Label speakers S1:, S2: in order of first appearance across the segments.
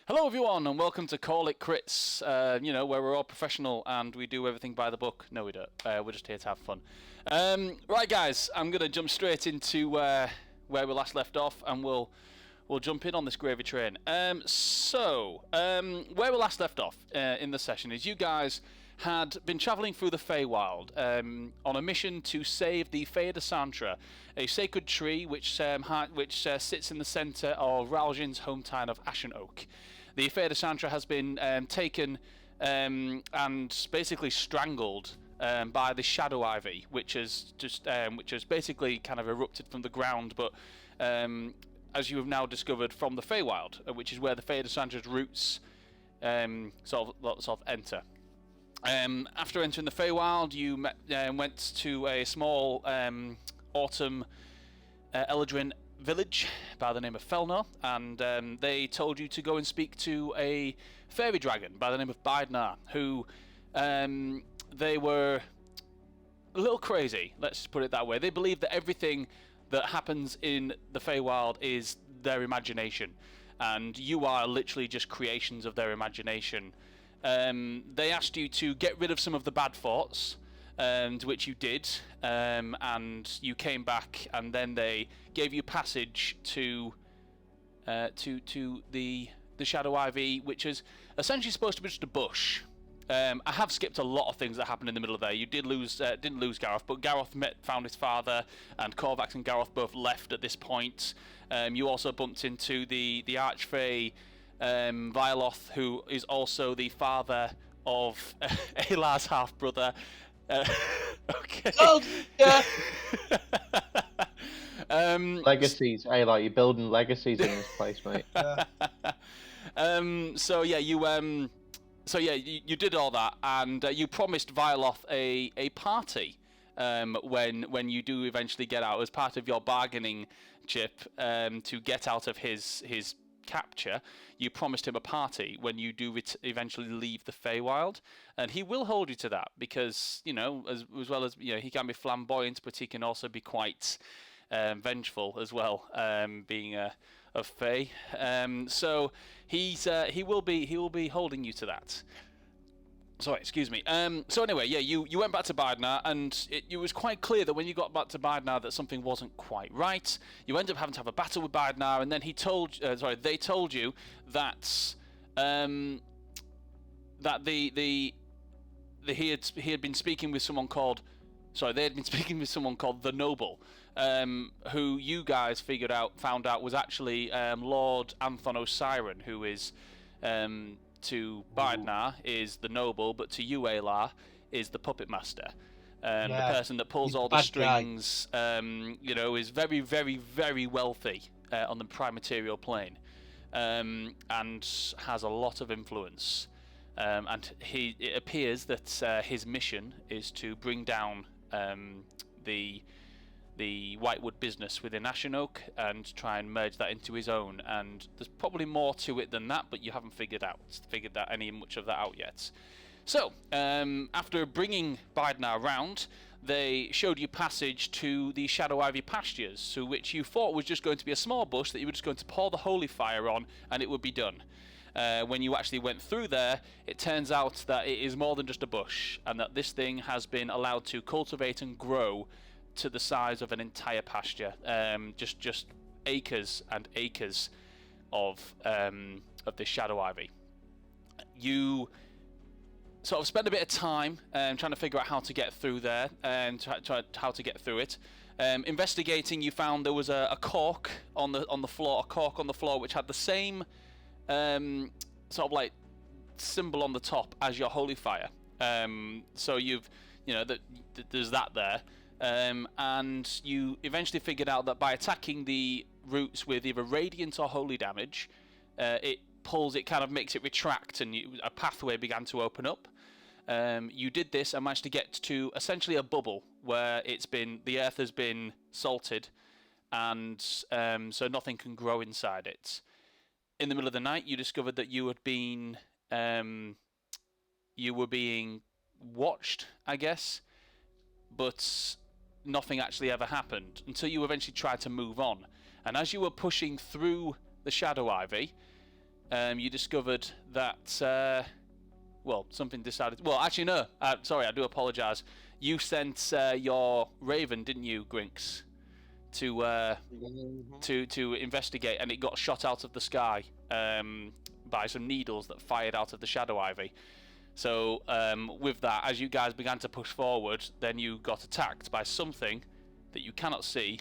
S1: Hello everyone and welcome to Call It Crits, where we're all professional and we do everything by the book. No we don't, we're just here to have fun. Right guys, I'm going to jump straight into where we last left off and we'll jump in on this gravy train. Where we last left off in the session is you guys had been travelling through the Feywild on a mission to save the Fey de Santra, a sacred tree which sits in the centre of Ralgin's hometown of Ashen Oak. The Fey de Santra has been taken and basically strangled by the Shadow Ivy, which has basically kind of erupted from the ground, but as you have now discovered from the Feywild, which is where the Fey de Santra's roots sort of enter. After entering the Feywild, you went to a small autumn Eladrin village by the name of Felnor, and they told you to go and speak to a fairy dragon by the name of Bidnar, who they were a little crazy, let's put it that way. They believe that everything that happens in the Feywild is their imagination, and you are literally just creations of their imagination. They asked you to get rid of some of the bad thoughts, which you did, and you came back, and then they gave you passage to the Shadow Ivy, which is essentially supposed to be just a bush. I have skipped a lot of things that happened in the middle of there. You didn't lose Gareth, but Gareth found his father, and Korvax and Gareth both left at this point. You also bumped into the Archfey Violoth, who is also the father of Alar's half-brother. Okay.
S2: Oh, yeah.
S3: Legacies, Alar, you're building legacies in this place, mate.
S1: You did all that, and you promised Violoth a party when you do eventually get out, as part of your bargaining chip to get out of his capture. You promised him a party when you do eventually leave the Feywild, and he will hold you to that, because as well as he can be flamboyant, but he can also be quite vengeful as well, being of Fey. So he will be holding you to that. Sorry, excuse me. So anyway, yeah, you went back to Bidnar, and it was quite clear that when you got back to Bidnar that something wasn't quite right. You ended up having to have a battle with Bidnar, and then they told you that he had been speaking with someone called. Sorry, they had been speaking with someone called the Noble, who you guys found out was actually Lord Anthon Osiren, who is to Bidnar is the Noble, but to you, Alar, is the Puppet Master. The person that pulls all the strings, is very, very, very wealthy on the prime material plane, and has a lot of influence. And it appears that his mission is to bring down the Whitewood business within Ashen Oak and try and merge that into his own. And there's probably more to it than that, but you haven't figured much of that out yet. So after bringing Bidnar round, they showed you passage to the Shadow Ivy pastures, so which you thought was just going to be a small bush that you were just going to pour the holy fire on and it would be done. When you actually went through there, it turns out that it is more than just a bush, and that this thing has been allowed to cultivate and grow to the size of an entire pasture. Just acres and acres of this Shadow Ivy. You sort of spend a bit of time trying to figure out how to get through there and how to get through it. Investigating, you found there was a cork on the floor, which had the same sort of like symbol on the top as your holy fire. So there's that there. And you eventually figured out that by attacking the roots with either radiant or holy damage, it kind of makes it retract, and a pathway began to open up. You did this and managed to get to essentially a bubble where the earth has been salted, and so nothing can grow inside it. In the middle of the night, you discovered that you were being watched, I guess, but nothing actually ever happened until you eventually tried to move on. And as you were pushing through the Shadow Ivy, you discovered that, well, something decided... Well, actually, no. Sorry, I do apologise. You sent your raven, didn't you, Grinks, to investigate, and it got shot out of the sky by some needles that fired out of the Shadow Ivy. So with that, as you guys began to push forward, then you got attacked by something that you cannot see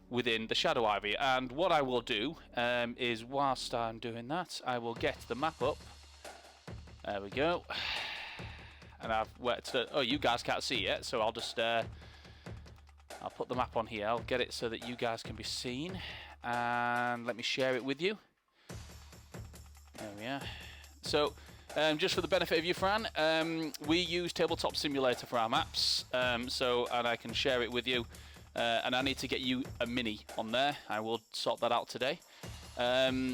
S1: within the Shadow Ivy. And what I will do is, whilst I'm doing that, I will get the map up. There we go. And I've worked it. Oh, you guys can't see it, so I'll just I'll put the map on here. I'll get it so that you guys can be seen, and let me share it with you. There we are. So, just for the benefit of you, Fran, we use Tabletop Simulator for our maps. And I can share it with you. And I need to get you a mini on there. I will sort that out today. Yeah,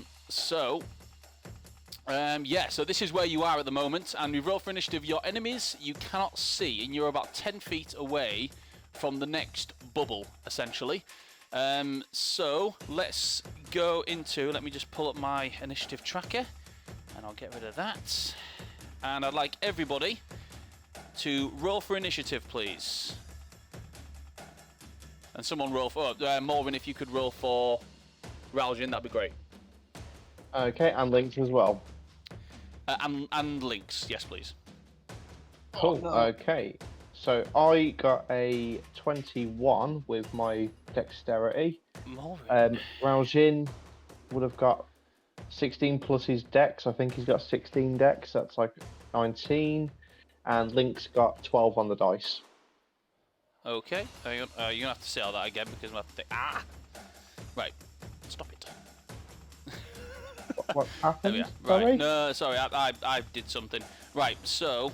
S1: so this is where you are at the moment, and we roll for initiative. Your enemies you cannot see, and you're about 10 feet away from the next bubble, essentially. So let's go into... Let me just pull up my initiative tracker, and I'll get rid of that. And I'd like everybody to roll for initiative, please. And someone roll for... Morven, if you could roll for Ralgin, that'd be great.
S3: Okay, and Lynx as well.
S1: And Lynx, yes, please.
S3: Cool. Oh, no. Okay, so I got a 21 with my dexterity. Ralgin would have got 16 plus his dex. I think he's got 16 dex. That's like 19. And Lynx got 12 on the dice.
S1: Okay, you're going to have to say all that again because I'm going to have to think. Ah! Right, stop it.
S3: What happened?
S1: Right,
S3: sorry?
S1: no, sorry, I did something. Right, so,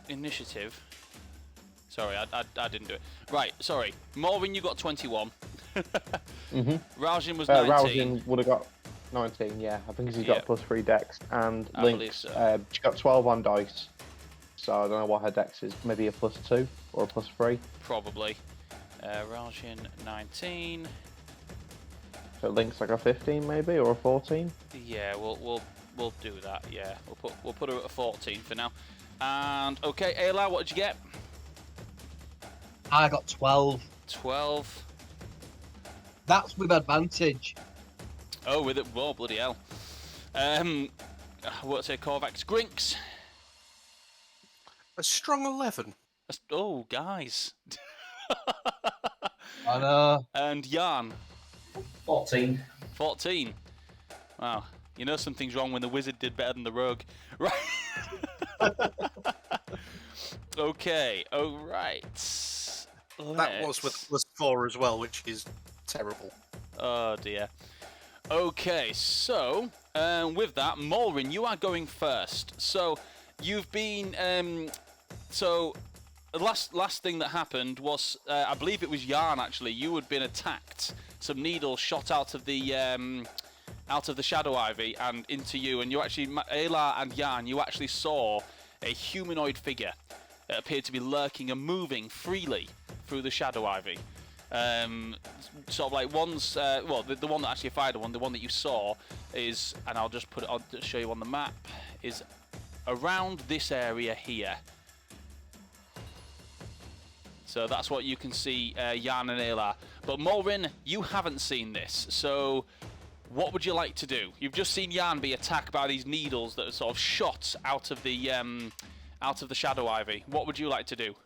S1: initiative. Sorry, I didn't do it. Right, sorry. Morven, you got 21. Ralgin was 19.
S3: Ralgin would have got 19, yeah. I think he's got plus 3 dex. And Lynx, so. She got 12 on dice. So I don't know what her dex is. Maybe a plus 2 or a plus 3.
S1: Probably. Ralgin 19.
S3: So Lynx like a 15 maybe, or a 14?
S1: Yeah, we'll do that. Yeah, we'll put her at a 14 for now. And okay, Ayla, what did you get?
S2: I got 12.
S1: 12.
S2: That's with advantage.
S1: Oh, with it. Whoa, bloody hell. What's it? Korvax Grinks.
S4: A strong 11.
S1: Oh, guys.
S2: I know.
S1: And Jan.
S5: 14.
S1: 14. Wow. You know something's wrong when the wizard did better than the rogue. Right. Okay. All right.
S4: That was with plus 4 as well, which is terrible.
S1: Oh, dear. Okay, so, with that, Morrin, you are going first. So, you've been... So, the last thing that happened was, I believe it was Yarn, actually. You had been attacked. Some needles shot out of the Shadow Ivy and into you. And you actually, Ayla and Yarn, you actually saw a humanoid figure that appeared to be lurking and moving freely through the Shadow Ivy. Sort of like one's, well, the one that actually fired the one that you saw is, and I'll just put it, I'll just show you on the map, is around this area here. So that's what you can see, Jan and Ayla. But Morrin, you haven't seen this, so what would you like to do? You've just seen Jan be attacked by these needles that are sort of shot out of the Shadow Ivy. What would you like to do?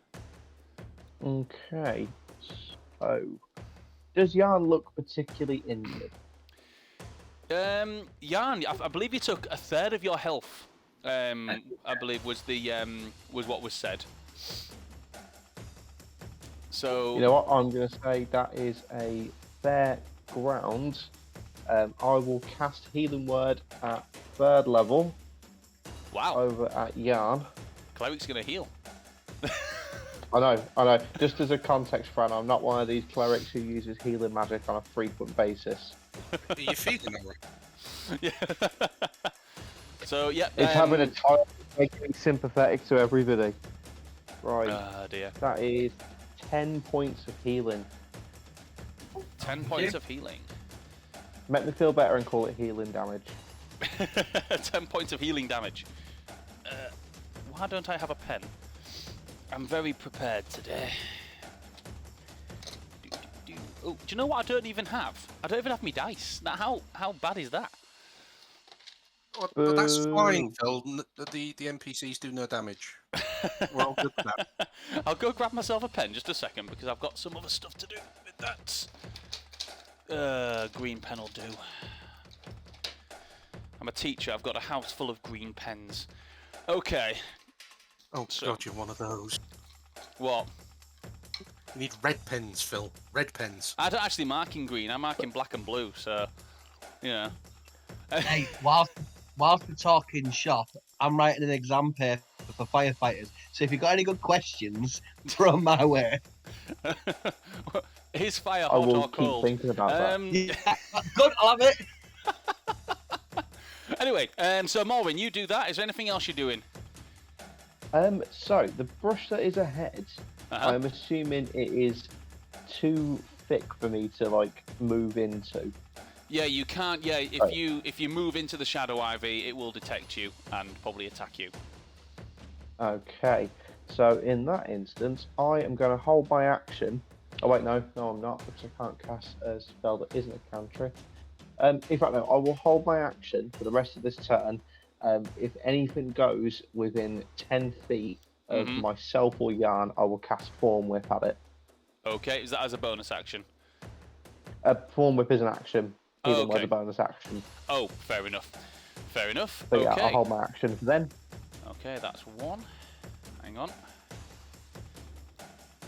S3: Okay, so does Jan look particularly injured?
S1: Jan, I believe you took a third of your health. I believe was what was said. So
S3: you know what? I'm going to say that is a fair ground. I will cast Healing Word at 3rd level.
S1: Wow.
S3: Over at Jan.
S1: Cleric's going to heal.
S3: I know. Just as a context, Fran, I'm not one of these clerics who uses healing magic on a frequent basis.
S4: Are you feeling alright?
S1: Yeah. So, yeah.
S3: It's having a time making me sympathetic to everybody. Right.
S1: Oh, dear.
S3: That is 10 points of healing.
S1: 10 points of healing.
S3: Make me feel better and call it healing damage.
S1: 10 points of healing damage. Why don't I have a pen? I'm very prepared today. Oh, do you know what I don't even have? I don't even have me dice. Now, how bad is that?
S4: Well, that's fine, Phil. The NPCs do no damage. We're all good for that.
S1: I'll go grab myself a pen just a second because I've got some other stuff to do with that. Green pen will do. I'm a teacher. I've got a house full of green pens. Okay.
S4: Oh, God, you're one of those.
S1: What?
S4: You need red pens, Phil. Red pens.
S1: I don't actually mark in green. I mark in black and blue, so, yeah.
S2: Hey, whilst we're talking shop, I'm writing an exam paper for firefighters. So if you've got any good questions, throw them my way.
S1: Is fire
S3: I
S1: hot
S3: will
S1: or
S3: keep
S1: cold?
S3: thinking about that.
S2: Yeah, good, I'll have it.
S1: Anyway, so Morwin, you do that. Is there anything else you're doing?
S3: So the brush that is ahead, I'm assuming it is too thick for me to like move into.
S1: Yeah, you can't. Yeah, if you move into the shadow ivy, it will detect you and probably attack you.
S3: Okay, so in that instance, I am going to hold my action. Oh wait, no, I'm not, because I can't cast a spell that isn't a cantrip. In fact, no, I will hold my action for the rest of this turn. If anything goes within 10 feet of myself or Yarn, I will cast Thorn Whip at it.
S1: Okay, is that as a bonus action?
S3: Thorn Whip is an action. Healing was a bonus action.
S1: Oh, fair enough. Fair enough.
S3: But
S1: okay.
S3: yeah, I'll hold my action for then.
S1: Okay, that's one. Hang on.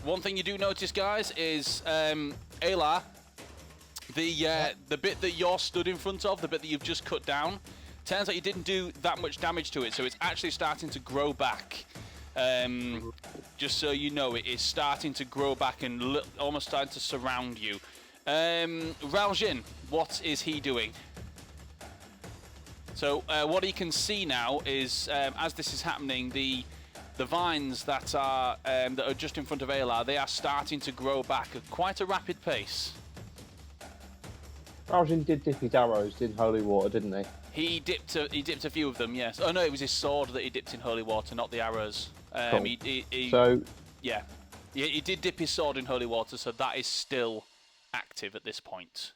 S1: One thing you do notice, guys, is Ayla, the bit that you're stood in front of, the bit that you've just cut down, turns out you didn't do that much damage to it, so it's actually starting to grow back. Just so you know, it is starting to grow back and almost starting to surround you. Raljin, what is he doing? So what he can see now is, as this is happening, the vines that are just in front of Ayla, they are starting to grow back at quite a rapid pace.
S3: Raljin did dip his arrows in holy water, didn't he?
S1: He dipped a few of them, yes. Oh no, it was his sword that he dipped in holy water, not the arrows.
S3: Cool.
S1: He did dip his sword in holy water, so that is still active at this point.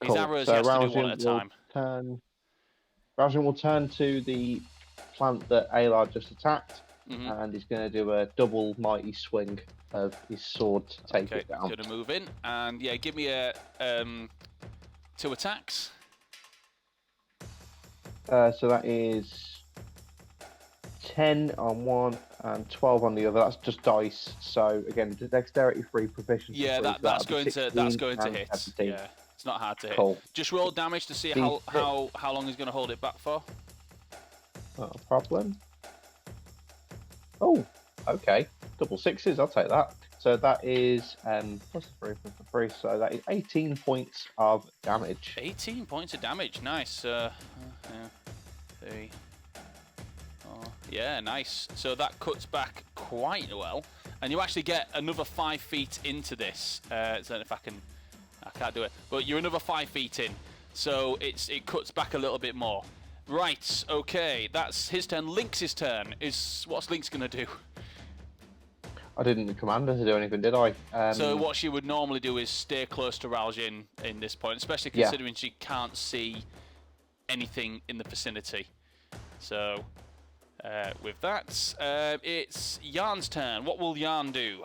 S1: His arrows he has to do one at a time.
S3: Raljin will turn to the plant that Ayla just attacked, and he's going to do a double mighty swing of his sword to take it down.
S1: Going to move in, and yeah, give me a 2 attacks.
S3: So that is 10 on one and 12 on the other. That's just dice. So again, dexterity 3, proficiency 3.
S1: Yeah, that's going to hit.
S3: 17.
S1: Yeah, it's not hard to
S3: Cool.
S1: hit. Just roll damage to see how long he's going to hold it back for.
S3: Not a problem. Oh, okay. Double sixes. I'll take that. So that is plus 3, so that is 18 points of damage.
S1: 18 points of damage. Nice. Yeah. 3. Yeah, nice. So that cuts back quite well, and you actually get another 5 feet into this. So if I can't do it, but you're another 5 feet in, so it cuts back a little bit more. Right. Okay, that's his turn. Lynx's turn. What's Lynx gonna do?
S3: I didn't command her to do anything, did I?
S1: So what she would normally do is stay close to Raljin in this point, especially considering she can't see anything in the vicinity. So with that, it's Yarn's turn. What will Yarn do?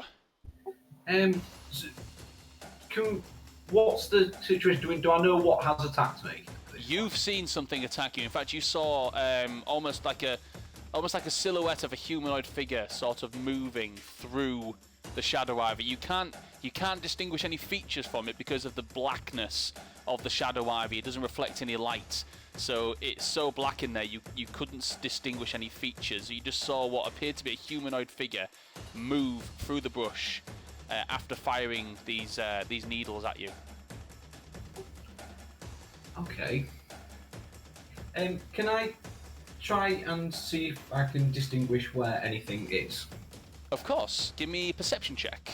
S5: What's the situation? Do I know what has attacked me?
S1: You've seen something attack you. In fact, you saw almost like a silhouette of a humanoid figure sort of moving through the shadow ivy. You can't distinguish any features from it because of the blackness of the shadow ivy. It doesn't reflect any light, so it's so black in there you couldn't distinguish any features. You just saw what appeared to be a humanoid figure move through the brush after firing these needles at you.
S5: Okay. Can I try and see if I can distinguish where anything is?
S1: Of course. Give me a perception check.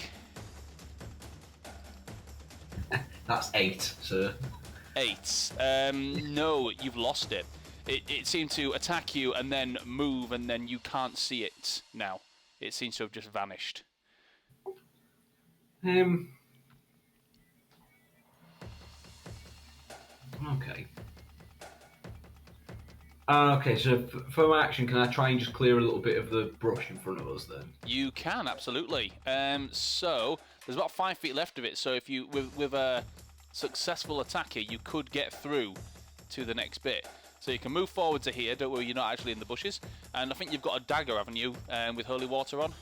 S5: That's 8, sir.
S1: 8. No, you've lost it. It seemed to attack you and then move, and then you can't see it now. It seems to have just vanished.
S5: Okay. Okay, so for my action, can I try and just clear a little bit of the brush in front of us then?
S1: You can, absolutely. So there's about 5 feet left of it. So if you, with a successful attacker, you could get through to the next bit. So you can move forward to here. Don't worry, you're not actually in the bushes. And I think you've got a dagger, haven't you, with holy water on?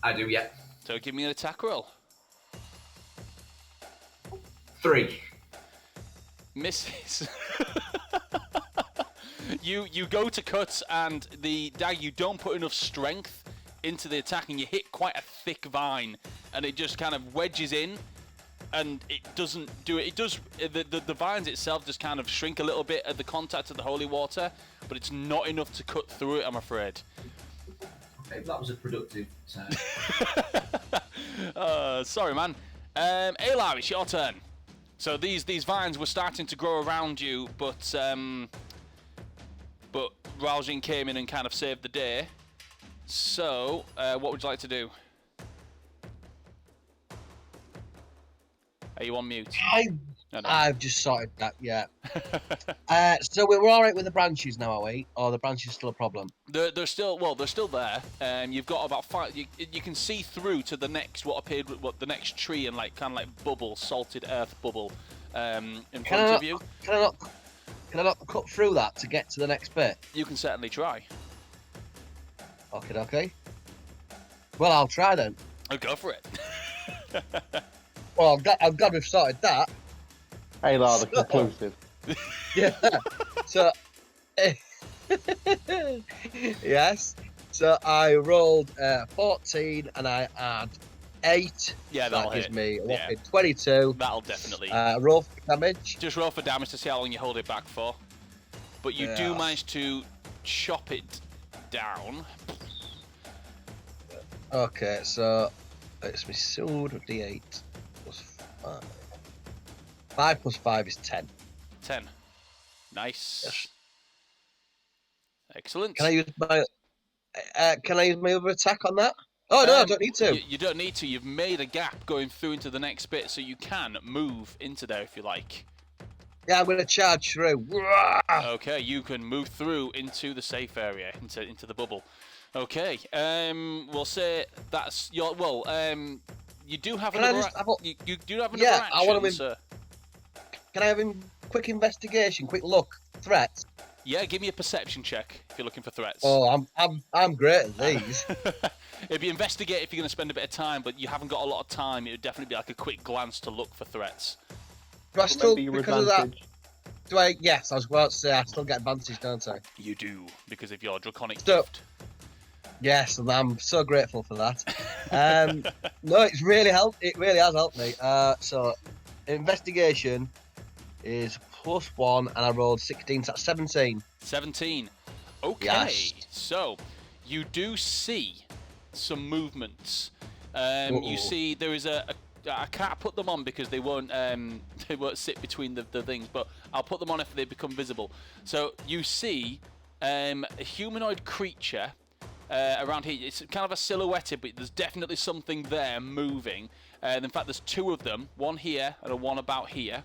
S5: I do, yeah.
S1: So give me an attack roll.
S5: 3.
S1: Misses. You go to cut, and the dagger, you don't put enough strength into the attack, and you hit quite a thick vine, and it just kind of wedges in, and it doesn't do it. It does, the vines itself just kind of shrink a little bit at the contact of the holy water, but it's not enough to cut through it, I'm afraid.
S5: Okay, that was a productive turn.
S1: Sorry, man. Aylar, it's your turn. So these vines were starting to grow around you, but Raljin came in and kind of saved the day. So, what would you like to do? Are you on mute? No.
S2: I've just sorted that, yeah. So we're all right with the branches now, are we? Or the branches still a problem?
S1: They're still there. You've got about 5. You can see through to the next the next tree and kind of like bubble, salted earth bubble, in front of you.
S2: Can I not cut through that to get to the next bit?
S1: You can certainly try.
S2: Okay. Well, I'll try then.
S1: Oh, go for it.
S2: Well, I'm glad we've started that.
S3: Aylar, the conclusive.
S2: Yeah. So, yes. So I rolled 14 and I add 8.
S1: Yeah,
S2: so
S1: that'll
S2: that gives
S1: hit.
S2: me
S1: Yeah.
S2: 22.
S1: That'll definitely.
S2: Roll for damage.
S1: Just roll for damage to see how long you hold it back for. But you do manage to chop it down.
S2: Okay, so it's my sword with D8 plus 5. 5 plus 5 is 10.
S1: 10. Nice.
S2: Yes.
S1: Excellent.
S2: Can I use my other attack on that? Oh no, I don't need to.
S1: You don't need to. You've made a gap going through into the next bit, so you can move into there if you like.
S2: Yeah, I'm going to charge through.
S1: Okay, you can move through into the safe area, into the bubble. Okay, we'll say that's your. Well, you do have another. You do have another action.
S2: I want to.
S1: Sir.
S2: Can I have a quick investigation, quick look, threats?
S1: Yeah, give me a perception check if you're looking for threats.
S2: Oh, I'm great at these.
S1: It'd be investigate if you're going to spend a bit of time, but you haven't got a lot of time. It would definitely be like a quick glance to look for threats.
S2: Do I still, because of that? Do I? Yes, I was about to say I still get advantage, don't I?
S1: You do because of your draconic
S2: So,
S1: gift.
S2: yes, and I'm so grateful for that. No, it's really helped. It really has helped me. So, investigation is +1, and I rolled 16, so that's 17.
S1: 17. Okay,
S2: Yes.
S1: so you do see some movements. You see there is I can't put them on because they won't sit between the things, but I'll put them on if they become visible. So you see a humanoid creature around here. It's kind of a silhouette, but there's definitely something there moving. In fact, there's 2 of them, one here and one about here.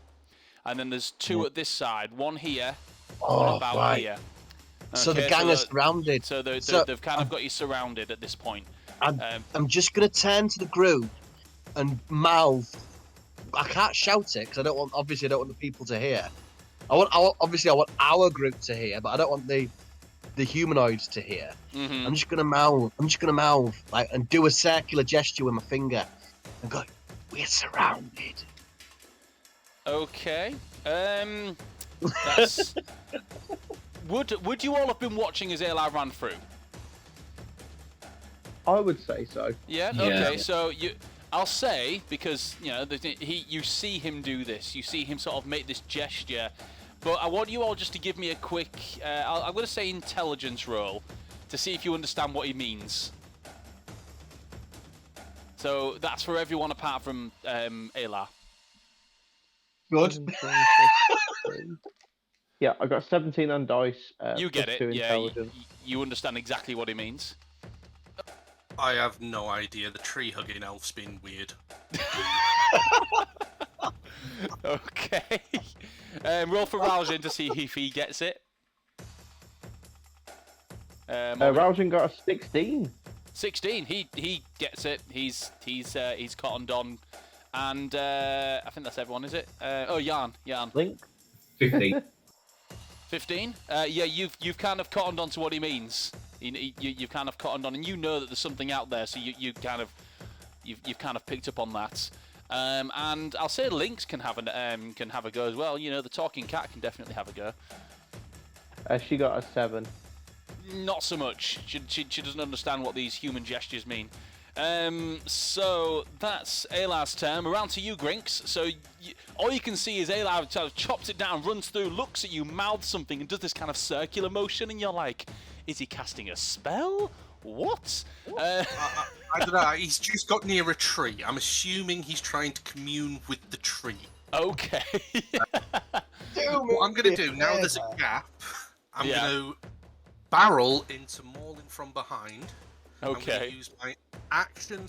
S1: And then there's 2 at this side, one here, one about here.
S2: So the gang is surrounded.
S1: So they've kind of got you surrounded at this point.
S2: I'm just going to turn to the group and mouth. I can't shout it because I don't want the people to hear. I want our group to hear, but I don't want the humanoids to hear.
S1: Mm-hmm.
S2: I'm just gonna mouth and do a circular gesture with my finger and go, "We're surrounded."
S1: Okay. That's... Would you all have been watching as Aylar ran through?
S3: I would say so.
S1: Yeah.
S5: Yeah.
S1: Okay. So I'll say, because you see him do this. You see him sort of make this gesture. But I want you all just to give me a quick. I'm going to say intelligence roll to see if you understand what he means. So that's for everyone apart from Aylar.
S2: Good.
S3: Yeah, I got 17 on dice.
S1: You get
S3: plus
S1: it.
S3: 2
S1: Yeah,
S3: intelligence.
S1: you understand exactly what he means.
S4: I have no idea. The tree hugging elf's been weird.
S1: Okay. Roll for Raljin to see if he gets it.
S3: Raljin got a 16.
S1: 16. He gets it. He's cottoned on, and I think that's everyone, is it? Oh, Jan.
S3: Link.
S5: 15.
S1: 15. Yeah, you've kind of cottoned on to what he means. You've kind of cottoned on, and you know that there's something out there, so you've kind of picked up on that. And I'll say Lynx can have a go as well. You know, the talking cat can definitely have a go.
S3: She got a 7.
S1: Not so much. She doesn't understand what these human gestures mean. So that's Alar's turn. Around to you, Grinks. So all you can see is Alar sort of chops it down, runs through, looks at you, mouths something, and does this kind of circular motion, and you're like, is he casting a spell? What?
S4: I don't know. He's just got near a tree. I'm assuming he's trying to commune with the tree.
S1: Okay.
S4: What I'm going to do, now there's a gap, I'm going to barrel into Maulin from behind. I'm going to use my action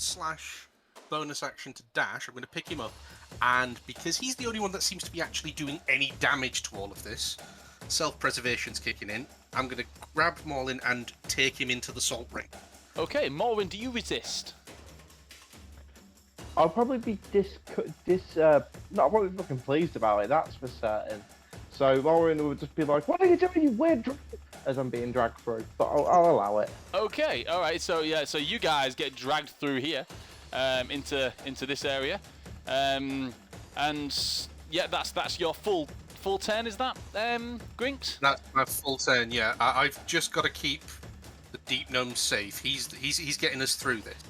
S4: / bonus action to dash. I'm going to pick him up, and because he's the only one that seems to be actually doing any damage to all of this, self-preservation's kicking in. I'm going to grab Maulin and take him into the salt ring.
S1: Okay, Maulin, do you resist?
S3: I'll probably be not probably fucking pleased about it, that's for certain. So Lauren would just be like, "What are you doing, you weird drag?" as I'm being dragged through, but I'll allow it.
S1: Okay, all right. So yeah, so you guys get dragged through here, into this area, and yeah, that's your full turn. Is that Grinks?
S4: That's my full turn. Yeah, I've just got to keep the deep gnome safe. He's getting us through this.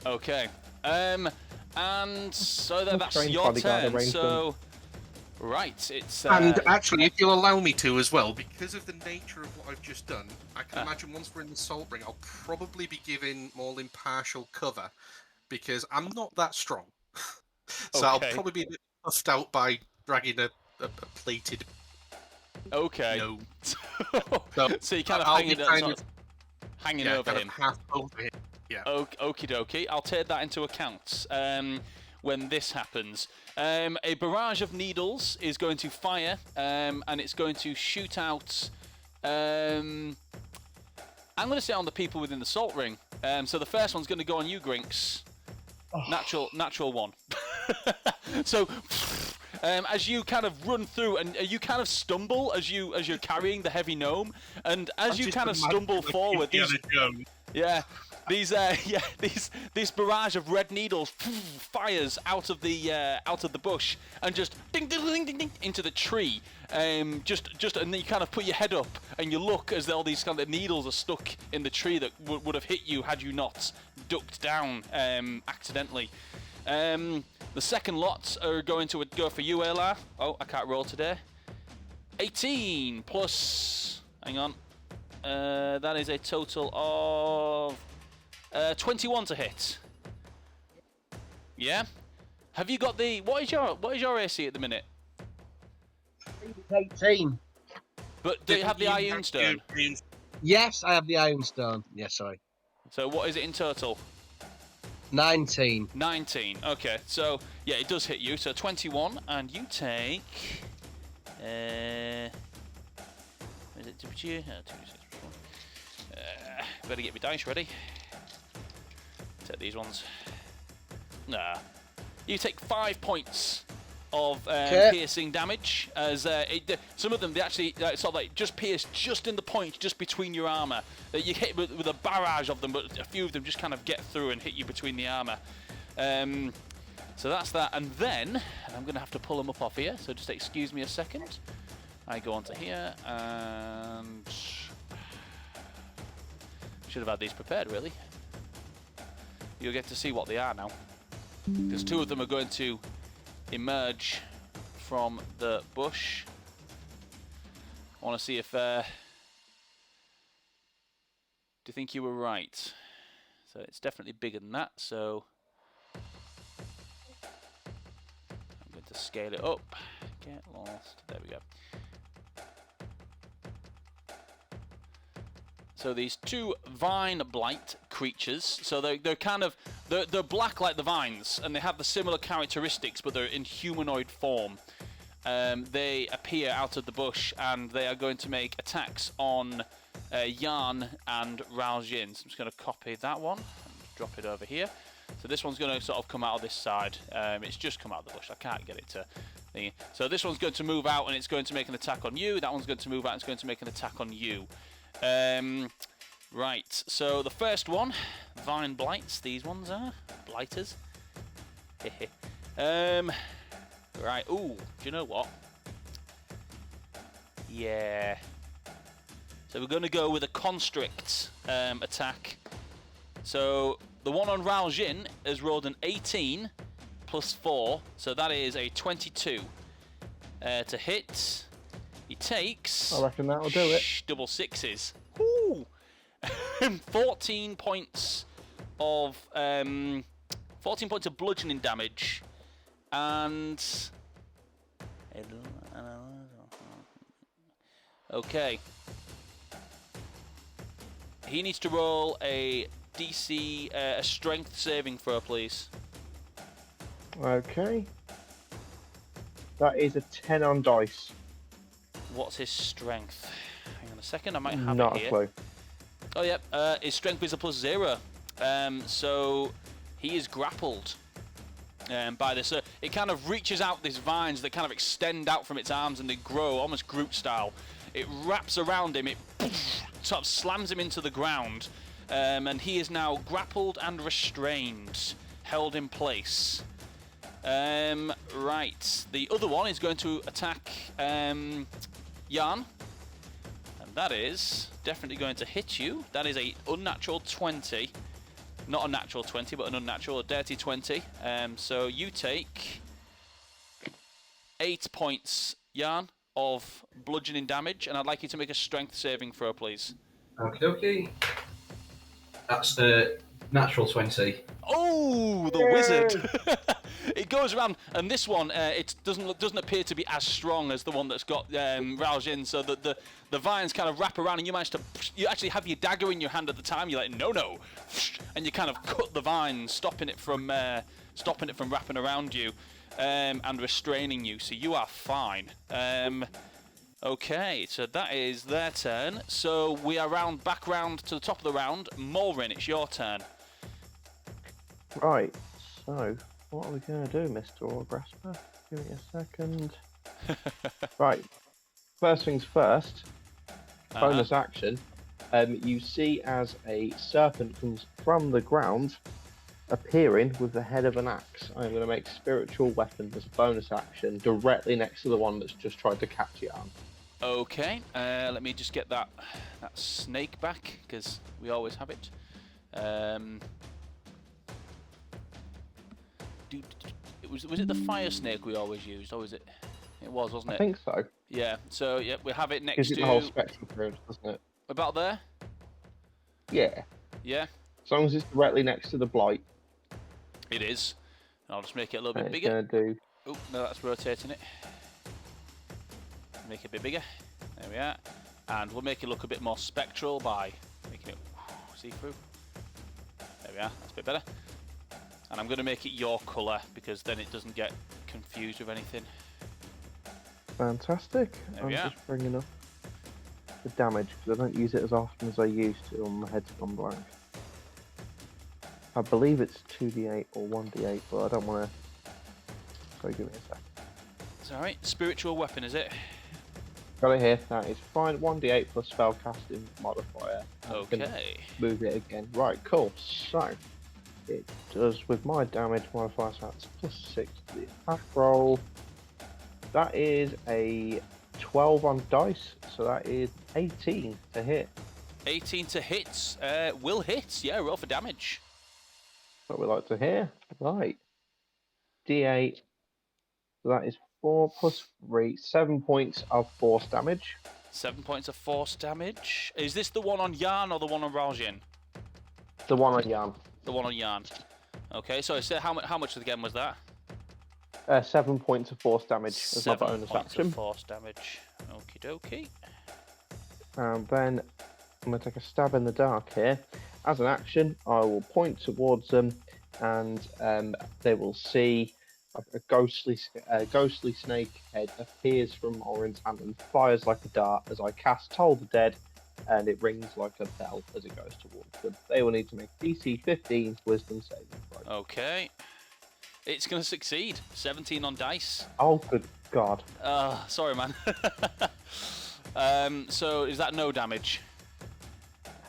S1: Okay. And so that's your turn. So, right, it's.
S4: And actually, if you'll allow me to as well, because of the nature of what I've just done, I can imagine once we're in the salt ring, I'll probably be giving Maulin partial cover, because I'm not that strong. So I'll probably be a bit puffed out by dragging a plated.
S1: Okay.
S4: No.
S1: So you kind of hanging over him.
S4: Half over him. Yeah.
S1: Okie dokie. I'll take that into account when this happens. A barrage of needles is going to fire, and it's going to shoot out. I'm going to say on the people within the salt ring. So the first one's going to go on you, Grinks. Natural one. So. As you kind of run through, and you kind of stumble as you're carrying the heavy gnome, and as you kind of stumble forward, this barrage of red needles fires out of the bush and just ding ding ding ding ding into the tree. And then you kind of put your head up and you look as though these kind of needles are stuck in the tree that would have hit you had you not ducked down accidentally. The second lot are going to go for you, Alar. Oh, I can't roll today. 18 plus... Hang on. That is a total of 21 to hit. Yeah. Have you got the... What is your AC at the minute?
S2: 18.
S1: But do you have the Iron Stone?
S2: Yes, I have the Iron Stone. Yeah, sorry.
S1: So what is it in total?
S2: 19.
S1: 19. Okay, so yeah, it does hit you. So 21, and you take. Is it 2? Better get my dice ready. Take these ones. Nah. You take 5 points of piercing damage, as some of them they actually sort of like just pierce just in the point, just between your armor. You hit with a barrage of them, but a few of them just kind of get through and hit you between the armor. So that's that, and then I'm going to have to pull them up off here. So just excuse me a second. I go onto here and should have had these prepared really. You'll get to see what they are now, because 2 of them are going to emerge from the bush. I want to see if do you think you were right? So it's definitely bigger than that, so I'm going to scale it up. Get lost. There we go. So these two vine blight creatures. So they're kind of they're black like the vines, and they have the similar characteristics, but they're in humanoid form. They appear out of the bush, and they are going to make attacks on Jan and Raljin. So I'm just going to copy that one and drop it over here. So this one's going to sort of come out of this side. It's just come out of the bush. I can't get it to thingy. So this one's going to move out, and it's going to make an attack on you. That one's going to move out, and it's going to make an attack on you. Right, so the first one, Vine Blights, these ones are Blighters. Right, ooh, do you know what? Yeah. So we're going to go with a Constrict attack. So the one on Raljin has rolled an 18 plus 4, so that is a 22 to hit. He takes...
S3: I reckon that'll do it.
S1: Double sixes. Woo! 14 points of 14 points of bludgeoning damage, and okay. He needs to roll a DC, a strength saving throw, please.
S3: Okay. That is a 10 on dice.
S1: What's his strength? Hang on a second, I might have
S3: Not
S1: it here.
S3: a clue.
S1: Oh, yep. His strength is a +0. So he is grappled by this. It kind of reaches out these vines that kind of extend out from its arms, and they grow almost Groot style. It wraps around him. It sort of slams him into the ground, and he is now grappled and restrained, held in place. Right. The other one is going to attack Jan. And that is definitely going to hit you. That is a unnatural 20. Not a natural 20, but an unnatural, a dirty 20. So you take 8 points, Jan, of bludgeoning damage, and I'd like you to make a strength saving throw, please.
S5: Okie dokie. That's a natural 20.
S1: Oh, the wizard! It goes around, and this one it doesn't appear to be as strong as the one that's got Raljin. So the vines kind of wrap around, and you actually have your dagger in your hand at the time. You're like, no, and you kind of cut the vine, stopping it from wrapping around you and restraining you. So you are fine. Okay, so that is their turn. So we are back round to the top of the round. Mulrin, it's your turn.
S3: Right, so what are we going to do, Mr. Orgrasper? Give me a second. Right, first things first, bonus action. You see as a serpent comes from the ground, appearing with the head of an axe. I'm going to make spiritual weapon as a bonus action directly next to the one that's just tried to catch you on.
S1: Okay, let me just get that snake back, because we always have it. Was it the fire snake we always used, or was it? It was, wasn't it?
S3: I think so.
S1: Yeah. So yeah, we have it next
S3: Gives
S1: to
S3: it the whole spectral period, doesn't it?
S1: about there.
S3: Yeah.
S1: Yeah,
S3: As long as it's directly next to the blight.
S1: it is. And I'll just make it a little bit
S3: It's
S1: bigger.
S3: going to do.
S1: Oh no, that's rotating it. Make it a bit bigger. There we are. And we'll make it look a bit more spectral by making it see-through. There we are. That's a bit better. And I'm going to make it your colour, because then it doesn't get confused with anything.
S3: Fantastic.
S1: There
S3: I'm
S1: we are.
S3: just bringing up the damage because I don't use it as often as I used to on my head's gone blank. I believe it's 2d8 or 1d8, but I don't want to. So give me a sec.
S1: It's alright. Spiritual weapon, is it?
S3: Got it here. That is fine. 1d8 plus spellcasting modifier. I'm gonna
S1: Okay.
S3: move it again. Right, cool. So it does with my damage modifier, so that's +6 to the attack roll. That is a 12 on dice, so that is 18 to hit.
S1: 18 to hit. Will hit. Yeah, roll for damage.
S3: What we like to hear. Right. D8. So that is 4 plus 3, 7 points of force damage.
S1: 7 points of force damage. Is this the one on Yarn or the one on Raljin?
S3: The one on Jan.
S1: The one on Yarn. Okay, so how much again was that?
S3: 7 points of force damage as my
S1: 7
S3: bonus
S1: points
S3: action.
S1: of force damage. Okie dokie.
S3: And then I'm going to take a stab in the dark here. As an action, I will point towards them, and they will see a ghostly snake head appears from Orin's hand and fires like a dart as I cast Toll the Dead, and it rings like a bell as it goes towards them. They will need to make DC 15 Wisdom saving throw.
S1: Okay. It's going to succeed. 17 on dice.
S3: Oh, good God.
S1: Sorry, man. So is that no damage?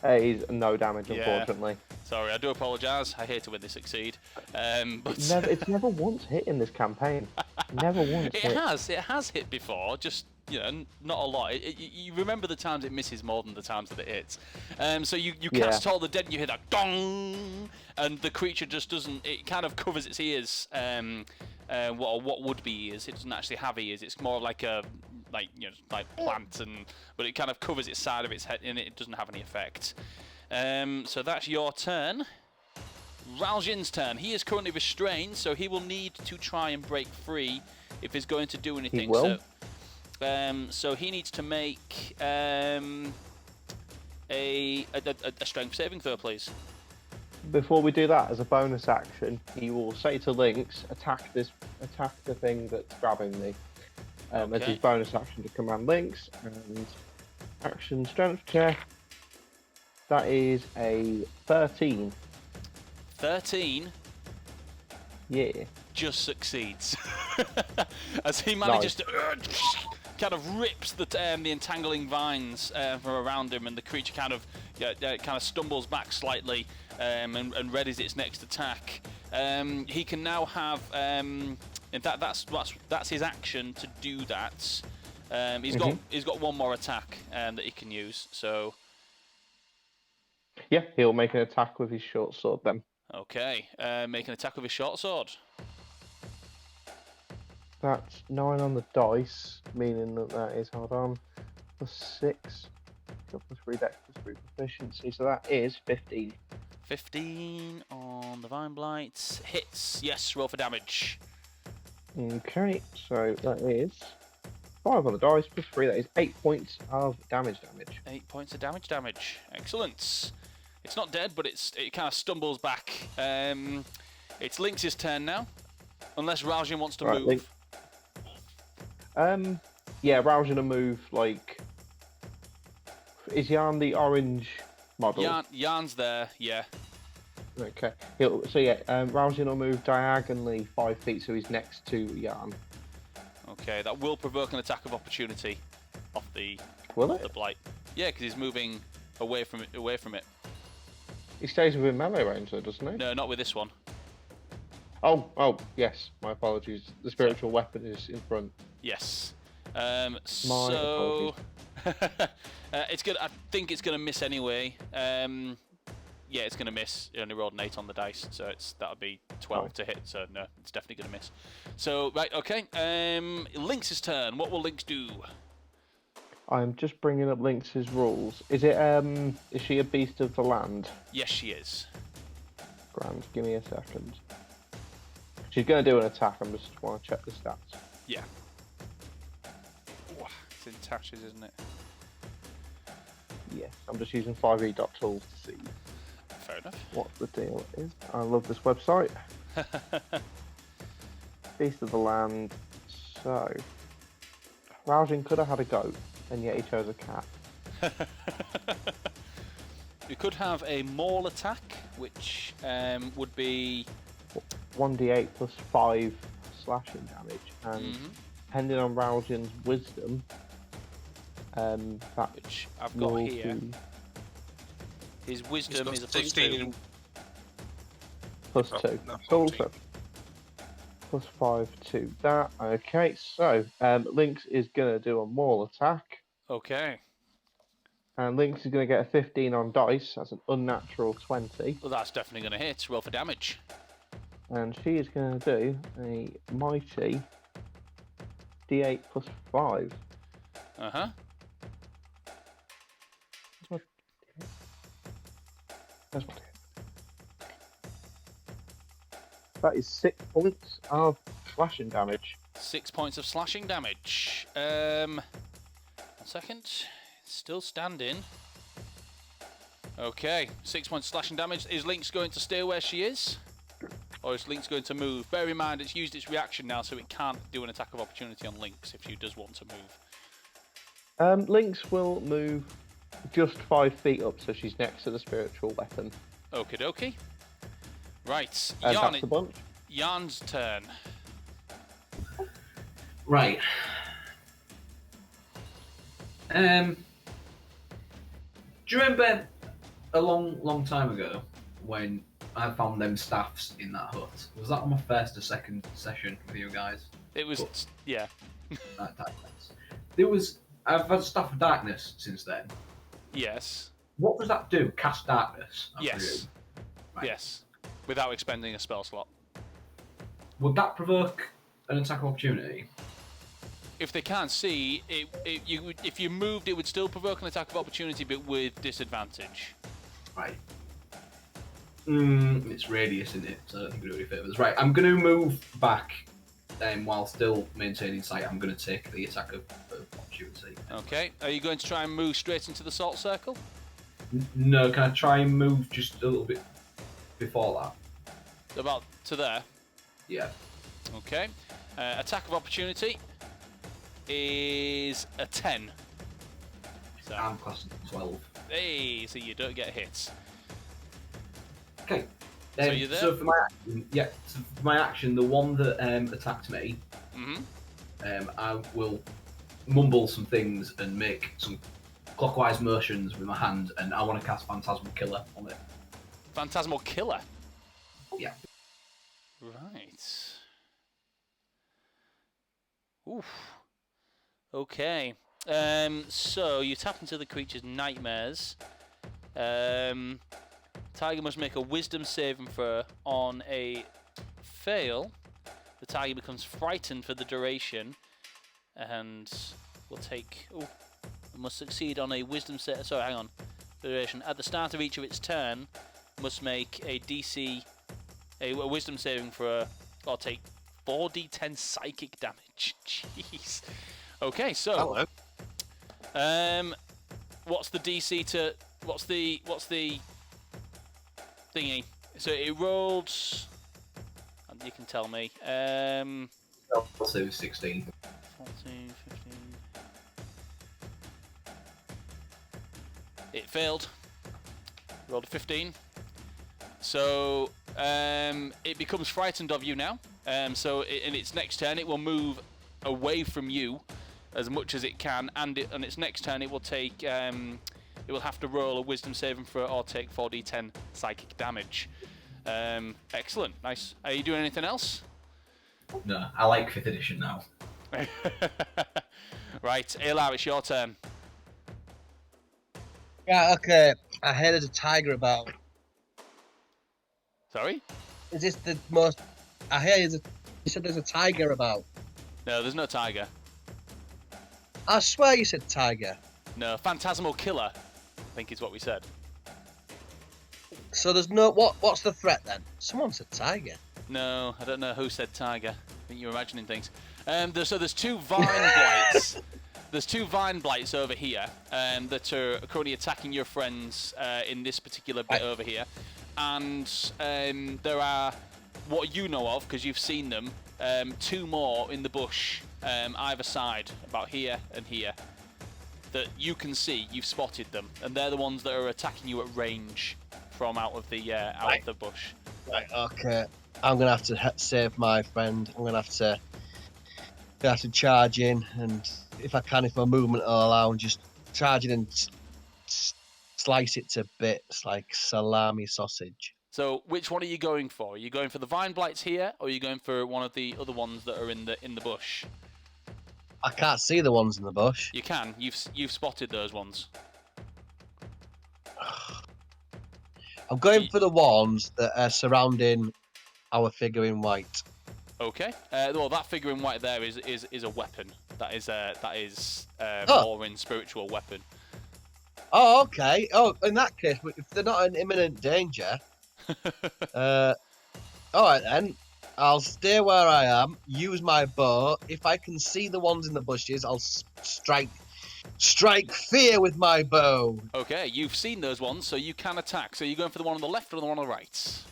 S3: It is no damage, unfortunately.
S1: Sorry, I do apologise. I hate it when they succeed. But
S3: It's never once hit in this campaign. Never once hit.
S1: It has hit before, just, not a lot. You remember the times it misses more than the times that it hits. So you cast Toll the Dead and you hear that gong, and the creature just doesn't, it kind of covers its ears, what would be ears. It doesn't actually have ears. It's more like a plant, but it kind of covers its side of its head and it doesn't have any effect. So that's your turn. Raljin's turn. He is currently restrained, so he will need to try and break free if he's going to do anything.
S3: He will.
S1: So he needs to make a strength saving throw, please.
S3: Before we do that, as a bonus action, he will say to Lynx, attack the thing that's grabbing me. As his bonus action to command Lynx, and action strength check. That is a 13.
S1: 13?
S3: Yeah.
S1: Just succeeds. As he manages to kind of rips the entangling vines from around him, and the creature kind of stumbles back slightly and readies its next attack. He can now have... in fact, that's his action to do that. He's got one more attack that he can use. So
S3: yeah, he'll make an attack with his short sword then.
S1: Okay, make an attack with his short sword.
S3: That's 9 on the dice, meaning that is, hold on, +6, +3 dex, +3 proficiency, so that is 15.
S1: 15 on the Vine Blight. Hits, yes, roll for damage.
S3: Okay, so that is 5 on the dice, +3, that is 8 points of damage.
S1: 8 points of damage. Excellent. It's not dead, but it kind of stumbles back. It's Lynx's turn now, unless Raljin wants to move.
S3: Yeah, Raljin will move, is Yarn the orange model?
S1: Yarn's there, yeah.
S3: Okay. Raljin will move diagonally 5 feet, so he's next to Yarn.
S1: Okay, that will provoke an attack of opportunity off the blight. Yeah, because he's moving away from it.
S3: He stays within melee range, though, doesn't he?
S1: No, not with this one.
S3: Oh, yes. My apologies. The spiritual weapon is in front.
S1: Yes.
S3: Apologies.
S1: It's good. I think it's gonna miss anyway. Yeah, it's gonna miss. It only rolled an 8 on the dice, so that'll be 12 to hit. So no, it's definitely gonna miss. So right, okay. Lynx's turn. What will Lynx do?
S3: I'm just bringing up Lynx's rules. Is she a beast of the land?
S1: Yes, she is.
S3: Grand. Give me a second. She's going to do an attack. I just want to check the stats.
S1: Yeah. It's in Tashes, isn't it?
S3: Yes. I'm just using 5e.tools to see
S1: Fair enough.
S3: what the deal is. I love this website. Beast of the land. So, Raljin could have had a goat, and yet he chose a cat.
S1: You could have a maul attack, which would be
S3: 1d8 plus 5 slashing damage, and depending on Raljin's wisdom, that
S1: which I've got here. His wisdom is a
S4: 16
S3: plus 2. Cool. So plus 5 to that. Okay, so Lynx is going to do a maul attack.
S1: Okay.
S3: And Lynx is going to get a 15 on dice. That's an unnatural 20.
S1: Well, that's definitely going to hit. Roll for damage.
S3: And she is going to do a mighty d8 plus 5.
S1: Uh-huh.
S3: That's what that is 6 points of slashing damage.
S1: 6 points of slashing damage. 1 second. Still standing. Okay, 6 points slashing damage. Is Lynx going to stay where she is? Or is Lynx going to move? Bear in mind, it's used its reaction now, so it can't do an attack of opportunity on Lynx if she does want to move.
S3: Lynx will move just 5 feet up, so she's next to the spiritual weapon.
S1: Okie dokie. Right,
S3: And that's the bunch.
S1: Yarn's turn.
S5: Right. Do you remember a long time ago when I found them staffs in that hut? Was that on my first or second session with you guys?
S1: It was, yeah.
S5: I've had Staff of Darkness since then.
S1: Yes.
S5: What does that do? Cast Darkness?
S1: Yes. Right. Yes. Without expending a spell slot.
S5: Would that provoke an attack of opportunity?
S1: If they can't see, if you moved, it would still provoke an attack of opportunity, but with disadvantage.
S5: Right. It's radius, isn't it? So I don't think it really favours. Right, I'm going to move back, while still maintaining sight. I'm going to take the attack of opportunity.
S1: Okay. Are you going to try and move straight into the salt circle?
S5: No, can I try and move just a little bit before that?
S1: About to there?
S5: Yeah.
S1: Okay. Attack of opportunity is a 10. So,
S5: I'm classing 12.
S1: Hey, so you don't get hits.
S5: Okay.
S1: So you're there?
S5: So for my action, the one that attacked me, I will mumble some things and make some clockwise motions with my hand, and I want to cast Phantasmal Killer on it.
S1: Phantasmal Killer?
S5: Yeah.
S1: Right. Oof. Okay. So you tap into the creature's nightmares. Tiger must make a wisdom saving throw. On a fail, the tiger becomes frightened for the duration and will take... Oh, must succeed on a wisdom save... Sorry, hang on. Duration. At the start of each of its turn, must make a DC... A wisdom saving throw, or take 4d10 psychic damage. Jeez. Okay, so...
S4: Hello.
S1: What's the DC to... What's the thingy? So it rolled... You can tell me.
S5: I'll say 16.
S1: 14, 15... It failed. Rolled a 15. So it becomes frightened of you now. So in its next turn, it will move away from you as much as it can, and on its next turn, it will take. It will have to roll a wisdom saving throw or take 4d10 psychic damage. Excellent, nice. Are you doing anything else?
S5: No, I like 5th edition now.
S1: Right, Aylar, it's your turn.
S2: Yeah, okay. I heard there's a tiger about.
S1: Sorry?
S2: Is this the most... I hear you said there's a tiger about.
S1: No, there's no tiger.
S2: I swear you said tiger.
S1: No, Phantasmal Killer, I think is what we said.
S2: So there's no... What's the threat then? Someone said tiger.
S1: No, I don't know who said tiger. I think you're imagining things. So there's 2 vine blights. There's 2 vine blights over here that are currently attacking your friends in this particular bit over here. And there are, what you know of, because you've seen them, 2 more in the bush either side, about here and here, that you can see. You've spotted them, and they're the ones that are attacking you at range from out of the bush.
S2: Right. Okay. I'm gonna have to save my friend. I'm gonna have to charge in, and if my movement will allow, just charge in and slice it to bits like salami sausage.
S1: So, which one are you going for? Are you going for the vine blights here, or are you going for one of the other ones that are in the bush?
S2: I can't see the ones in the bush.
S1: You can. You've spotted those ones.
S2: I'm going for the ones that are surrounding our figure in white.
S1: Okay. Well, that figure in white there is a weapon. That is more in spiritual weapon.
S2: Oh, okay. Oh, in that case, if they're not in imminent danger, all right then. I'll stay where I am. Use my bow. If I can see the ones in the bushes, I'll strike strike fear with my bow.
S1: Okay, you've seen those ones, so you can attack. So you're going for the one on the left or the one on the right?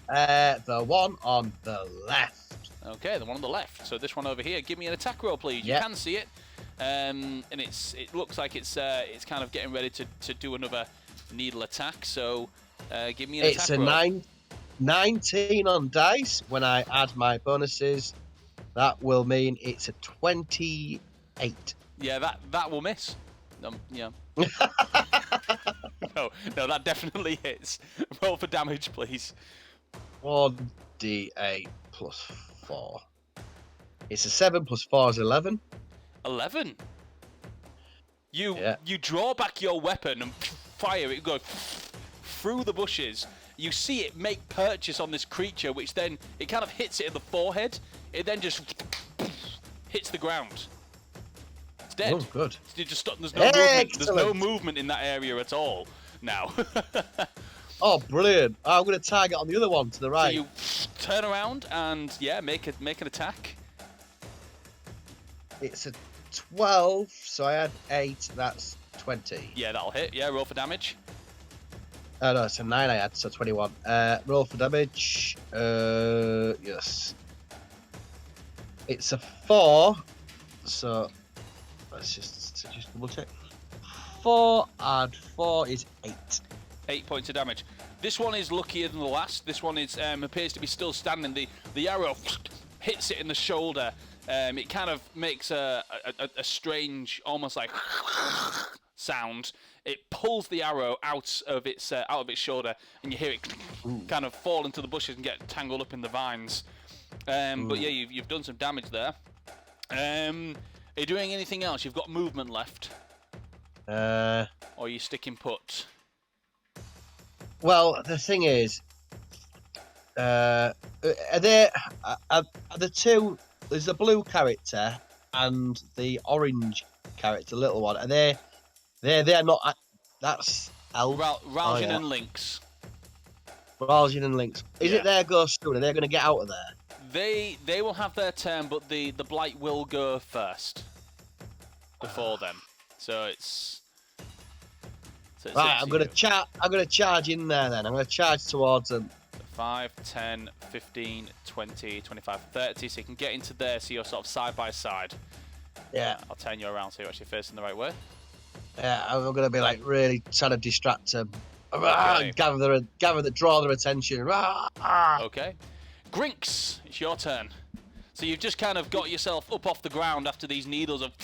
S2: The one on the left.
S1: Okay, the one on the left. So this one over here, give me an attack roll, please.
S2: Yep.
S1: You can see it, and it looks like it's kind of getting ready to do another needle attack. So give me an attack roll.
S2: It's a 19 on dice. When I add my bonuses, that will mean it's a 28.
S1: Yeah, that will miss. Yeah. no, that definitely hits. Roll for damage, please.
S2: 1d8 plus 4. It's a 7 plus 4 is 11.
S1: 11. You draw back your weapon and fire it. Go through the bushes. You see it make purchase on this creature, which then it kind of hits it in the forehead. It then just hits the ground. It's dead.
S2: Oh, good.
S1: There's no movement. There's no movement in that area at all now.
S2: Oh, brilliant! I'm going to target on the other one to the right.
S1: So you turn around and make an attack.
S2: It's a 12, so I had 8. That's 20.
S1: Yeah, that'll hit. Yeah, roll for damage.
S2: Oh no, it's a 9 I had, so 21. Roll for damage. Yes. It's a 4, so let's just double check. 4 and 4 is 8.
S1: 8 points of damage. This one is luckier than the last. This one is appears to be still standing. The arrow hits it in the shoulder. It kind of makes a strange, almost like sound. It pulls the arrow out of its shoulder, and you hear it kind of fall into the bushes and get tangled up in the vines. But yeah, you've done some damage there. Are you doing anything else? You've got movement left. Or are you sticking put?
S2: Well, the thing is, are the two? There's the blue character and the orange character, little one. Are they? They're not. That's Elf.
S1: Ralgin and Lynx.
S2: Ralgin and Lynx. Is it their go soon? Are they going to get out of there?
S1: They will have their turn, but the blight will go first before them. So it's
S2: right. I'm going to charge in there then. I'm going to charge towards them.
S1: 5, 10, 15, 20, 25, 30. So you can get into there. So you're sort of side by side.
S2: Yeah.
S1: I'll turn you around so you're actually facing the right way.
S2: Yeah, I'm going to be like really trying to distract them.
S1: Okay.
S2: Draw their attention.
S1: Okay. Grinks, it's your turn. So you've just kind of got yourself up off the ground after these needles have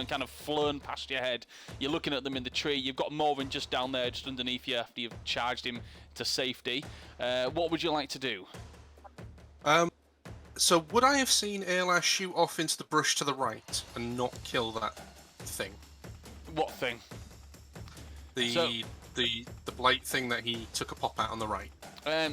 S1: kind of flown past your head. You're looking at them in the tree. You've got Morven just down there, just underneath you after you've charged him to safety. What would you like to do?
S4: So would I have seen Ayla shoot off into the brush to the right and not kill that thing?
S1: What thing?
S4: The blight thing that he took a pop at on the right.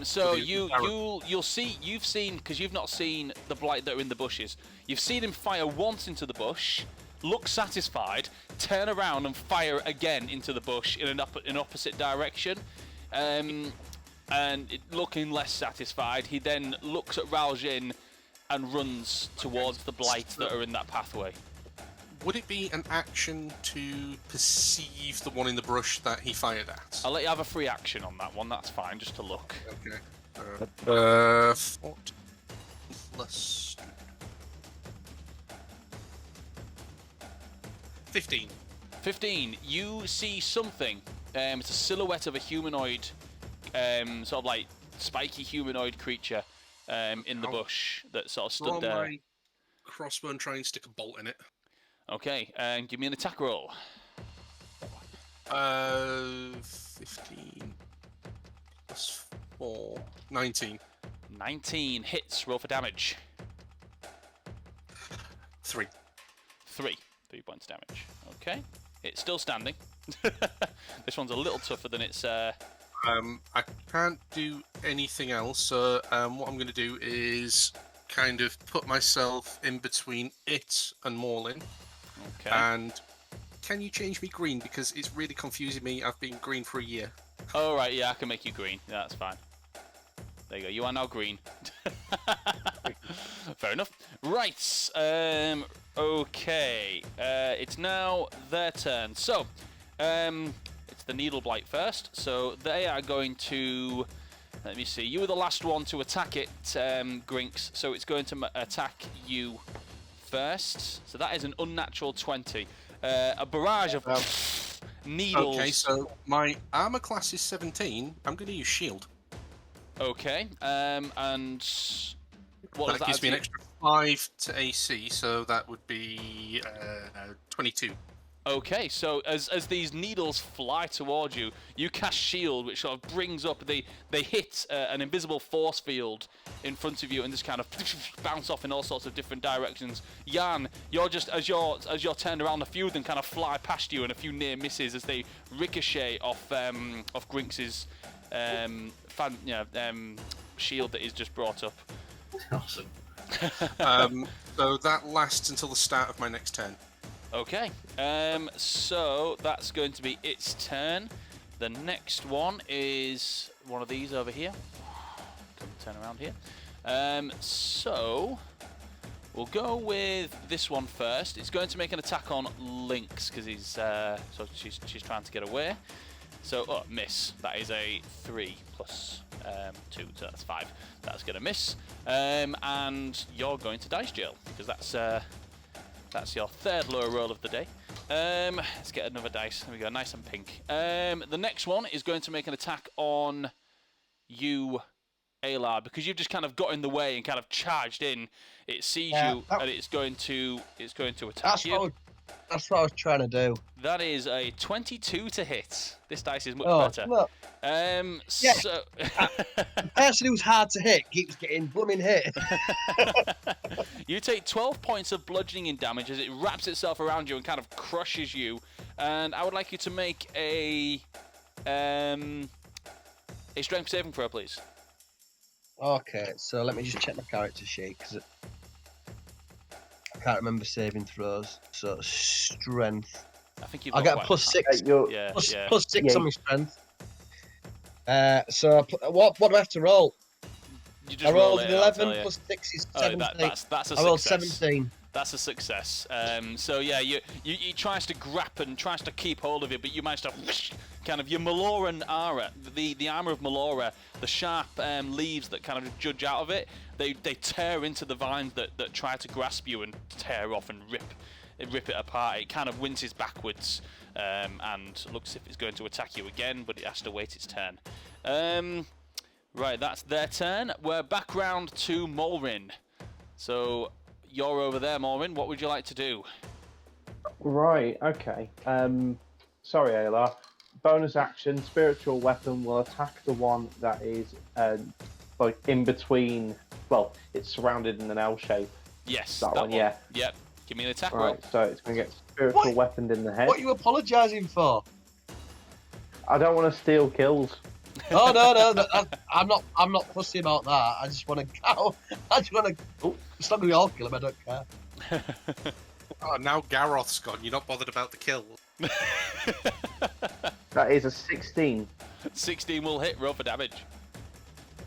S1: So you've seen, because you've not seen the blight that are in the bushes. You've seen him fire once into the bush, look satisfied, turn around and fire again into the bush in an opposite direction, and looking less satisfied. He then looks at Ralgin and runs towards the blight that are in that pathway.
S4: Would it be an action to perceive the one in the brush that he fired at?
S1: I'll let you have a free action on that one, that's fine, just to look.
S4: Okay. 14 plus 15.
S1: 15. You see something. It's a silhouette of a humanoid, sort of like spiky humanoid creature in the bush that sort of stood there.
S4: My crossbow and try and stick a bolt in it.
S1: Okay, and give me an attack roll.
S4: 15 plus 4, 19.
S1: 19 hits. Roll for damage.
S4: 3.
S1: 3 points damage. Okay, it's still standing. This one's a little tougher than its.
S4: I can't do anything else. So what I'm going to do is kind of put myself in between it and Morlin.
S1: Okay.
S4: And can you change me green, because it's really confusing me. I've been green for a year.
S1: Oh right, yeah, I can make you green. Yeah, that's fine. There you go. You are now green. Fair enough. Right. Okay, it's now their turn. So, it's the Needle Blight first. So they are going to... Let me see. You were the last one to attack it, Grinks. So it's going to attack you first. So that is an unnatural 20. A barrage of needles.
S4: Okay, so my armor class is 17. I'm going to use shield.
S1: Okay, and what
S4: that gives me an extra 5 to AC, so that would be 22.
S1: Okay, so as these needles fly towards you, you cast shield, which sort of brings up they hit an invisible force field in front of you, and just kind of bounce off in all sorts of different directions. Jan, you're just as you're turned around, a few of them kind of fly past you, and a few near misses as they ricochet off Grinks's shield that he's just brought up.
S5: Awesome.
S4: So that lasts until the start of my next turn.
S1: Okay, so that's going to be its turn. The next one is one of these over here. Turn around here. So we'll go with this one first. It's going to make an attack on Lynx because he's so she's trying to get away. So miss. That is a 3 plus 2, so that's 5. That's going to miss. And you're going to dice jail because that's your third lower roll of the day. Let's get another dice. There we go, nice and pink. The next one is going to make an attack on you, Aylar, because you've just kind of got in the way and kind of charged in. It sees you and it's going to attack you.
S2: That's what I was trying to do.
S1: That is a 22 to hit. This dice is much better.
S2: Look.
S1: So
S2: the person who's hard to hit keeps getting blooming hit.
S1: you take 12 points of bludgeoning damage as it wraps itself around you and kind of crushes you. And I would like you to make a strength saving throw, please.
S2: Okay, so let me just check my character sheet because I can't remember saving throws. So strength.
S1: I think you've
S2: I
S1: got
S2: get a plus 6. Plus 6 on my strength. So what do I have to roll?
S1: You just
S2: I rolled
S1: roll
S2: an 11 plus 6 is 17.
S1: That's a success.
S2: I rolled 17.
S1: That's a success. So yeah, you tries to grab and tries to keep hold of it, but you manage to kind of your Maloran armor, the armor of Malora, the sharp leaves that kind of judge out of it. They tear into the vines that try to grasp you and tear off and rip it apart. It kind of winces backwards and looks as if it's going to attack you again, but it has to wait its turn. Right, that's their turn. We're back round to Molrin. So you're over there, Molrin. What would you like to do?
S3: Right, okay. Sorry, Aylar. Bonus action, spiritual weapon will attack the one that is like in between. Well, it's surrounded in an L shape.
S1: Yes,
S3: that one. Yeah.
S1: Yep. Give me an attack
S3: roll.
S1: Right,
S3: so it's going to get spiritual weaponed in the head.
S2: What are you apologising for?
S3: I don't want to steal kills.
S2: Oh no, I'm not fussy about that. I just want to go. I just want to. Oh, it's not going to be all kill him. I don't care.
S4: Oh, now Garroth's gone. You're not bothered about the kill.
S3: That is a 16.
S1: 16 will hit. Roll for damage.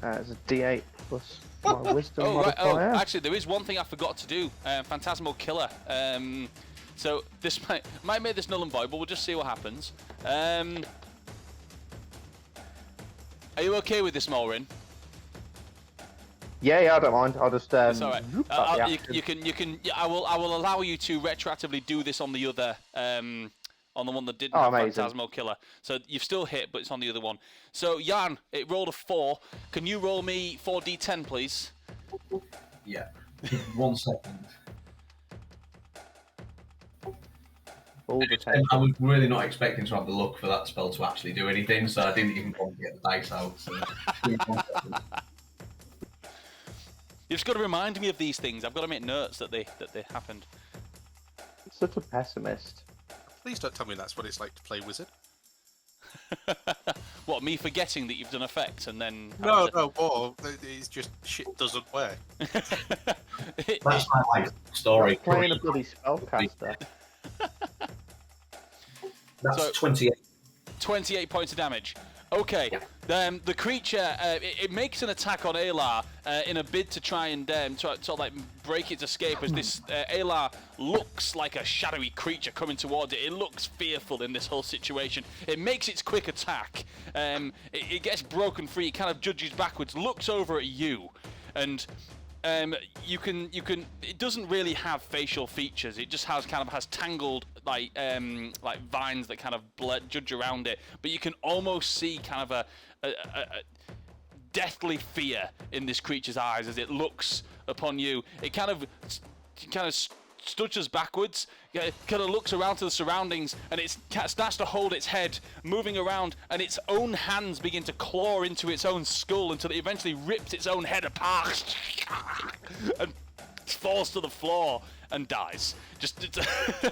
S3: It's a D8 plus my wisdom modifier.
S1: Actually, there is one thing I forgot to do. Phantasmal Killer. So this might make this null and void, but we'll just see what happens. Are you okay with this, Molrin?
S3: Yeah, I don't mind. I'll just.
S1: It's all right. You can. I will allow you to retroactively do this on the other. On the one that didn't have Phantasmal Killer. So you've still hit, but it's on the other one. So Jan, it rolled a 4. Can you roll me 4d10, please?
S5: Yeah. 1 second. I was really not expecting to have the luck for that spell to actually do anything, so I didn't even want to get the dice out. So.
S1: You've just got to remind me of these things. I've got to make notes that they happened.
S3: Such a pessimist.
S4: Please don't tell me that's what it's like to play wizard.
S1: What, me forgetting that you've done effects and then...
S4: No, it's just shit doesn't work.
S5: That's my life story.
S3: Playing a bloody spellcaster.
S5: That's so, 28.
S1: 28 points of damage. Okay. The creature it makes an attack on Alar in a bid to try and sort of like break its escape. As this Alar looks like a shadowy creature coming towards it. It looks fearful in this whole situation. It makes its quick attack. It gets broken free. It kind of judges backwards, looks over at you, and you can. It doesn't really have facial features. It just has tangled like vines that kind of judge around it. But you can almost see kind of a deathly fear in this creature's eyes as it looks upon you. It kind of stutches backwards, kind of looks around to the surroundings, and it starts to hold its head, moving around, and its own hands begin to claw into its own skull until it eventually rips its own head apart and falls to the floor and dies, just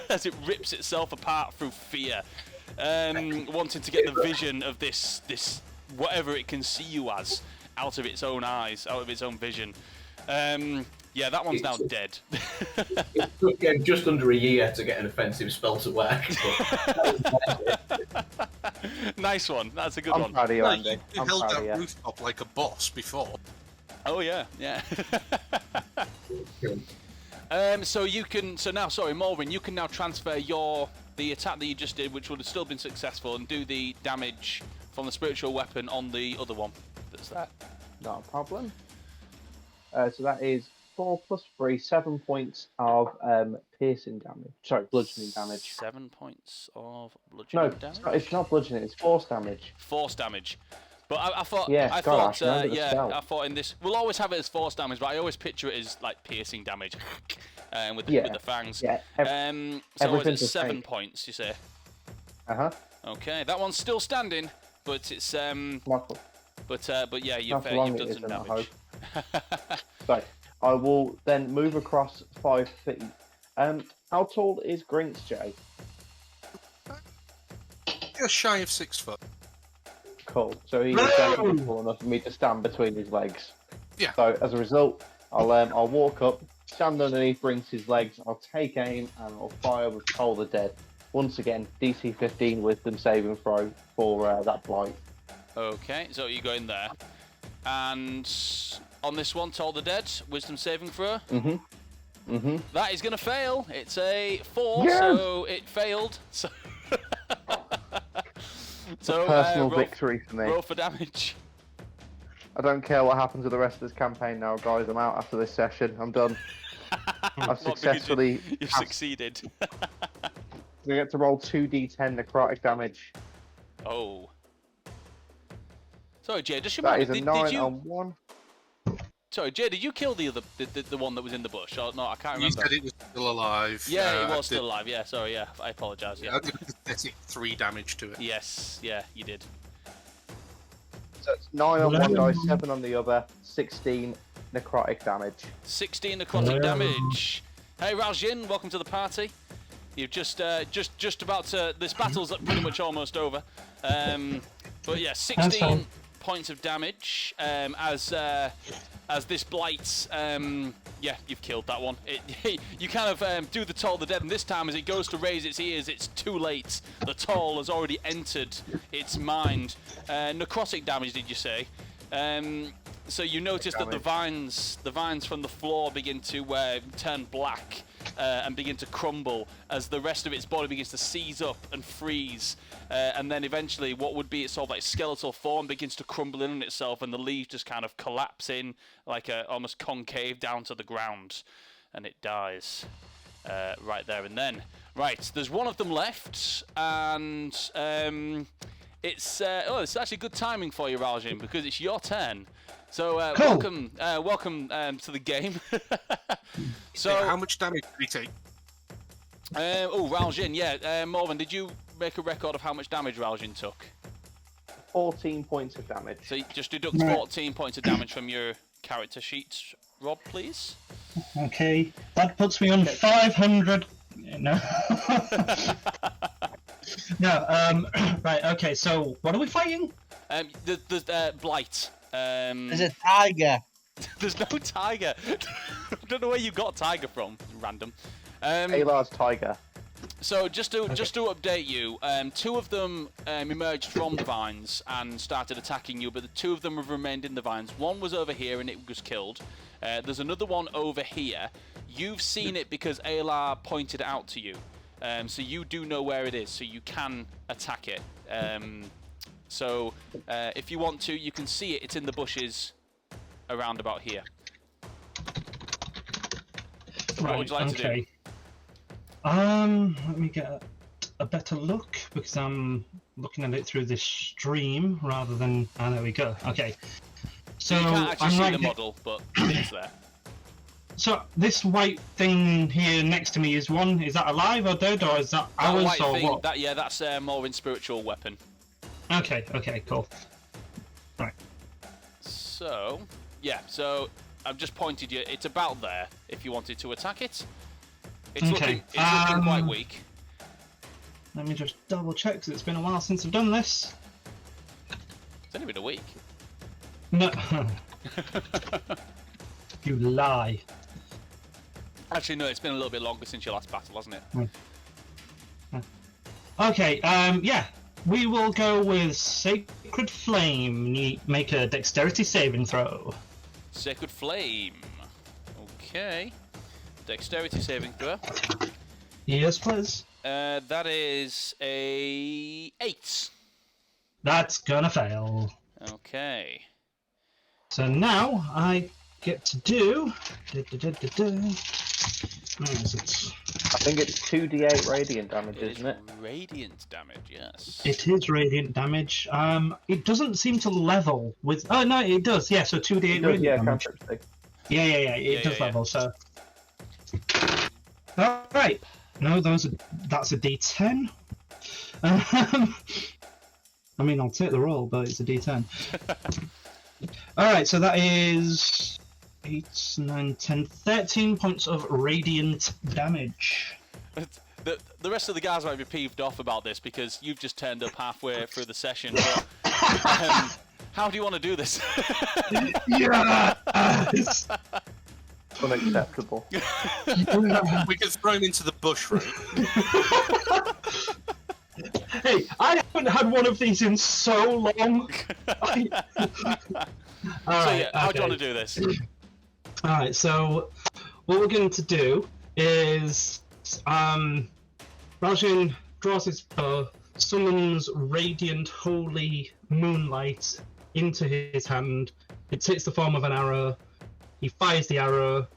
S1: as it rips itself apart through fear, wanting to get the vision of this whatever it can see you as out of its own eyes, out of its own vision. Yeah, that one's now dead.
S5: It took just under a year to get an offensive spell to work.
S1: Nice one. That's a good
S3: I'm
S1: one.
S3: proud of you, Andy.
S4: You held that rooftop like a boss before.
S1: Oh yeah. So you can. So now, sorry, Morwen, you can now transfer the attack that you just did, which would have still been successful, and do the damage from the spiritual weapon on the other one. That's that.
S3: Not a problem. So that is 4 + 3, 7 points of piercing damage. Sorry, bludgeoning damage.
S1: 7 points of bludgeoning damage?
S3: No, it's not bludgeoning, it's force damage.
S1: Force damage. But I thought,
S3: I
S1: thought in this, we'll always have it as force damage, but I always picture it as like piercing damage with the fangs.
S3: Yeah,
S1: so is it 7 points, you say? Okay, that one's still standing, but it's but yeah, you've done some damage.
S3: So I will then move across 5 feet. How tall is Grinks, Jay?
S4: Just shy of 6 foot.
S3: Cool. So he's definitely tall enough for me to stand between his legs.
S4: Yeah.
S3: So as a result, I'll walk up, stand underneath Grinks' legs, I'll take aim, and I'll fire with Toll the Dead. Once again, DC 15 Wisdom saving throw for that blight.
S1: Okay, so you go in there, and on this one, Toll the Dead, Wisdom saving throw. That is going to fail. It's a 4, so it failed. So
S3: personal victory for me.
S1: Roll for damage.
S3: I don't care what happens with the rest of this campaign now, guys. I'm out after this session. I'm done. I've successfully...
S1: You've succeeded.
S3: We get to roll 2d10 necrotic damage.
S1: Oh. Sorry, Jay, just
S3: that
S1: remind
S3: is
S1: me,
S3: a 9 on 1.
S1: Sorry, Jay, did you kill the one that was in the bush? Or, no, I can't remember.
S4: You said it was still alive.
S1: Yeah, it was still alive. Yeah, sorry, yeah. I apologise, yeah.
S4: I did pathetic 3 damage to it.
S1: Yes, yeah, you did.
S3: So it's 9 on one dice, 7 on the other, 16 necrotic damage.
S1: 16 necrotic damage. Hey, Raljin, welcome to the party. You've just about to... This battle's pretty much almost over. But yeah, 16 points of damage as this blight, yeah, you've killed that one. You kind of do the Toll the Dead, and this time as it goes to raise its ears, it's too late. The Toll has already entered its mind. Necrotic damage, did you say? So you notice that the vines from the floor begin to turn black and begin to crumble as the rest of its body begins to seize up and freeze. And then eventually what would be its sort of like skeletal form begins to crumble in on itself, and the leaves just kind of collapse in like almost concave down to the ground, and it dies right there and then. Right, there's one of them left, and it's actually good timing for you, Raljin, because it's your turn. So
S6: cool.
S1: welcome to the game. So
S4: how much damage did he take?
S1: Raljin, yeah. Morven, did you make a record of how much damage Raljin took?
S3: 14 points of damage.
S1: So you just deduct 14 points of damage from your character sheets, Rob, please.
S6: Okay, that puts me on 500. No. No. Right. Okay. So what are we fighting?
S1: The blight.
S2: There's a tiger.
S1: There's no tiger. I don't know where you got tiger from. Random.
S3: Alar's tiger.
S1: So just to update you, 2 of them emerged from the vines and started attacking you, but the 2 of them have remained in the vines. One was over here and it was killed. There's another one over here. You've seen it because Alar pointed it out to you. So you do know where it is, so you can attack it. So if you want to, you can see it. It's in the bushes around about here.
S6: Right,
S1: what would you like to do?
S6: Let me get a better look because I'm looking at it through this stream rather than. Ah, there we go. Okay. So
S1: you can't actually see the model, but it's there.
S6: So this white thing here next to me is that alive or dead, or is that ours
S1: white
S6: or
S1: thing,
S6: what?
S1: That's more in spiritual weapon.
S6: Okay, cool. Right.
S1: So, yeah, so I've just pointed you. It's about there if you wanted to attack it. It's looking quite weak.
S6: Let me just double check because it's been a while since I've done this.
S1: It's only been a week.
S6: No. You lie.
S1: Actually, no, it's been a little bit longer since your last battle, hasn't it?
S6: Okay, yeah. We will go with Sacred Flame. Make a dexterity saving throw.
S1: Sacred Flame. Okay. Dexterity saving throw.
S6: Yes, please.
S1: That is a 8.
S6: That's gonna fail.
S1: Okay.
S6: So now I get to do. Where is it?
S3: I think it's 2d8 radiant damage, isn't it?
S1: Radiant damage, yes.
S6: It is radiant damage. It doesn't seem to level with. Oh no, it does. Yeah, so 2d8 radiant damage. Yeah. It does level. So. All right. No, that's a D10. I mean, I'll take the roll, but it's a D10. All right, so that is 8, 9, 10, 13 points of radiant damage.
S1: The rest of the guys might be peeved off about this because you've just turned up halfway through the session. But, how do you want to do this?
S6: Yes!
S3: Unacceptable.
S4: We can throw him into the bush route.
S6: Hey, I haven't had one of these in so long.
S1: How do you want to do this?
S6: Alright, so what we're going to do is Rajin draws his bow, summons radiant holy moonlight into his hand. It takes the form of an arrow. He fires the arrow.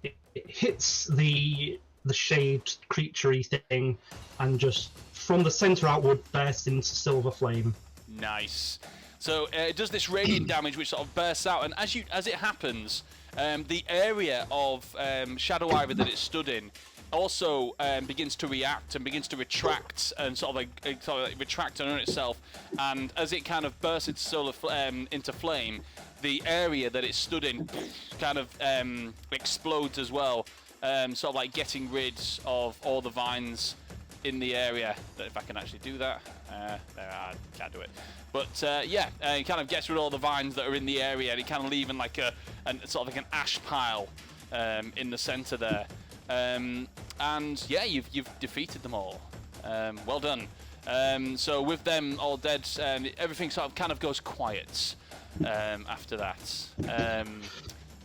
S6: It hits the shade creature-y thing, and just from the center outward bursts into silver flame.
S1: Nice. So it does this radiant damage, which sort of bursts out, and as it happens, the area of Shadow Ivy that it stood in also begins to react and begins to retract and sort of like retract on itself. And as it kind of bursts into flame, the area that it stood in kind of explodes as well, sort of like getting rid of all the vines in the area. If I can actually do that, I can't do it. But yeah, it kind of gets rid of all the vines that are in the area, and it kind of leaving like a sort of like an ash pile in the center there. And yeah, you've defeated them all. Well done. So with them all dead, everything sort of kind of goes quiet after that.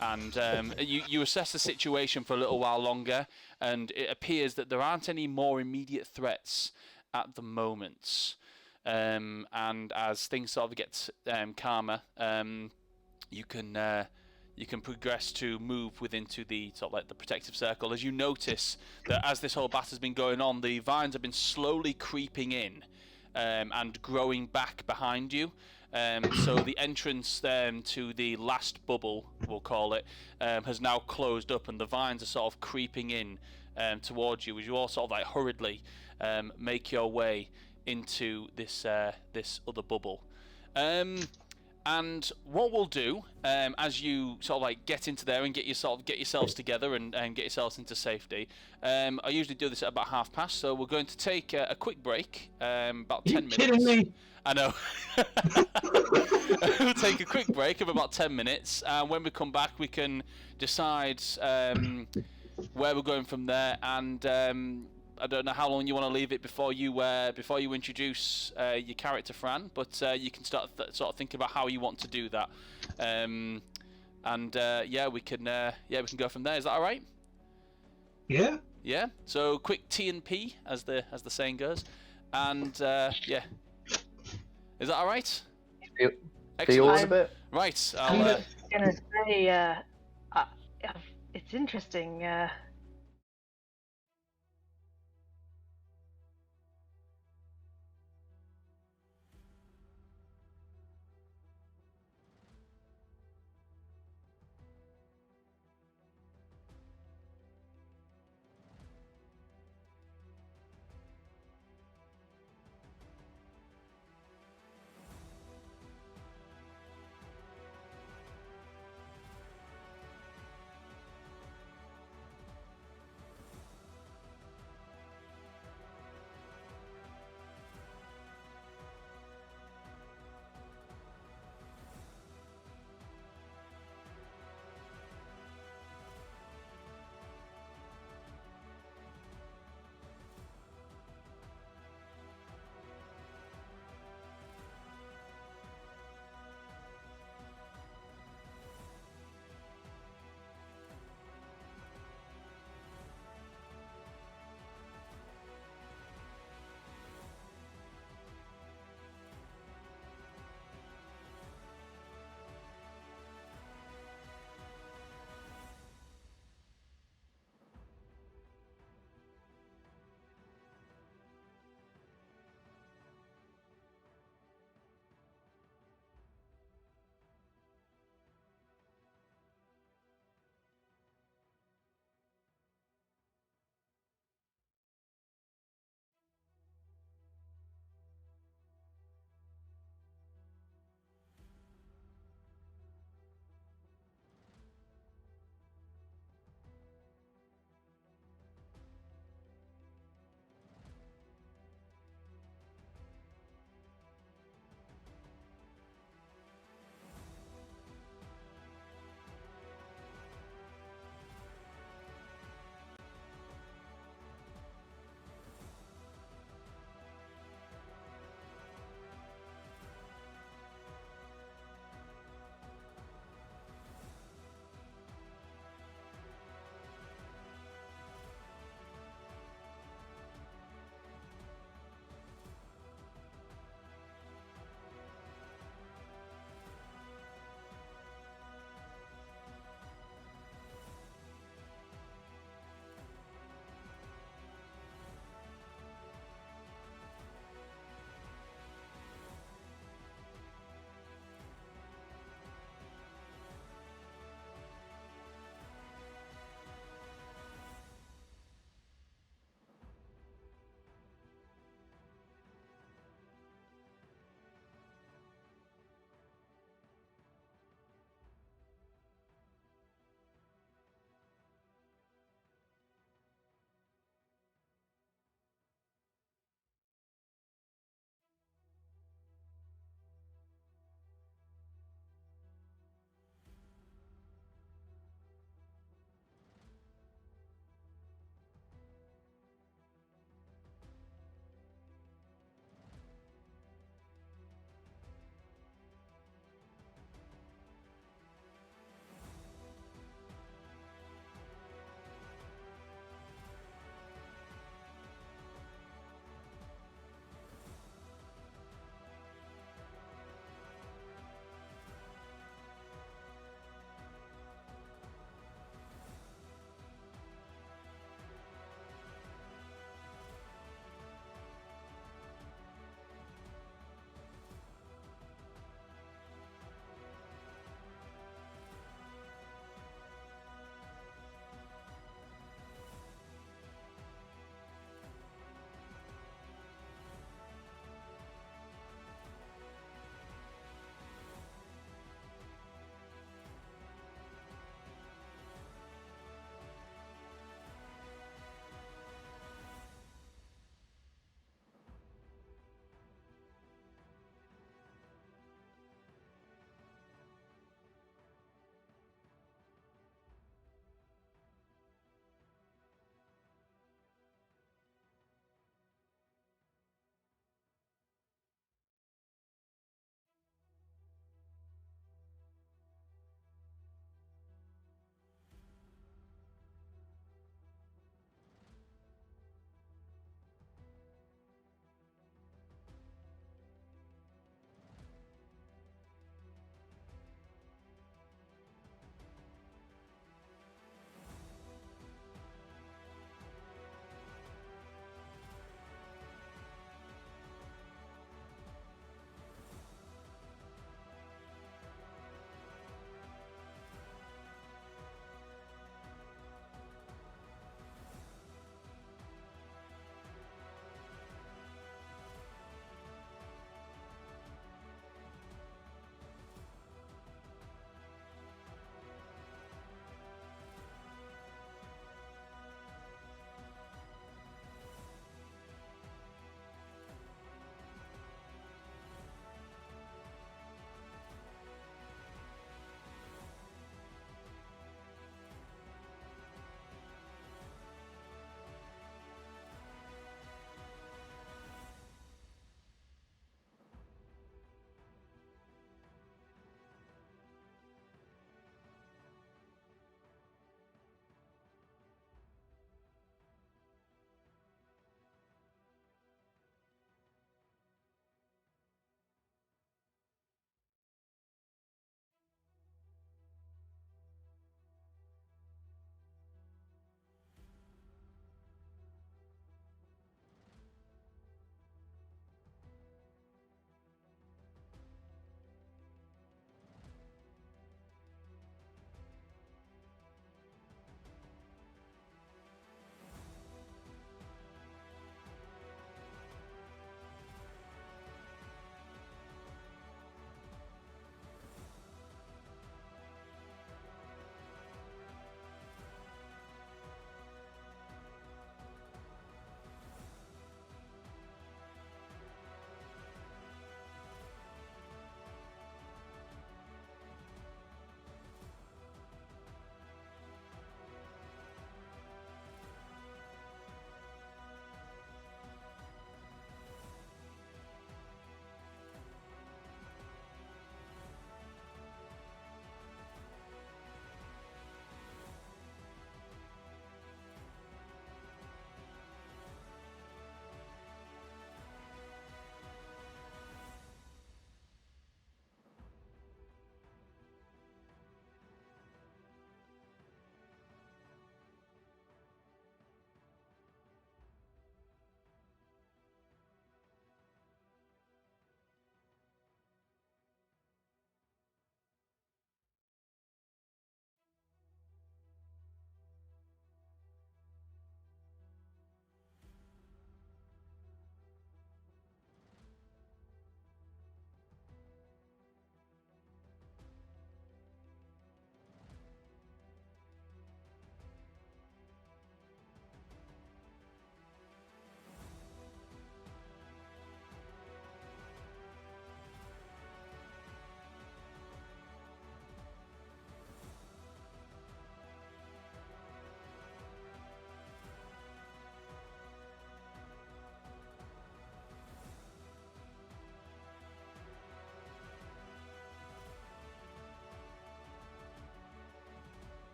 S1: And you assess the situation for a little while longer, and it appears that there aren't any more immediate threats at the moment. And as things sort of get calmer, you can progress to move within to the sort of like the protective circle. As you notice that as this whole battle has been going on, the vines have been slowly creeping in and growing back behind you. So the entrance to the last bubble, we'll call it, has now closed up, and the vines are sort of creeping in towards you as you all sort of like hurriedly make your way into this this other bubble. And what we'll do as you sort of like get into there and get yourselves together and get yourselves into safety, I usually do this at about past, so we're going to take a quick break, about 10 minutes.
S6: Kidding me?
S1: I know. We'll take a quick break of about 10 minutes, and when we come back we can decide where we're going from there, and I don't know how long you want to leave it before you introduce your character, Fran, but you can start sort of thinking about how you want to do that, and we can go from there. Is that all right?
S6: Yeah.
S1: Yeah. So quick T and P, as the saying goes, and yeah. Is that all right?
S3: Feel a bit.
S1: Right.
S7: I'm just gonna say, it's interesting.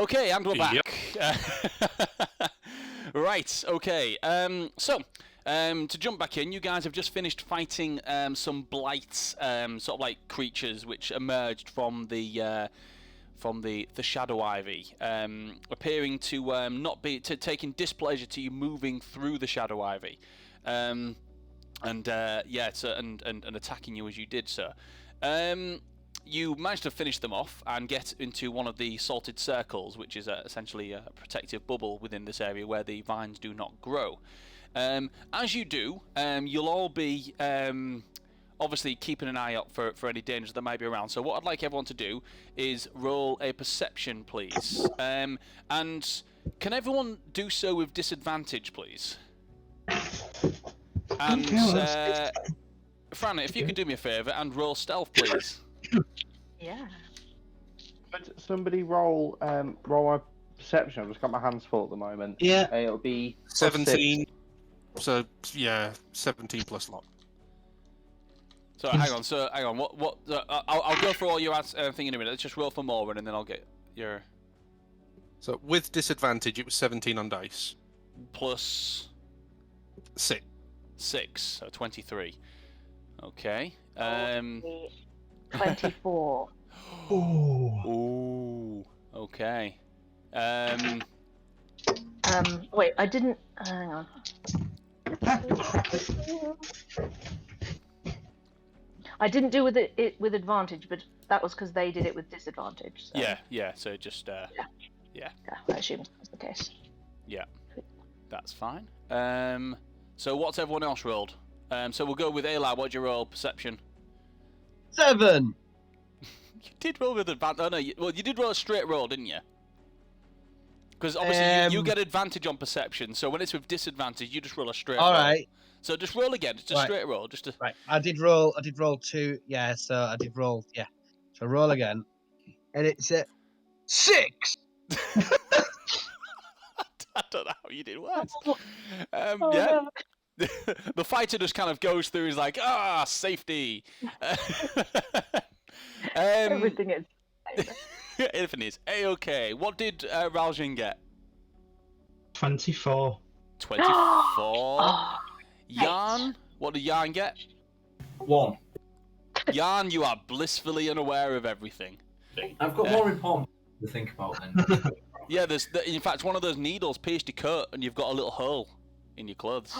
S1: Okay, and we're back. Right, okay. To jump back in, you guys have just finished fighting some blights, sort of like creatures which emerged from the shadow ivy, appearing to not be taking displeasure to you moving through the shadow ivy, and attacking you as you did so. You managed to finish them off and get into one of the salted circles, which is essentially a protective bubble within this area where the vines do not grow. As you do, you'll all be obviously keeping an eye out for any dangers that might be around. So what I'd like everyone to do is roll a perception, please. And can everyone do so with disadvantage, please? And Fran, if you could do me a favour and roll stealth, please.
S7: Yeah.
S3: Could somebody roll my perception? I've just got my hands full at the moment.
S6: Yeah.
S3: It'll be
S4: 17. So yeah, 17 plus lot.
S1: So hang on. What? I'll go through all your thing in a minute. Let's just roll for more, and then I'll get your.
S4: So with disadvantage, it was 17 on dice.
S1: Plus
S4: 6.
S1: 6, so 23. Okay.
S7: 24.
S1: Ooh. Okay.
S7: Wait, I didn't. Hang on. I didn't do it with advantage, but that was because they did it with disadvantage. So.
S1: Yeah. So just Yeah,
S7: I assume that's the case.
S1: Yeah, that's fine. So what's everyone else rolled? So we'll go with Eli. What'd you roll? Perception.
S2: 7.
S1: You did roll with advantage. Oh no, you did roll a straight roll, didn't you? Because obviously you get advantage on perception. So when it's with disadvantage, you just roll a straight roll.
S2: All right.
S1: So just roll again. Just a straight roll.
S2: Right. I did roll 2. Yeah. So I did roll. Yeah. So roll again, and it's a 6.
S1: I don't know how you did worse. Yeah. No. The fighter just kind of goes through. He's like, safety.
S7: Everything is.
S1: Everything is A-okay. What did Raljin get?
S6: 24.
S1: 24. Yarn? What did Yarn get?
S5: 1.
S1: Yarn, you are blissfully unaware of everything.
S5: I've got more important to think about then.
S1: Yeah, in fact, one of those needles pierced your coat and you've got a little hole in your clothes.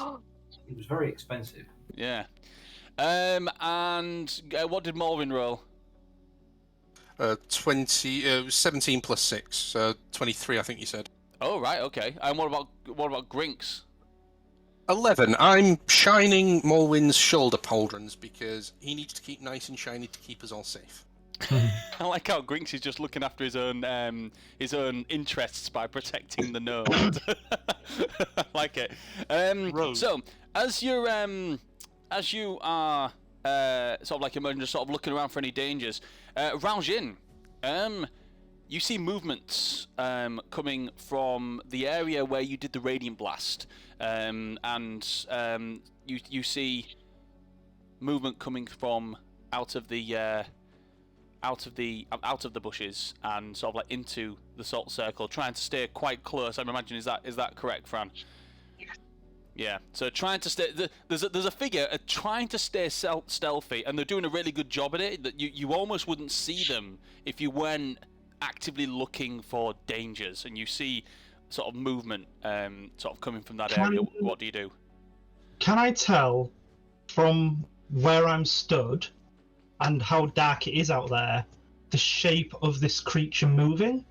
S5: It was very expensive.
S1: Yeah. And what did Morvin roll?
S4: 17 plus 6, so 23, I think you said.
S1: Oh, right, okay. And what about Grinks?
S4: 11. I'm shining Morwin's shoulder pauldrons because he needs to keep nice and shiny to keep us all safe.
S1: I like how Grinks is just looking after his own interests by protecting the gnome. I like it. So as you are sort of like emerging, just sort of looking around for any dangers, Raljin, you see movements coming from the area where you did the radiant blast, and you see movement coming from out of the bushes and sort of like into the salt circle, trying to stay quite close. I'm imagining is that correct, Fran? Yeah. So trying to stay. There's a figure trying to stay stealthy, and they're doing a really good job at it. That you almost wouldn't see them if you weren't actively looking for dangers, and you see sort of movement sort of coming from that area. What do you do?
S6: Can I tell from where I'm stood and how dark it is out there the shape of this creature moving?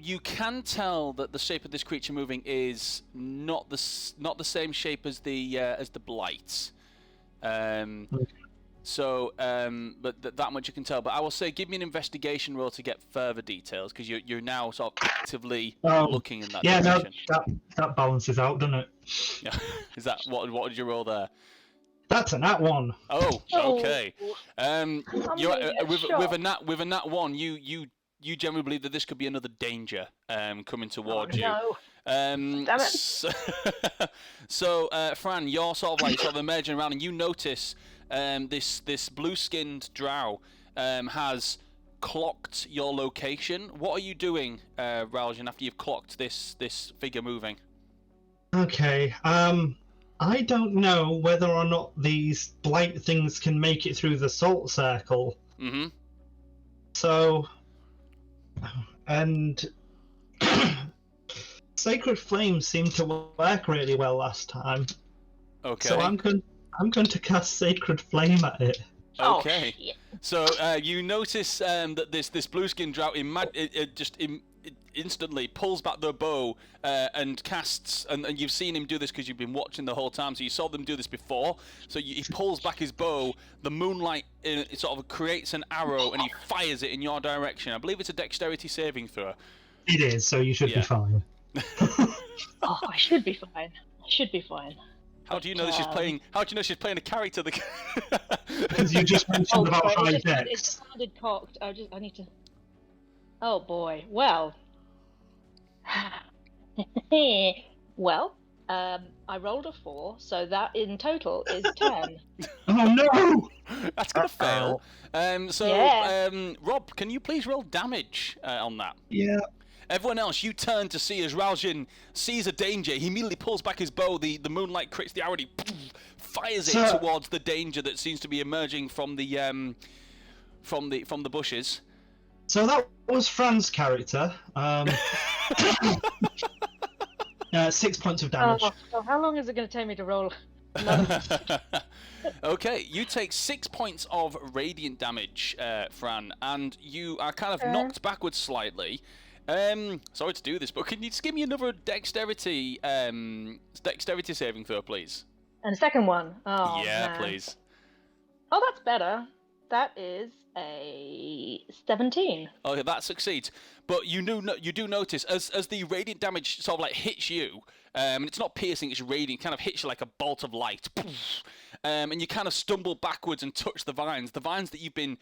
S1: You can tell that the shape of this creature moving is not the same shape as the blight. So, but that much you can tell. But I will say, give me an investigation roll to get further details, because you're now sort of actively looking in that direction.
S6: Yeah, no, that balances out, doesn't it?
S1: Yeah. Is that what did you roll there?
S6: That's a nat 1.
S1: Oh, okay. With a nat 1, you generally believe that this could be another danger coming towards you.
S7: No. Damn it.
S1: So, Fran, you're sort of emerging around, and you notice this blue-skinned drow has clocked your location. What are you doing, Raljan, after you've clocked this figure moving?
S6: Okay. I don't know whether or not these blight things can make it through the salt circle.
S1: Mm-hmm.
S6: So, and Sacred Flame seemed to work really well last time.
S1: Okay.
S6: So I'm going to cast Sacred Flame at it.
S1: Okay.
S7: Oh, shit.
S1: So you notice that this blue skin drought instantly pulls back the bow and casts, and you've seen him do this because you've been watching the whole time, so you saw them do this before. So he pulls back his bow, the moonlight it sort of creates an arrow, and he fires it in your direction. I believe it's a dexterity saving throw.
S6: It is, so you should be fine.
S7: Oh, I should be fine. I should be fine.
S1: How do you know that she's playing? How do you know she's playing a character?
S6: Because you just mentioned about high
S7: It
S6: dex.
S7: sounded cocked. I need to. Oh boy. Well. Well. I rolled a 4, so that in total is 10.
S6: Oh no!
S1: That's gonna fail. Rob, can you please roll damage on that?
S6: Yeah.
S1: Everyone else, you turn to see as Raljan sees a danger. He immediately pulls back his bow. The moonlight crits the arrow. And he fires it towards the danger that seems to be emerging from the bushes.
S6: So that was Fran's character. 6 points of damage.
S7: So how long is it going to take me to roll? Another...
S1: Okay, you take 6 points of radiant damage, Fran, and you are kind of knocked backwards slightly. Sorry to do this, but can you just give me another dexterity saving throw, please?
S7: And a second one. Oh,
S1: yeah,
S7: man.
S1: please.
S7: Oh, that's better. That is a 17.
S1: Okay, that succeeds. But you do notice as the radiant damage sort of like hits you, and it's not piercing, it's radiant, kind of hits you like a bolt of light. And you kind of stumble backwards and touch the vines that you've been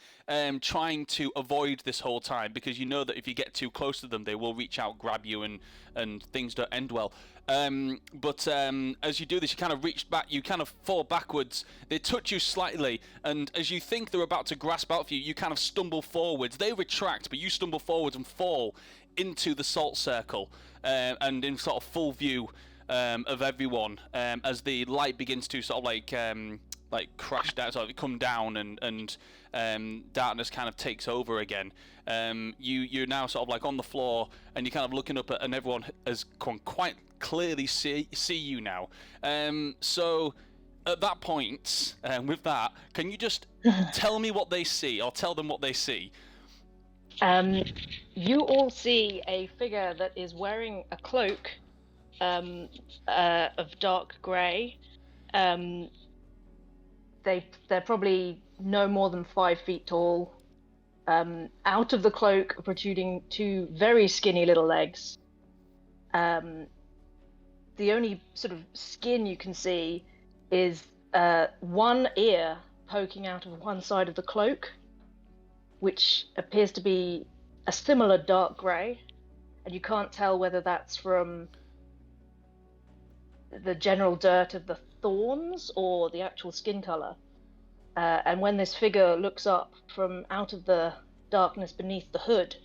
S1: trying to avoid this whole time, because you know that if you get too close to them, they will reach out, grab you, and things don't end well. But as you do this, you kind of reach back, you kind of fall backwards, they touch you slightly, and as you think they're about to grasp out for you, you kind of stumble forwards. They retract, but you stumble forwards and fall into the salt circle, and in sort of full view of everyone, as the light begins to sort of like crash down, sort of come down, and darkness kind of takes over again. You're now sort of like on the floor, and you're kind of looking up at, and everyone has quite clearly see you now. So at that point, with that, can you just tell me what they see, or tell them what they see?
S7: You all see a figure that is wearing a cloak of dark grey. They're probably no more than 5 feet tall. Out of the cloak protruding 2 very skinny little legs. The only sort of skin you can see is one ear poking out of one side of the cloak, which appears to be a similar dark grey, and you can't tell whether that's from the general dirt of the thorns or the actual skin colour. And when this figure looks up from out of the darkness beneath the hood,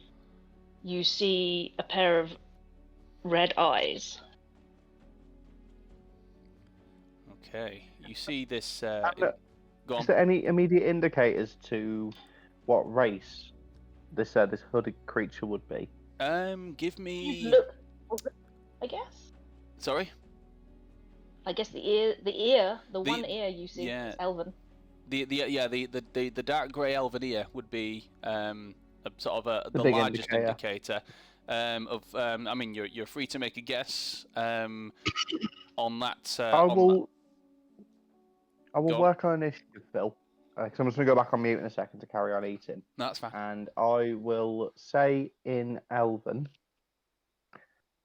S7: you see a pair of red eyes.
S1: Okay, you see this. Go on.
S3: Is there any immediate indicators to what race this hooded creature would be?
S1: Give me.
S7: Look, I guess.
S1: Sorry.
S7: I guess the one ear you see is elven.
S1: The dark grey elven ear would be the largest indicator. I mean, you're free to make a guess on that.
S3: I will work on initiative, Phil. Because I'm just going to go back on mute in a second to carry on eating.
S1: That's fine.
S3: And I will say in Elven,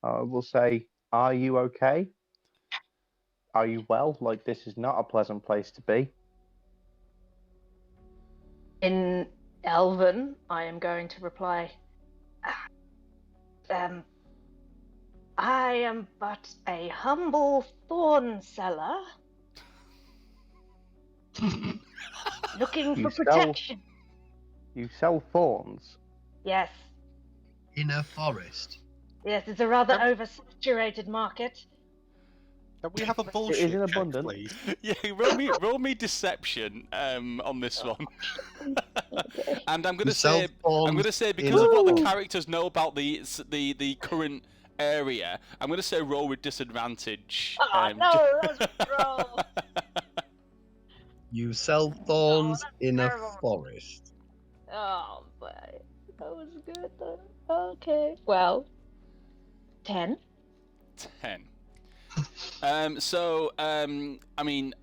S3: I will say, are you okay? Are you well? Like, this is not a pleasant place to be.
S7: In Elven, I am going to reply, I am but a humble thorn seller. Looking for protection.
S3: You sell thorns?
S7: Yes.
S2: In a forest.
S7: Yes, it's a rather oversaturated market.
S4: Can we have a
S3: It
S4: bullshit
S3: is in
S4: check,
S3: abundance.
S4: please?
S1: Yeah, roll me deception on this one.
S7: Okay.
S1: And I'm
S2: You
S1: gonna
S2: sell
S1: say
S2: thorns
S1: because
S2: in
S1: of what the
S2: a-
S1: characters know about the current area, I'm gonna say roll with disadvantage.
S7: Oh no, that's roll.
S2: You sell thorns
S7: that's
S2: in a
S7: terrible.
S2: forest.
S7: Oh, boy. That was good though. Okay. Well, 10.
S1: 10. I mean,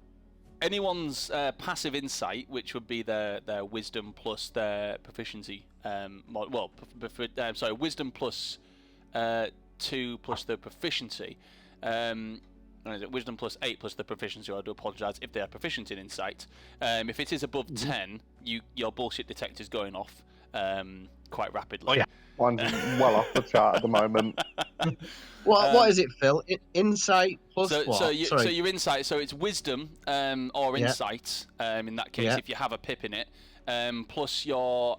S1: anyone's passive insight, which would be their wisdom plus their proficiency. Wisdom plus 2 plus their proficiency. Wisdom plus 8 plus the proficiency. I do apologise if they are proficient in insight. If it is above 10, your bullshit detector's going off quite rapidly.
S4: Oh yeah.
S3: Mine's well off the chart at the moment.
S2: What is it, Phil? Insight plus what?
S1: So
S2: Sorry.
S1: your insight. So it's wisdom or
S2: Yeah.
S1: insight. In that case,
S2: Yeah.
S1: if you have a pip in it, plus your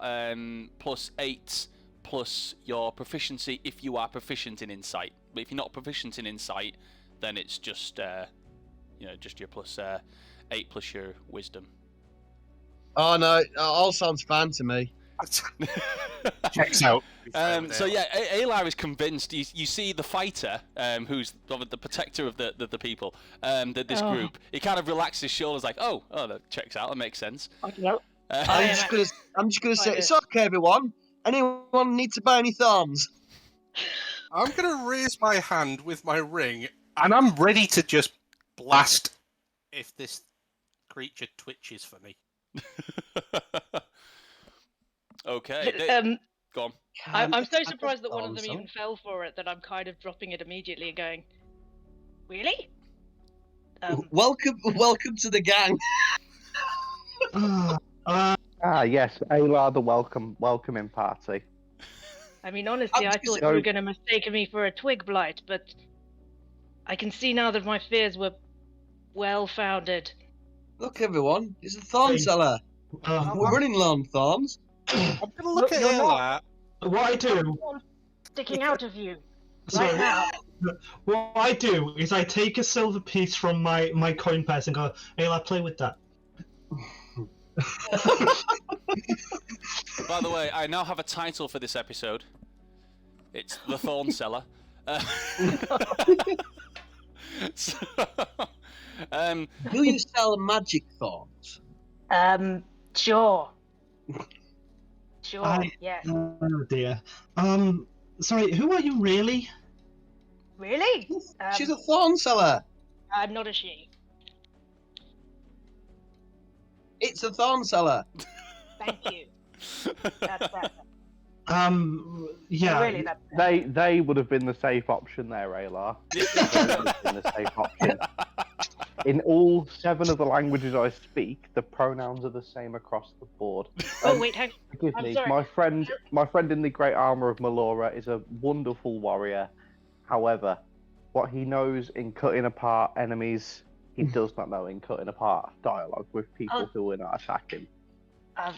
S1: plus 8 plus your proficiency if you are proficient in insight. But if you're not proficient in insight, then it's just just your plus 8 plus your wisdom.
S2: Oh no, it all sounds fine to me.
S4: Checks out.
S1: Alar is convinced. You see the fighter, who's the protector of the people, this group. He kind of relaxes his shoulders, like, oh, that checks out. That makes sense.
S2: I'm just gonna say it's okay, everyone. Anyone need to buy any thorns?
S4: I'm gonna raise my hand with my ring, and I'm ready to just blast if this creature twitches for me.
S1: Okay. Go on.
S7: I'm so surprised that one of them even fell for it that I'm kind of dropping it immediately and going, really?
S2: Welcome to the gang.
S3: Yes, Alar the welcoming party.
S7: I mean, honestly, I thought you were going to mistake me for a twig blight, but I can see now that my fears were well-founded.
S2: Look, everyone, it's a thorn seller. We're running low on thorns.
S4: I'm gonna look at Alar.
S6: What I do...
S7: Sticking out of you. Right now.
S6: What I do is I take a silver piece from my coin purse and go, hey, I'll play with that.
S1: By the way, I now have a title for this episode. It's The Thorn Seller.
S2: Do you sell magic thorns?
S7: Sure. Sure, yes.
S6: Oh dear. Sorry, who are you really?
S7: Really?
S2: She's a thorn seller.
S7: I'm not a she.
S2: It's a thorn seller.
S7: Thank you. That's better.
S6: Yeah.
S7: Really, that's better.
S3: They would have been the safe option there, Alar. They would have been the safe option. In all 7 of the languages I speak, the pronouns are the same across the board.
S7: Oh wait, hang on.
S3: Forgive
S7: I'm
S3: me,
S7: sorry.
S3: my friend in the great armor of Melora is a wonderful warrior. However, what he knows in cutting apart enemies, he does not know in cutting apart dialogue with people who are not attacking.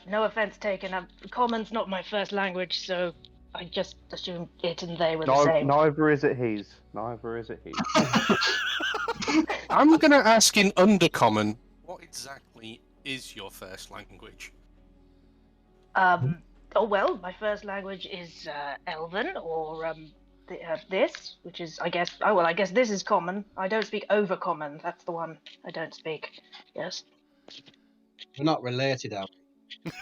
S7: No offense taken. Common's not my first language, so I just assumed it and they were the same.
S3: Neither is it his. Neither is it his.
S4: I'm gonna ask in Undercommon, what exactly is your first language?
S7: Well, my first language is Elven, or this, which is, I guess. Oh well, I guess this is Common. I don't speak Overcommon. That's the one I don't speak. Yes.
S2: We're not related, are we?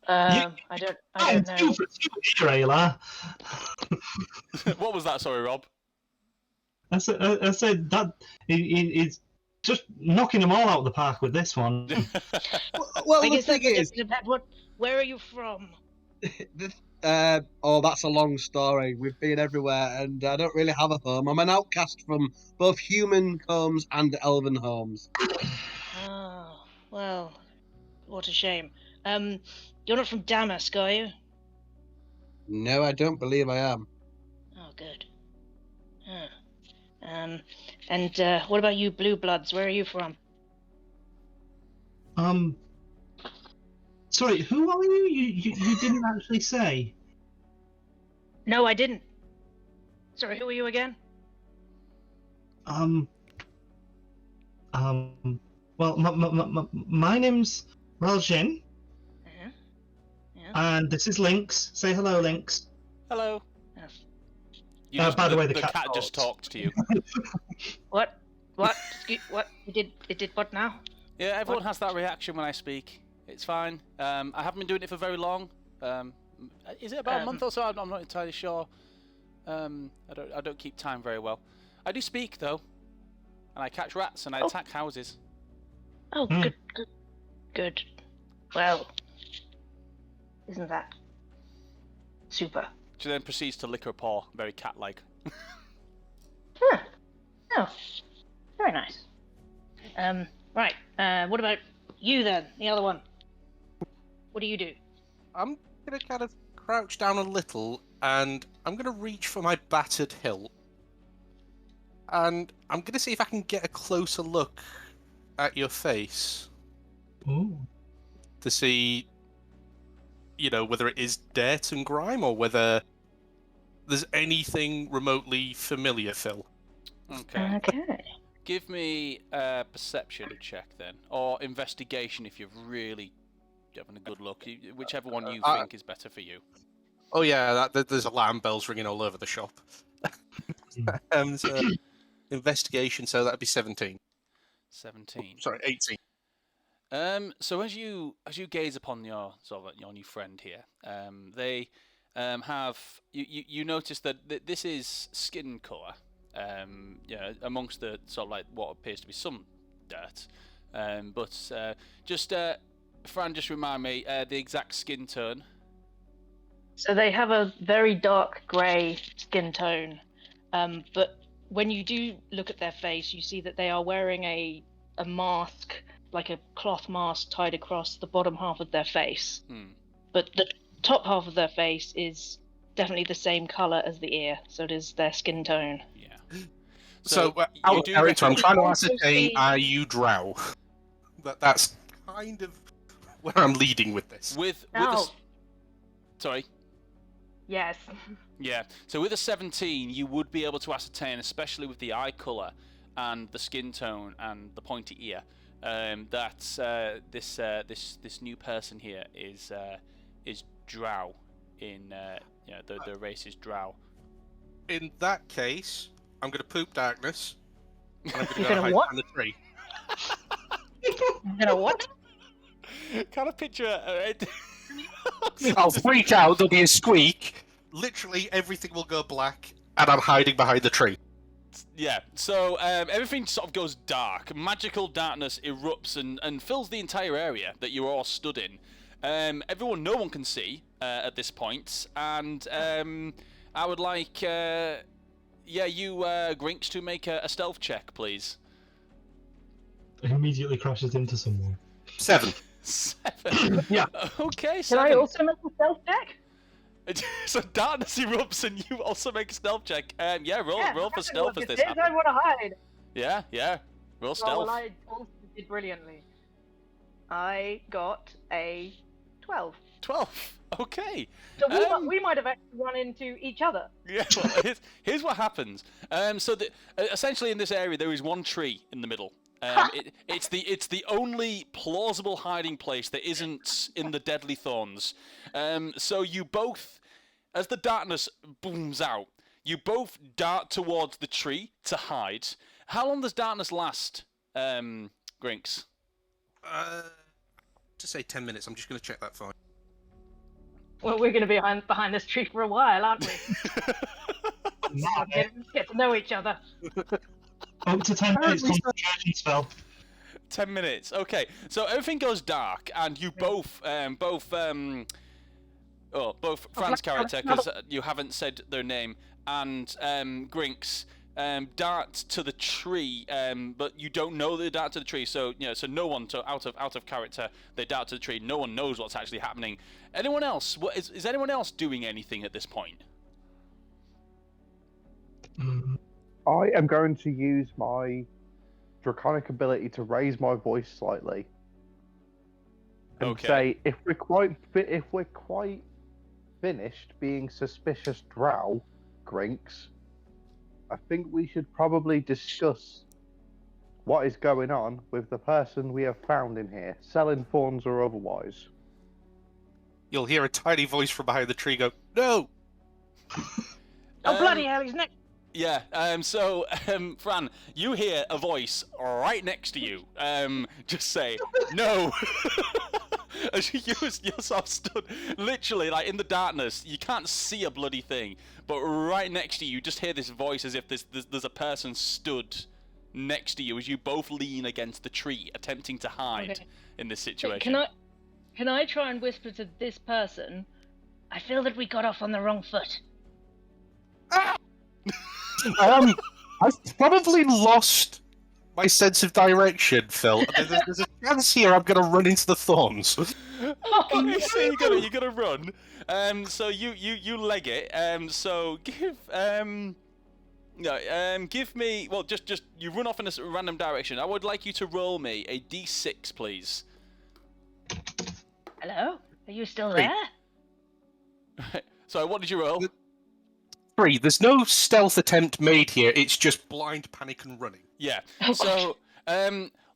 S7: I don't know.
S1: What was that? Sorry, Rob.
S6: I said that it's just knocking them all out of the park with this one.
S2: Well,
S7: I
S2: the
S7: guess
S2: thing is,
S7: where are you from?
S2: that's a long story. We've been everywhere, and I don't really have a home. I'm an outcast from both human homes and elven homes.
S7: Oh, well, what a shame. You're not from Damask, are you?
S2: No, I don't believe I am.
S7: Oh, good. Huh. And what about you, Blue Bloods? Where are you from?
S6: Sorry, who are you? You didn't actually say.
S7: No, I didn't. Sorry, who are you again?
S6: Well, my name's Raljin.
S7: Yeah.
S6: And this is Lynx. Say hello, Lynx.
S1: Hello.
S7: Yes.
S6: By the way, the
S1: cat
S6: cat
S1: just talked to you.
S7: What? What? What? It did what now?
S1: Yeah, everyone has that reaction when I speak. It's fine. I haven't been doing it for very long. Is it about a month or so? I'm not entirely sure. I don't keep time very well. I do speak though, and I catch rats and I attack houses.
S7: Oh, good. Well, isn't that super?
S1: She then proceeds to lick her paw, very cat-like.
S7: Huh. Oh, very nice. Right. What about you then? The other one. What do you do?
S4: I'm gonna kind of crouch down a little, and I'm gonna reach for my battered hilt, and I'm gonna see if I can get a closer look at your face.
S6: Ooh.
S4: To see, whether it is dirt and grime or whether there's anything remotely familiar, Phil.
S1: Okay.
S7: Okay.
S1: Give me a perception check then, or investigation if you're really having a good look. Whichever one you think is better for you.
S4: Oh yeah, there's alarm bells ringing all over the shop. So, investigation, so that'd be 17.
S1: 17.
S4: Sorry, 18.
S1: So as you gaze upon your new friend here, they have you notice that this is skin color, amongst the sort of like what appears to be some dirt, but just Fran, just remind me the exact skin tone.
S7: So they have a very dark grey skin tone, but when you do look at their face, you see that they are wearing a mask, like a cloth mask tied across the bottom half of their face. But the top half of their face is definitely the same colour as the ear, so it is their skin tone.
S1: Yeah.
S4: So out of character, I'm trying to ascertain, are you drow? That's kind of where I'm leading with this.
S1: Sorry?
S7: Yes.
S1: Yeah, so with a 17, you would be able to ascertain, especially with the eye colour and the skin tone and the pointy ear, that this new person here is drow. The race is drow.
S4: In that case, I'm going to poop darkness, and I'm going to
S7: You're
S4: go
S7: gonna
S4: hide
S7: what?
S4: behind the tree.
S7: You're gonna what?
S1: Kind of picture.
S4: I'll freak out. There'll be a squeak. Literally everything will go black, and I'm hiding behind the tree.
S1: Yeah, so everything sort of goes dark. Magical darkness erupts and fills the entire area that you're all stood in. No one can see at this point, and I would like, you, Grinks, to make a stealth check, please.
S6: It immediately crashes into someone.
S4: 7.
S1: 7?
S6: Yeah.
S1: Okay, 7.
S7: Can I also make a stealth check?
S1: So darkness erupts and you also make a stealth check. Roll for stealth as this happens.
S7: I want to hide.
S1: Yeah. Roll stealth.
S7: Well, I also did brilliantly. I got a 12.
S1: 12. Okay.
S7: So we might have actually run into each other.
S1: Yeah. Well, here's what happens. Essentially in this area there is one tree in the middle. It's the only plausible hiding place that isn't in the deadly thorns. So you both, as the darkness booms out, you both dart towards the tree to hide. How long does darkness last, Grinks?
S4: To say 10 minutes. I'm just going to check that for you.
S7: Well, we're going to be behind this tree for a while, aren't we? Get to know each other.
S6: Up to 10 minutes concentration spell.
S1: 10 minutes. Okay. So everything goes dark, and you both Fran's character, because you haven't said their name, and Grinks dart to the tree, but you don't know they dart to the tree. So so no one, out of character, they dart to the tree. No one knows what's actually happening. Anyone else? Is anyone else doing anything at this point?
S3: I am going to use my draconic ability to raise my voice slightly. and say if we're quite finished being suspicious drow, Grinks, I think we should probably discuss what is going on with the person we have found in here, selling thorns or otherwise.
S4: You'll hear a tiny voice from behind the tree go, "No!"
S7: Oh, bloody hell, he's next.
S1: Yeah, Fran, you hear a voice right next to you, just say, no! As you yourself stood, literally, like, in the darkness, you can't see a bloody thing, but right next to you, you just hear this voice as if there's a person stood next to you as you both lean against the tree, attempting to hide in this situation.
S7: Can I try and whisper to this person, I feel that we got off on the wrong foot.
S4: I've probably lost my sense of direction, Phil. There's a chance here I'm going to run into the thorns.
S1: So you're gonna run. So you leg it. So give me. Well, just you run off in a random direction. I would like you to roll me a d6, please.
S7: Hello? Are you still there?
S1: So what did you roll?
S4: 3. There's no stealth attempt made here. It's just blind panic and running.
S1: Yeah. So,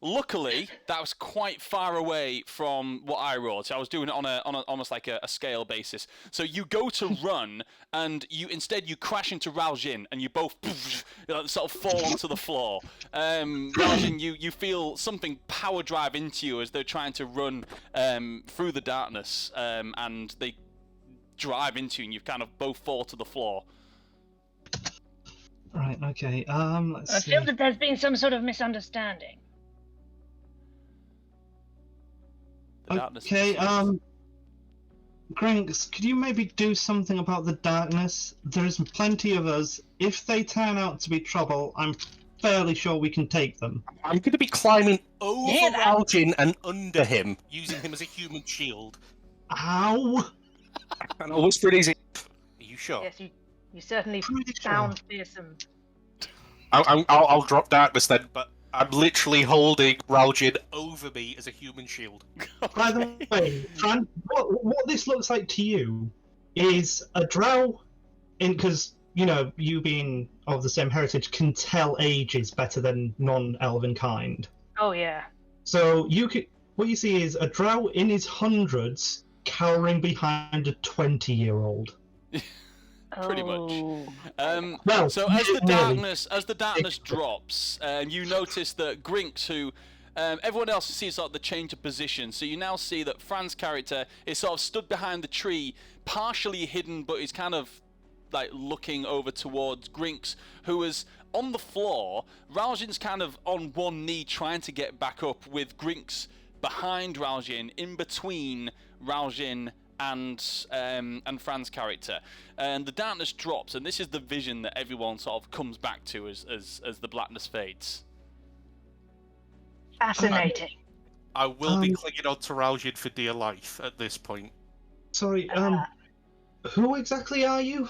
S1: luckily, that was quite far away from what I rolled. So I was doing it on almost like a scale basis. So you go to run, and you crash into Raljin, and you both sort of fall onto the floor. Raljin, you feel something power drive into you as they're trying to run through the darkness, and they drive into you, and you kind of both fall to the floor.
S6: Right, okay, let's see.
S7: I feel that there's been some sort of misunderstanding.
S6: Okay, Grinks, could you maybe do something about the darkness? There's plenty of us. If they turn out to be trouble, I'm fairly sure we can take them.
S4: I'm going to be climbing over Raljin and under him, using him as a human shield.
S6: Ow!
S4: And I'll whisper it easy. Are you sure?
S7: Yes, you certainly sound fearsome.
S4: I'll drop darkness then, but I'm literally holding Raljin over me as a human shield.
S6: By the way, Fran, what this looks like to you is a drow, because, you know, you being of the same heritage can tell ages better than non-elven kind.
S7: Oh, yeah.
S6: So what you see is a drow in his hundreds cowering behind a 20-year-old.
S1: Pretty much.
S6: Well,
S1: so as the darkness drops, you notice that Grinks, who everyone else sees sort of the change of position. So you now see that Fran's character is sort of stood behind the tree, partially hidden, but is kind of like looking over towards Grinks, who is on the floor. Raljin's kind of on one knee trying to get back up, with Grinks behind Raljin, in between Raljin and Fran's character, and the darkness drops, and this is the vision that everyone sort of comes back to as the blackness fades.
S7: Fascinating.
S4: I will be clinging on to Raljin for dear life at this point.
S6: Sorry, who exactly are you?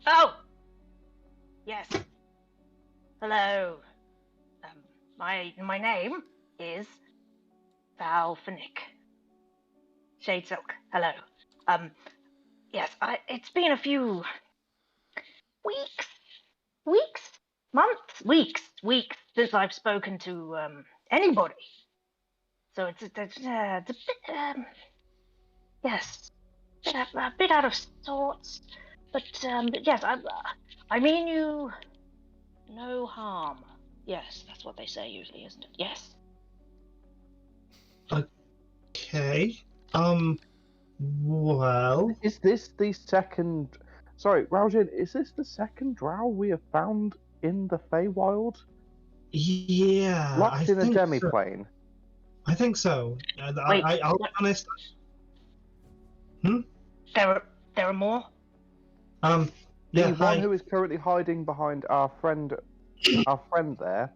S7: Oh! Yes. Hello. My name is Valfinic. Shade Silk. Hello. Yes, it's been a few weeks since I've spoken to anybody. So it's a bit yes, a bit out of sorts. But yes, I mean you no harm. Yes, that's what they say usually, isn't it? Yes.
S6: Okay. Well...
S3: Is this the second... Sorry, Raljin, is this the second drow we have found in the Feywild?
S6: Yeah,
S3: Locked in a demiplane?
S6: So. I think so.
S7: Wait,
S6: I'll be honest.
S7: There are more?
S3: The
S6: Yeah,
S3: one who is currently hiding behind our friend there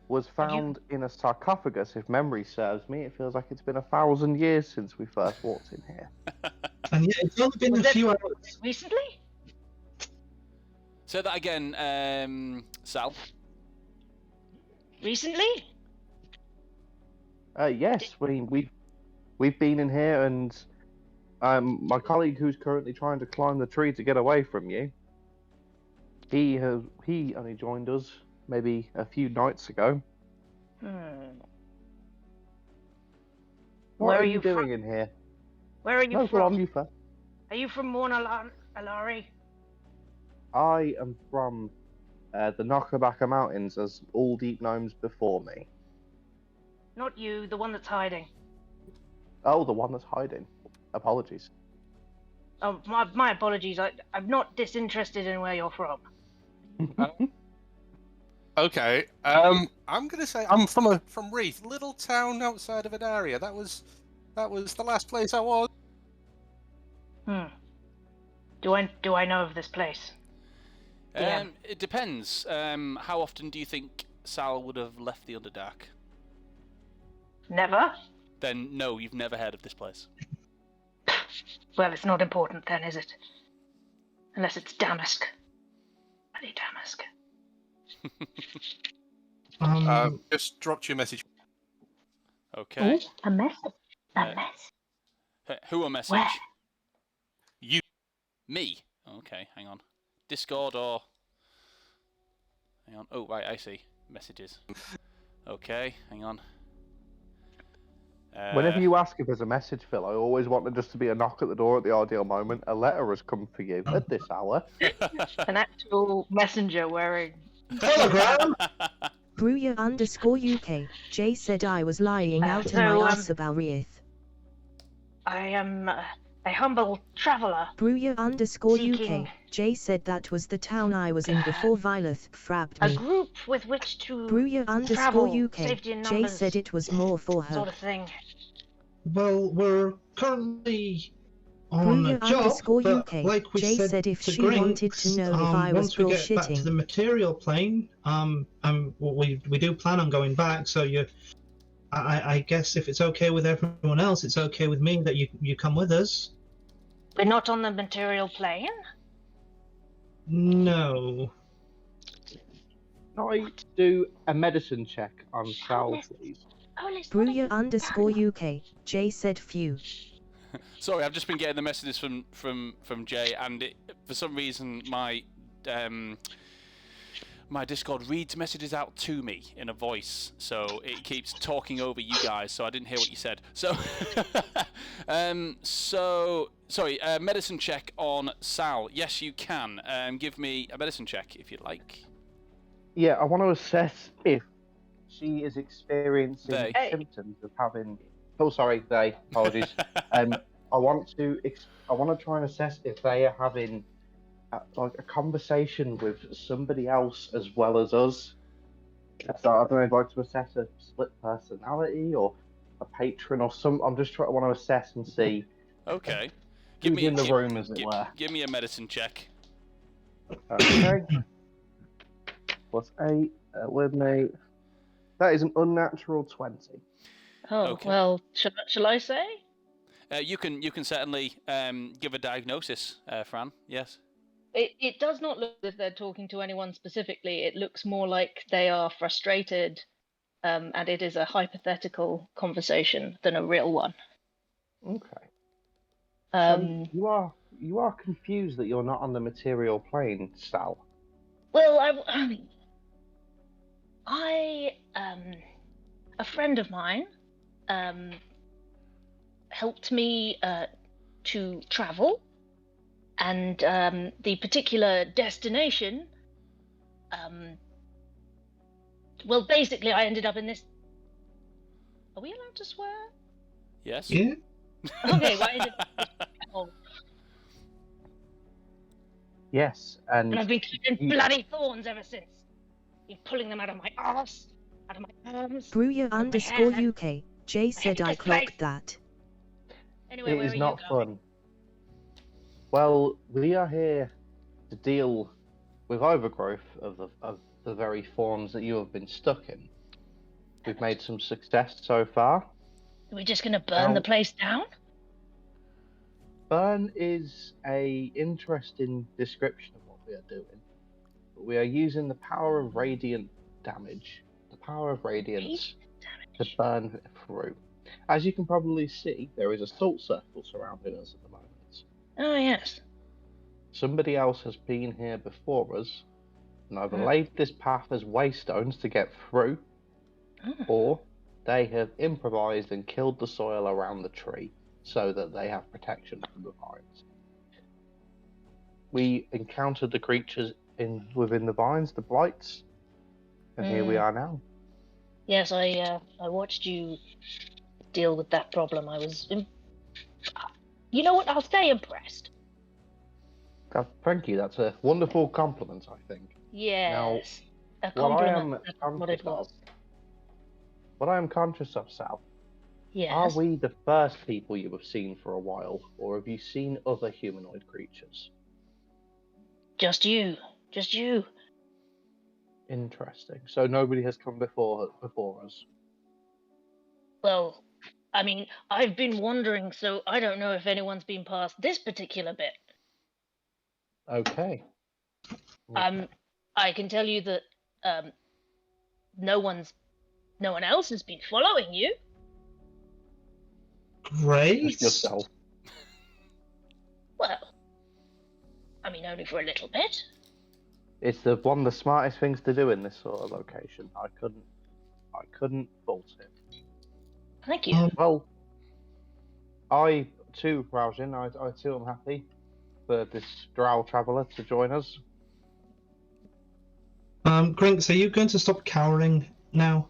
S3: was found in a sarcophagus, if memory serves me. It feels like it's been 1,000 years since we first walked in here.
S6: And yeah, it's only been a few hours.
S7: Recently?
S1: Say that again, Sal.
S7: Recently?
S3: Yes, we've We've been in here, and my colleague who's currently trying to climb the tree to get away from you, he only joined us maybe a few nights ago. What are you doing in here?
S8: Where are you
S3: No,
S8: from?
S3: go on, you first.
S8: Are you from Morna Alari?
S3: I am from the Knockabacka Mountains, as all deep gnomes before me.
S8: Not you, the one that's hiding.
S3: Oh, the one that's hiding. Apologies.
S8: Oh, my apologies. I'm not disinterested in where you're from.
S4: Okay. I'm gonna say I'm from Reeth, little town outside of an area. That was the last place I was.
S8: Do I know of this place?
S1: It depends. How often do you think Sal would have left the Underdark?
S8: Never?
S1: Then no, you've never heard of this place.
S8: Well, it's not important then, is it? Unless it's Damask. Bloody Damask.
S4: Just dropped you a message.
S1: Okay.
S8: Ooh, a message. A message.
S1: Who a message?
S8: Where?
S4: You.
S1: Me. Okay, hang on. Discord or... Hang on. Oh, right, I see. Messages. Okay, hang on.
S3: Whenever you ask if there's a message, Phil, I always want there just to be a knock at the door at the ideal moment. A letter has come for you at this hour.
S8: An actual messenger wearing...
S6: Telegram!
S9: Bruya_UK. Jay said I was lying out in my ass about Reeth.
S8: I am a humble traveller.
S9: Bruya_UK. Jay said that was the town I was in before Vyleth frabbed me.
S8: A group with which to
S9: Bruya_UK.
S8: safety in
S9: Jay
S8: numbers,
S9: said it was more for her.
S8: sort of thing.
S6: Well, we're currently on a job, but like we
S9: Jay said if she wanted to know if I was
S6: once we get back to
S9: bullshitting.
S6: the material plane, we do plan on going back. So I guess if it's okay with everyone else, it's okay with me that you come with us.
S8: We're not on the material plane?
S6: No.
S3: Can I do a medicine check on Sal, please?
S9: Bruya_UK. Jay said phew.
S1: Sorry, I've just been getting the messages from Jay, and for some reason my Discord reads messages out to me in a voice, so it keeps talking over you guys. So I didn't hear what you said. So, sorry. Medicine check on Sal. Yes, you can. Give me a medicine check if you'd like.
S3: Yeah, I want to assess if she is experiencing symptoms of having. Oh, sorry, they. Apologies. I want to try and assess if they are having like a conversation with somebody else as well as us. So I don't know if I'd like to assess a split personality or a patron or some. I'm just trying. I want to assess and see.
S1: Okay.
S3: Who's in the room, as it were.
S1: Give me a medicine check.
S3: Okay. +8, 8. That is an unnatural 20.
S7: Oh,
S1: okay.
S7: Well, shall I say?
S1: You can certainly give a diagnosis, Fran. Yes.
S7: It does not look as if they're talking to anyone specifically. It looks more like they are frustrated, and it is a hypothetical conversation than a real one.
S3: Okay. So you are confused that you're not on the material plane, Sal.
S7: Well, a friend of mine helped me to travel, and the particular destination, well, basically I ended up in this... Are we allowed to swear?
S1: Yes.
S6: Yeah.
S7: Okay, well, I ended up in this hole,
S3: Yes, and
S7: and I've been keeping bloody thorns ever since. Been pulling them out of my arse, out of my arms.
S9: Bruya_UK. Jay said I clocked that.
S7: Anyway,
S3: it
S7: where
S3: is
S7: are
S3: not
S7: you going?
S3: fun. Well, we are here to deal with overgrowth of the very thorns that you have been stuck in. We've made some success so far.
S7: Are we just going to burn the place down?
S3: Burn is a interesting description of what we are doing. But we are using the power of radiant damage, the power of radiance, to burn through. As you can probably see, there is a salt circle surrounding us at the moment.
S8: Oh, yes.
S3: Somebody else has been here before us and either laid this path as waystones to get through, or they have improvised and killed the soil around the tree so that they have protection from the vines. We encountered the creatures within the vines, the blights, and here we are now.
S8: Yes, I watched you deal with that problem. I was, you know what? I'll say impressed.
S3: Thank you. That's a wonderful compliment, I think.
S8: Yes,
S3: now,
S8: a compliment. That's what it was.
S3: What I am conscious of, Sal.
S8: Yes.
S3: Are we the first people you have seen for a while, or have you seen other humanoid creatures?
S8: Just you. Just you.
S3: Interesting. So nobody has come before us.
S8: Well, I mean, I've been wandering, so I don't know if anyone's been past this particular bit.
S3: Okay.
S8: I can tell you that no one else has been following you.
S6: Great.
S3: Just yourself.
S8: Well, I mean, only for a little bit.
S3: It's one of the smartest things to do in this sort of location. I couldn't fault it.
S8: Thank you.
S3: Well, I too, Raujin, I too am happy for this drow traveller to join us.
S6: Grinks, are you going to stop cowering now?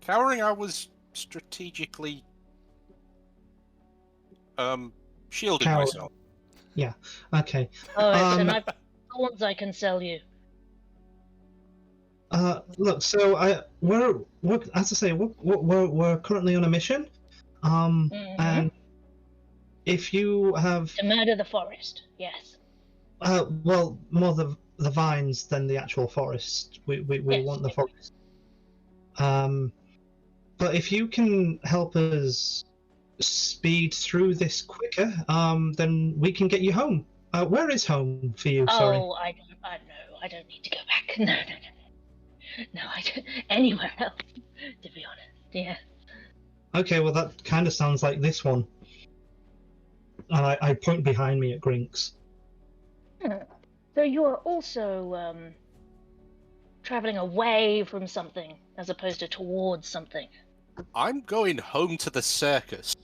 S4: Cowering, I was strategically shielding myself.
S6: Yeah. Okay.
S8: Alright, and I've got thorns I can sell you.
S6: Look, so we're as I say, we're currently on a mission. And if you have
S8: to murder the forest, yes.
S6: Well, more the vines than the actual forest. We yes, want the forest. But if you can help us speed through this quicker, then we can get you home. Where is home for you? Sorry.
S8: Oh, I don't need to go back. No, I don't. Anywhere else, to be honest. Yeah.
S6: Okay, well that kind of sounds like this one. And I point behind me at Grinks.
S8: So you are also traveling away from something as opposed to towards something.
S4: I'm going home to the circus,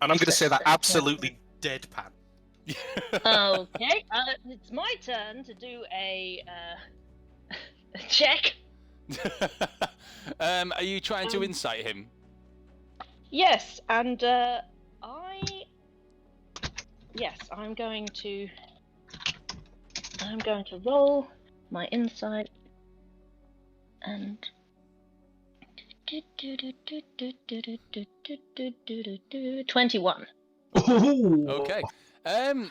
S4: and I'm going to say that absolutely deadpan.
S8: Okay, it's my turn to do a check.
S1: Are you trying to insight him?
S8: Yes, and I'm going to roll my insight and 21.
S1: Okay. Do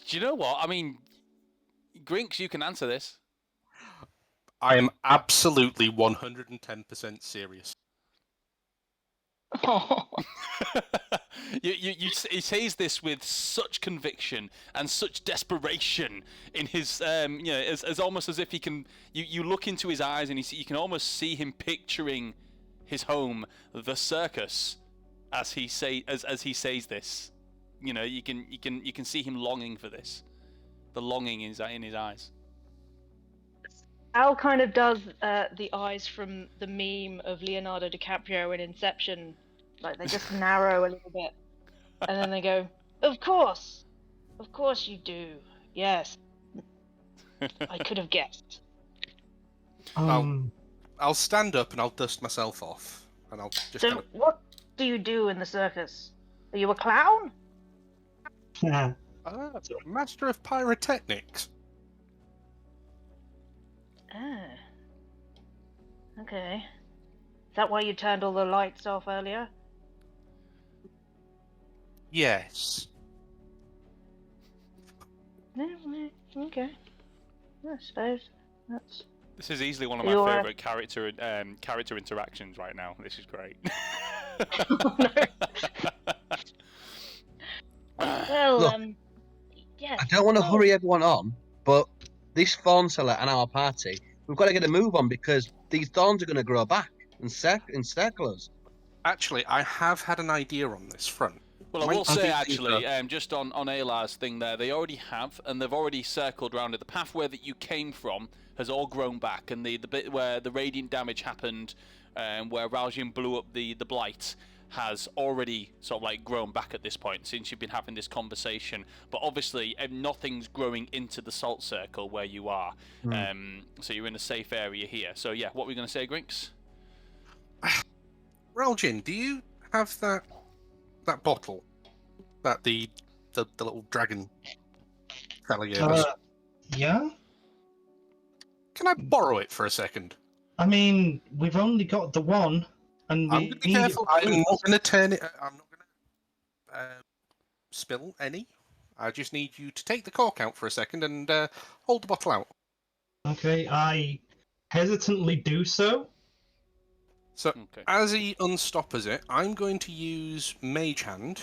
S1: you know what? I mean, Grinks, you can answer this.
S4: I am absolutely 110% serious.
S8: Oh.
S1: He says this with such conviction and such desperation in his, as almost as if he can. You look into his eyes and you can almost see him picturing his home, the circus, as he says this. You know, you can see him longing for this. The longing is in his eyes.
S7: Al kind of does the eyes from the meme of Leonardo DiCaprio in Inception. Like, they just narrow a little bit. And then they go, of course you do. Yes. I could have guessed.
S4: I'll stand up and I'll dust myself off. And I'll just
S7: So, what do you do in the circus? Are you a clown?
S6: Yeah.
S4: Master of pyrotechnics.
S7: Ah. Okay. Is that why you turned all the lights off earlier?
S4: Yes.
S7: Okay. I suppose that's.
S1: This is easily one of my favourite character interactions right now. This is great.
S8: Well,
S2: Look,
S8: yeah.
S2: I don't want to hurry everyone on, but this Thorn seller and our party, we've got to get a move on because these thorns are going to grow back. encircle us.
S4: Actually, I have had an idea on this front.
S1: Well, I will say, actually, just on Alar's thing there, they already have, and they've already circled around it. The pathway that you came from has all grown back, and the bit where the radiant damage happened, where Raljian blew up the Blight, has already sort of like grown back at this point since you've been having this conversation. But obviously, nothing's growing into the salt circle where you are, so you're in a safe area here. So yeah, what were we going to say, Grinks?
S4: Raljian, do you have that bottle that the little dragon fella gave us?
S6: Yeah?
S4: Can I borrow it for a second?
S6: I mean, we've only got the one, and
S4: I'm going to be careful. I'm not going to turn it. I'm not going to spill any. I just need you to take the cork out for a second and hold the bottle out.
S6: Okay, I hesitantly do so.
S4: So, as he unstoppers it, I'm going to use Mage Hand,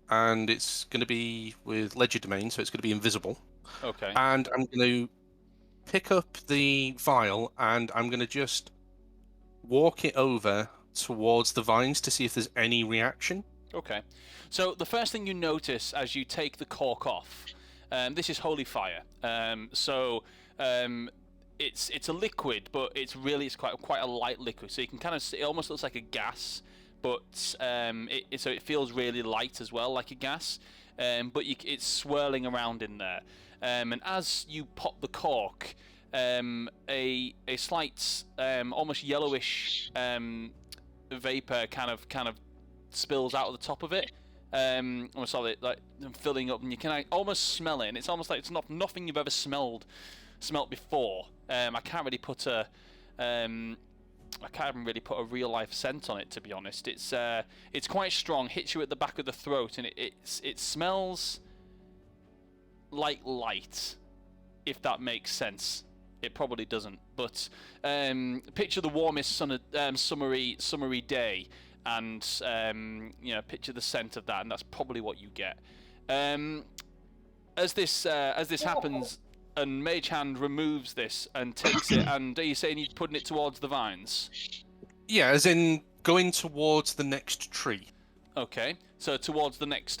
S4: and it's going to be with Legerdemain, so it's going to be invisible.
S1: Okay.
S4: And I'm going to pick up the vial, and I'm going to just walk it over towards the vines to see if there's any reaction.
S1: Okay. So, the first thing you notice as you take the cork off, this is holy fire. It's a liquid, but it's quite a light liquid. So you can kind of see, it almost looks like a gas, but so it feels really light as well, like a gas. But it's swirling around in there. And as you pop the cork, a slight almost yellowish vapor kind of spills out of the top of it. Almost like filling up, and you can almost smell it. And it's almost like it's nothing you've ever smelt before. I can't really put a real life scent on it, to be honest. It's quite strong, hits you at the back of the throat, and it smells like light, if that makes sense. It probably doesn't, but picture the warmest summery day, and picture the scent of that, and that's probably what you get. As this happens, and Mage Hand removes this and takes it, and are you saying he's putting it towards the vines?
S4: Yeah, as in going towards the next tree.
S1: Okay, so towards the next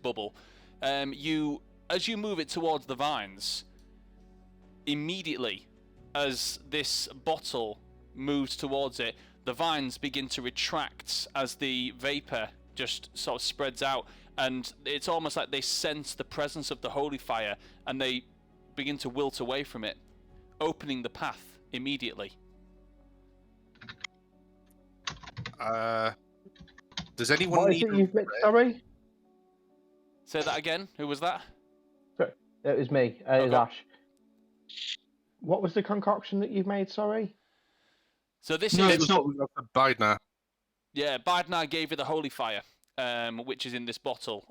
S1: bubble. As you move it towards the vines, immediately as this bottle moves towards it, the vines begin to retract as the vapor just sort of spreads out, and it's almost like they sense the presence of the holy fire, and they begin to wilt away from it, opening the path immediately.
S4: Does anyone
S3: what
S4: need...
S3: What is it you've mixed, sorry?
S1: Say that again. Who was that?
S3: Sorry, it was me. It was Ash. What was the concoction that you've made, sorry?
S1: So this
S4: is Bidnar.
S1: Yeah, Bidnar gave you the holy fire, which is in this bottle.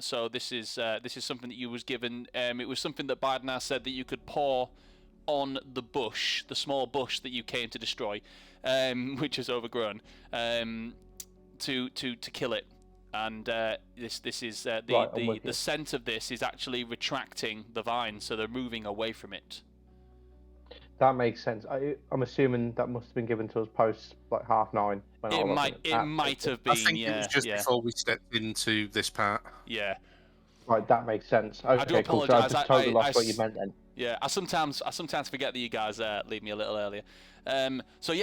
S1: So this is something that you was given. It was something that Bidnar said that you could pour on the bush, the small bush that you came to destroy, which is overgrown, to kill it. And this is the scent of this is actually retracting the vine, so they're moving away from it.
S3: That makes sense. I'm assuming that must have been given to us post like 9:30.
S1: It might have been.
S4: I think it was just before we stepped into this part.
S1: Yeah.
S3: Right, that makes sense. Okay,
S1: I do apologise.
S3: Cool. So I just totally lost what you meant then.
S1: Yeah, I sometimes forget that you guys leave me a little earlier. So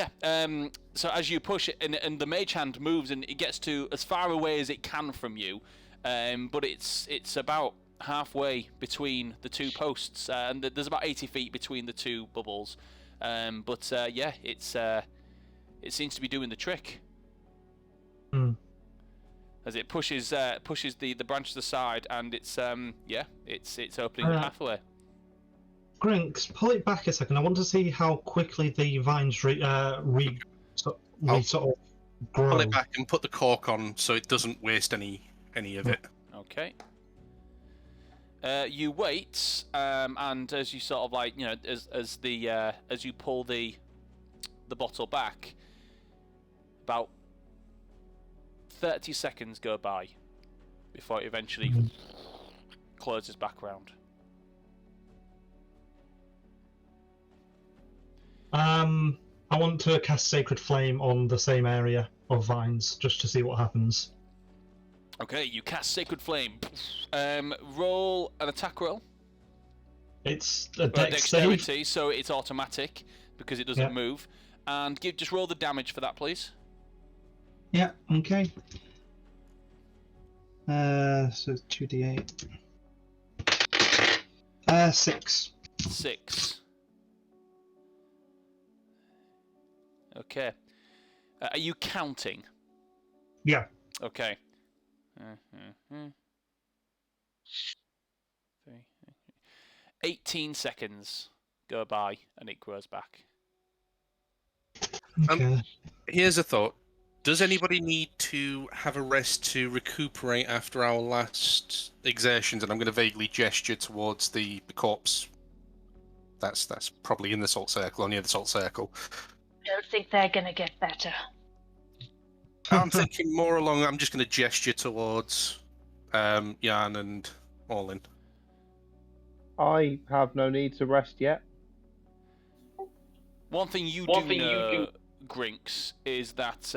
S1: as you push it, and the Mage Hand moves, and it gets to as far away as it can from you, but it's about halfway between the two posts, and there's about 80 feet between the two bubbles. It seems to be doing the trick. As it pushes the branch to the side, and it's opening the pathway.
S6: Grinks, pull it back a second. I want to see how quickly the vines sort of grow.
S4: Pull it back and put the cork on so it doesn't waste any of it.
S1: Okay. You wait, and as you sort of like, as you pull the bottle back, about 30 seconds go by before it eventually closes back around.
S6: I want to cast Sacred Flame on the same area of vines, just to see what happens.
S1: Okay, you cast Sacred Flame. Roll an attack roll.
S6: It's a dex save.
S1: Dexterity, so it's automatic because it doesn't move. And just roll the damage for that, please.
S6: Yeah, okay. So it's 2d8. 6.
S1: 6. Okay. Are you counting?
S6: Yeah.
S1: Okay. 18 seconds go by and it grows back.
S6: Okay.
S4: Here's a thought. Does anybody need to have a rest to recuperate after our last exertions? And I'm going to vaguely gesture towards the corpse. That's probably in the salt circle, or near the salt circle.
S8: I don't think they're going to get better.
S4: I'm thinking more along. I'm just going to gesture towards Jan and Orlin.
S3: I have no need to rest yet.
S1: One thing you do, Grinks, is that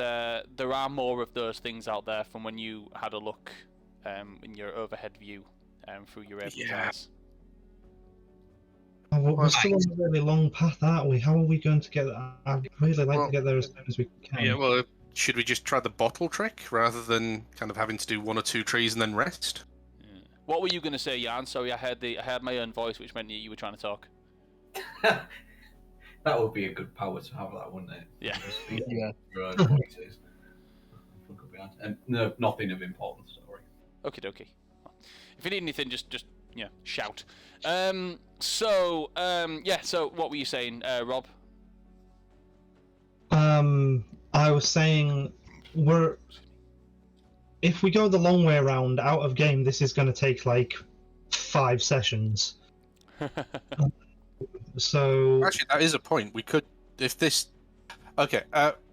S1: there are more of those things out there from when you had a look in your overhead view through your eyes.
S6: Oh, we're still on a really long path, aren't we? How are we going to get there? I'd really like to get there as soon as we can.
S4: Yeah, well, should we just try the bottle trick rather than kind of having to do 1 or 2 trees and then rest?
S1: Yeah. What were you going to say, Jan? Sorry, I heard my own voice, which meant you were trying to talk.
S5: That would be a good power to have, that, wouldn't it?
S1: Yeah.
S5: Yeah. Your own voices. And no, nothing of importance, sorry.
S1: Okie dokie. If you need anything, just shout. So what were you saying, Rob?
S6: I was saying if we go the long way around out of game, this is going to take like 5 sessions. So
S4: actually, that is a point. We could, if this. Okay,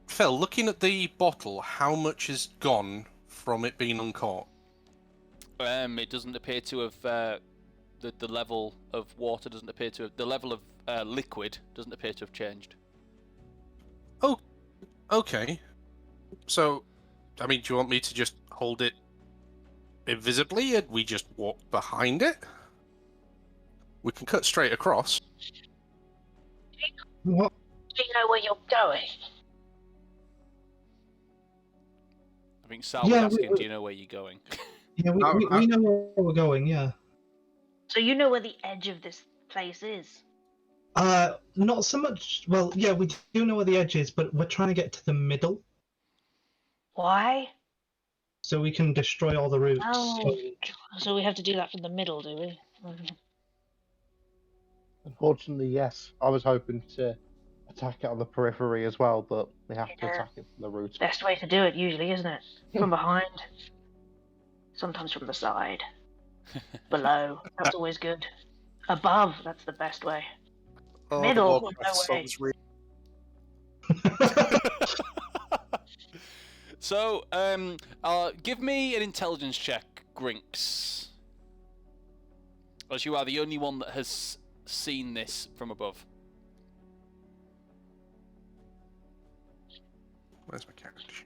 S4: Phil, looking at the bottle, how much has gone from it being uncaught?
S1: It doesn't appear to have the level of water doesn't appear to have the level of liquid doesn't appear to have changed.
S4: Oh, okay. So, I mean, do you want me to just hold it invisibly and we just walk behind it? We can cut straight across.
S6: What?
S8: Do you know where you're going?
S1: I think Sal was asking, do you know where you're going?
S6: Yeah, we know where we're going, yeah.
S8: So you know where the edge of this place is?
S6: Not so much. Well, yeah, we do know where the edge is, but we're trying to get to the middle.
S8: Why?
S6: So we can destroy all the roots.
S8: Oh, so we have to do that from the middle, do we?
S3: Unfortunately, yes. I was hoping to attack it on the periphery as well, but we have to attack it from the root.
S8: Best way to do it, usually, isn't it? From behind. Sometimes from the side. Below. That's always good. Above, that's the best way.
S4: Oh,
S8: Middle, no way.
S1: So, give me an intelligence check, Grinks. As you are the only one that has seen this from above.
S4: Where's my character?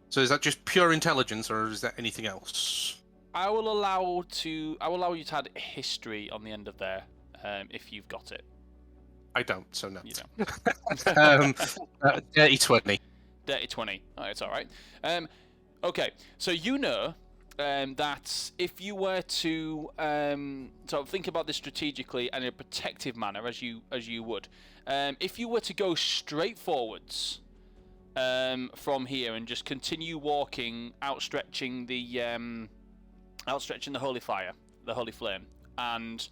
S4: So is that just pure intelligence, or is that anything else?
S1: I will allow you to add history on the end of there, if you've got it.
S4: I don't, so no.
S1: You don't.
S4: Dirty 20.
S1: Dirty 20. Oh, it's all right. Okay, so you know that if you were to sort of think about this strategically and in a protective manner, as you would, if you were to go straight forwards from here and just continue walking, outstretching the holy fire, the holy flame, and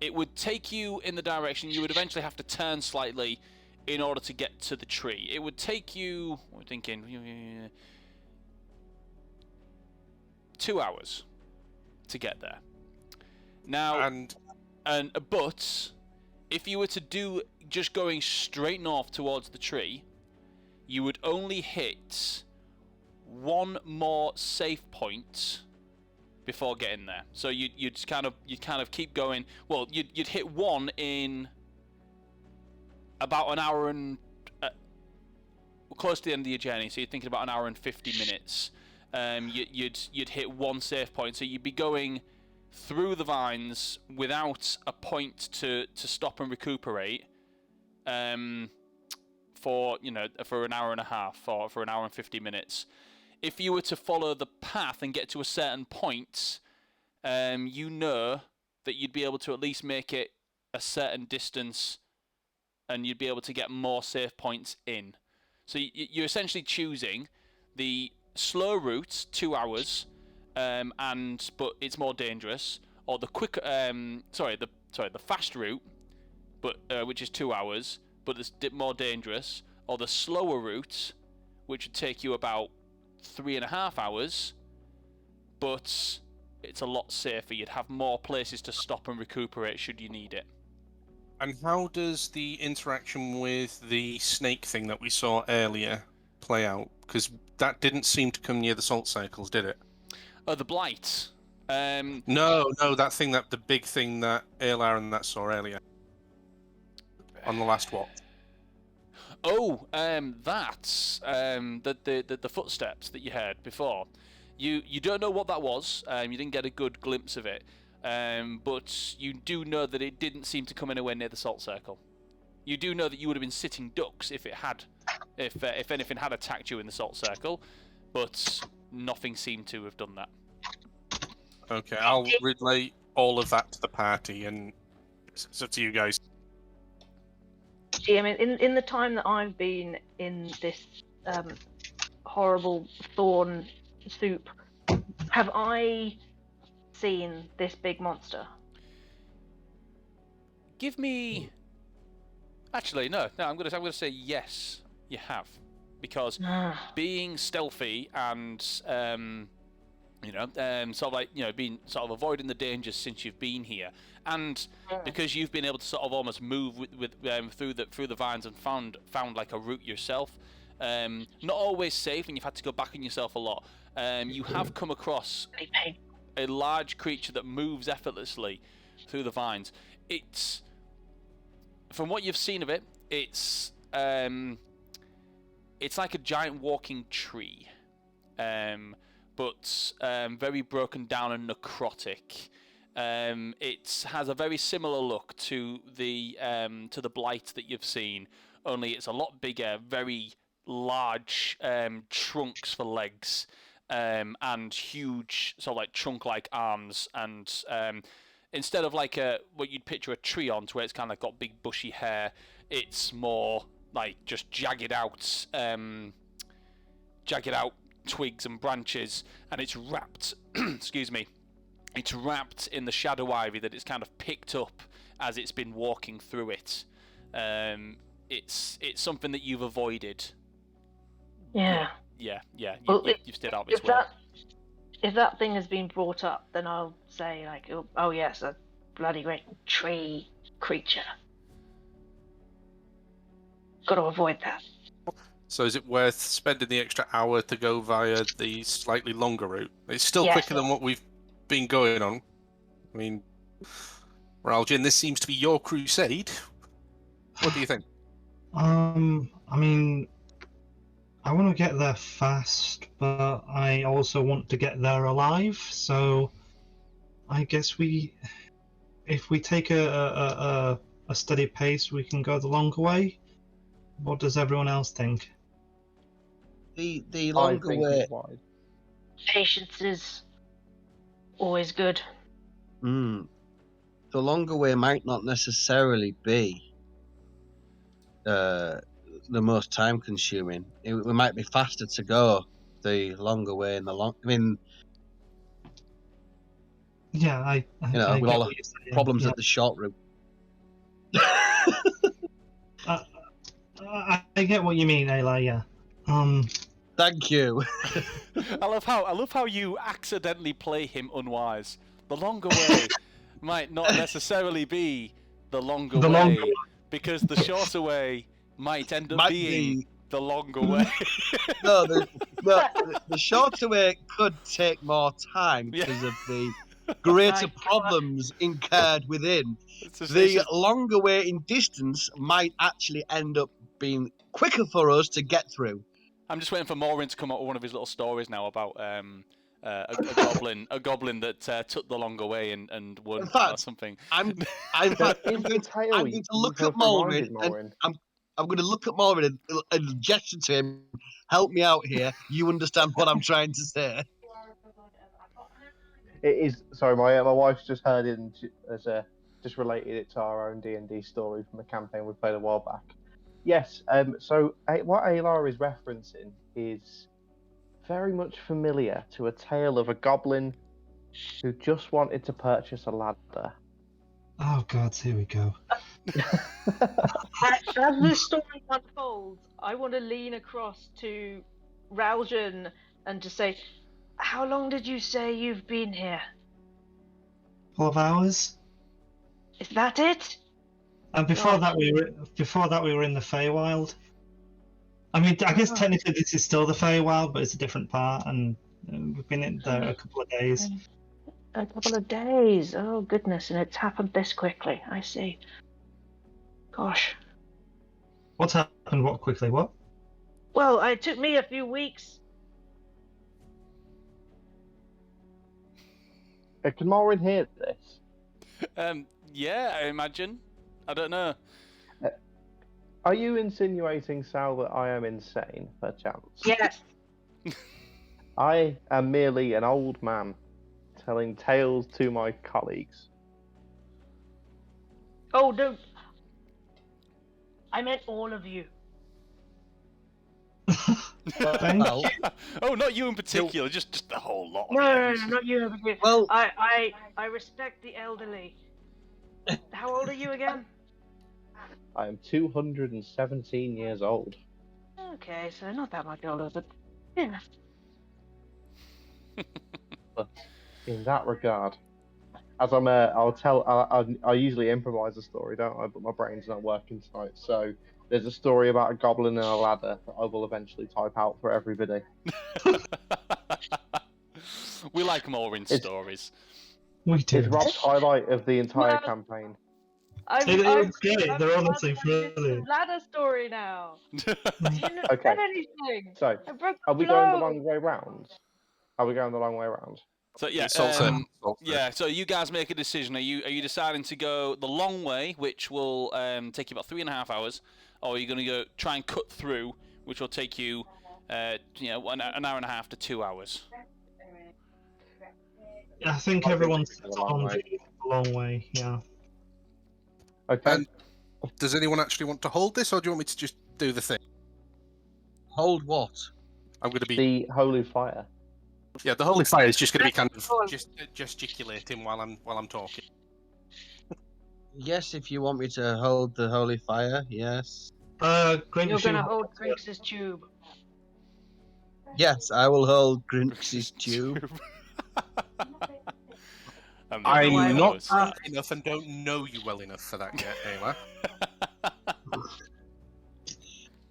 S1: it would take you in the direction. You would eventually have to turn slightly in order to get to the tree. It would take you, we're thinking, 2 hours to get there. Now, but if you were to do just going straight north towards the tree, you would only hit one more safe point before getting there. So you'd kind of keep going. Well, you'd hit one in about an hour and close to the end of your journey. So you're thinking about an hour and 50 minutes. You'd hit one safe point. So you'd be going through the vines without a point to stop and recuperate. For an hour and a half or for an hour and 50 minutes. If you were to follow the path and get to a certain point, you know that you'd be able to at least make it a certain distance, and you'd be able to get more safe points in. So you're essentially choosing the slow route, 2 hours, but it's more dangerous, or the quick, the fast route, but which is 2 hours, but it's more dangerous, or the slower route, which would take you about 3.5 hours, but it's a lot safer. You'd have more places to stop and recuperate should you need it.
S4: And how does the interaction with the snake thing that we saw earlier play out? Because that didn't seem to come near the salt circles, did it?
S1: Oh, the blight.
S4: No, the big thing that Aylar and that saw earlier. On the last watch.
S1: Oh, that's the footsteps that you heard before. You don't know what that was. You didn't get a good glimpse of it. But you do know that it didn't seem to come anywhere near the salt circle. You do know that you would have been sitting ducks if anything had attacked you in the salt circle, but nothing seemed to have done that.
S4: Okay, I'll relay all of that to the party, and it's up to you guys.
S7: Gee, I mean, in the time that I've been in this horrible thorn soup, have I seen this big monster?
S1: Give me. Actually, no. I'm gonna say yes. You have, because being stealthy and sort of like being sort of avoiding the dangers since you've been here, and because you've been able to sort of almost move through the vines and found like a route yourself. Not always safe, and you've had to go back on yourself a lot. You have come across a large creature that moves effortlessly through the vines. It's, from what you've seen of it, it's like a giant walking tree, but very broken down and necrotic. It has a very similar look to the blight that you've seen, only it's a lot bigger, very large trunks for legs, and huge sort of like trunk-like arms, and instead of like what you'd picture a tree on, to where it's kind of got big bushy hair, it's more like just jagged out twigs and branches, and it's wrapped excuse me, it's wrapped in the shadow ivy that it's kind of picked up as it's been walking through it. It's something that you've avoided.
S7: Yeah.
S1: You've stayed out of its way.
S7: If that thing has been brought up, then I'll say like, oh yes, a bloody great tree creature. Got to avoid that.
S4: So is it worth spending the extra hour to go via the slightly longer route? It's still quicker than what we've been going on. I mean, Raljin, this seems to be your crusade. What do you think?
S6: I mean, I want to get there fast, but I also want to get there alive. So, I guess if we take a steady pace, we can go the longer way. What does everyone else think?
S2: The longer way.
S7: Patience is always good.
S2: The longer way might not necessarily be the most time consuming. It might be faster to go the longer way in the long. I mean,
S6: yeah, I
S2: with all the problems at the short route.
S6: I get what you mean, Aylar. Yeah.
S2: Thank you.
S1: I love how you accidentally play him unwise. The longer way might not necessarily be the longer way, because the shorter way might end up being the longer way.
S2: No, the shorter way could take more time because of greater problems incurred within. The longer waiting distance might actually end up being quicker for us to get through.
S1: I'm just waiting for Maureen to come up with one of his little stories now about a goblin that took the longer way and won or something.
S2: I'm going to look at Maureen and I'm going to look at Maureen and gesture to him, help me out here. You understand what I'm trying to say?
S3: It is. Sorry, my wife's just heard it just related it to our own D&D story from a campaign we played a while back. Yes. So what Aylar is referencing is very much familiar to a tale of a goblin who just wanted to purchase a ladder.
S6: Oh God, here we go.
S7: As this story unfolds, I want to lean across to Raljan and just say, "How long did you say you've been here?"
S6: 12 hours.
S7: Is that it?
S6: And before that, we were in the Feywild. I mean, I guess technically this is still the Feywild, but it's a different part, and we've been in there a couple of days.
S8: A couple of days. Oh goodness, and it's happened this quickly. I see. Gosh.
S6: What's happened? What quickly? What?
S8: Well, it took me a few weeks.
S3: Can Maureen hear this?
S1: Yeah, I imagine. I don't know.
S3: Are you insinuating, Sal, that I am insane, perchance?
S8: Yes.
S3: I am merely an old man telling tales to my colleagues.
S8: Oh, no. I meant all of you.
S1: Oh, not you in particular, just the whole lot.
S8: No, not you in particular.
S2: Well,
S8: I respect the elderly. How old are you again?
S3: I am 217 years old.
S8: Okay, so not that much older, but yeah.
S3: But in that regard, as I usually improvise a story, don't I? But my brain's not working tonight, so there's a story about a goblin and a ladder that I will eventually type out for everybody.
S1: We like Maureen's stories.
S6: We do.
S3: It's Rob's highlight of the entire campaign.
S6: It's great. They're honestly brilliant.
S7: Ladder story now.
S3: Okay.
S7: Anything.
S3: So, are we going the long way round?
S1: So yeah, So you guys make a decision. Are you deciding to go the long way, which will take you about 3.5 hours, or are you going to try and cut through, which will take you, an hour and a half to 2 hours?
S6: I think everyone's on the long way. Yeah.
S3: Okay.
S4: Does anyone actually want to hold this, or do you want me to just do the thing?
S2: Hold what?
S4: I'm going to be
S3: the holy fire.
S4: Yeah, the holy fire is just going to be kind of just gesticulating while I'm talking.
S2: Yes, if you want me to hold the holy fire, yes.
S8: You're going to hold Grinx's tube.
S2: Yes, I will hold Grinx's tube.
S4: I'm not smart enough and don't know you well enough for that yet, Ayla.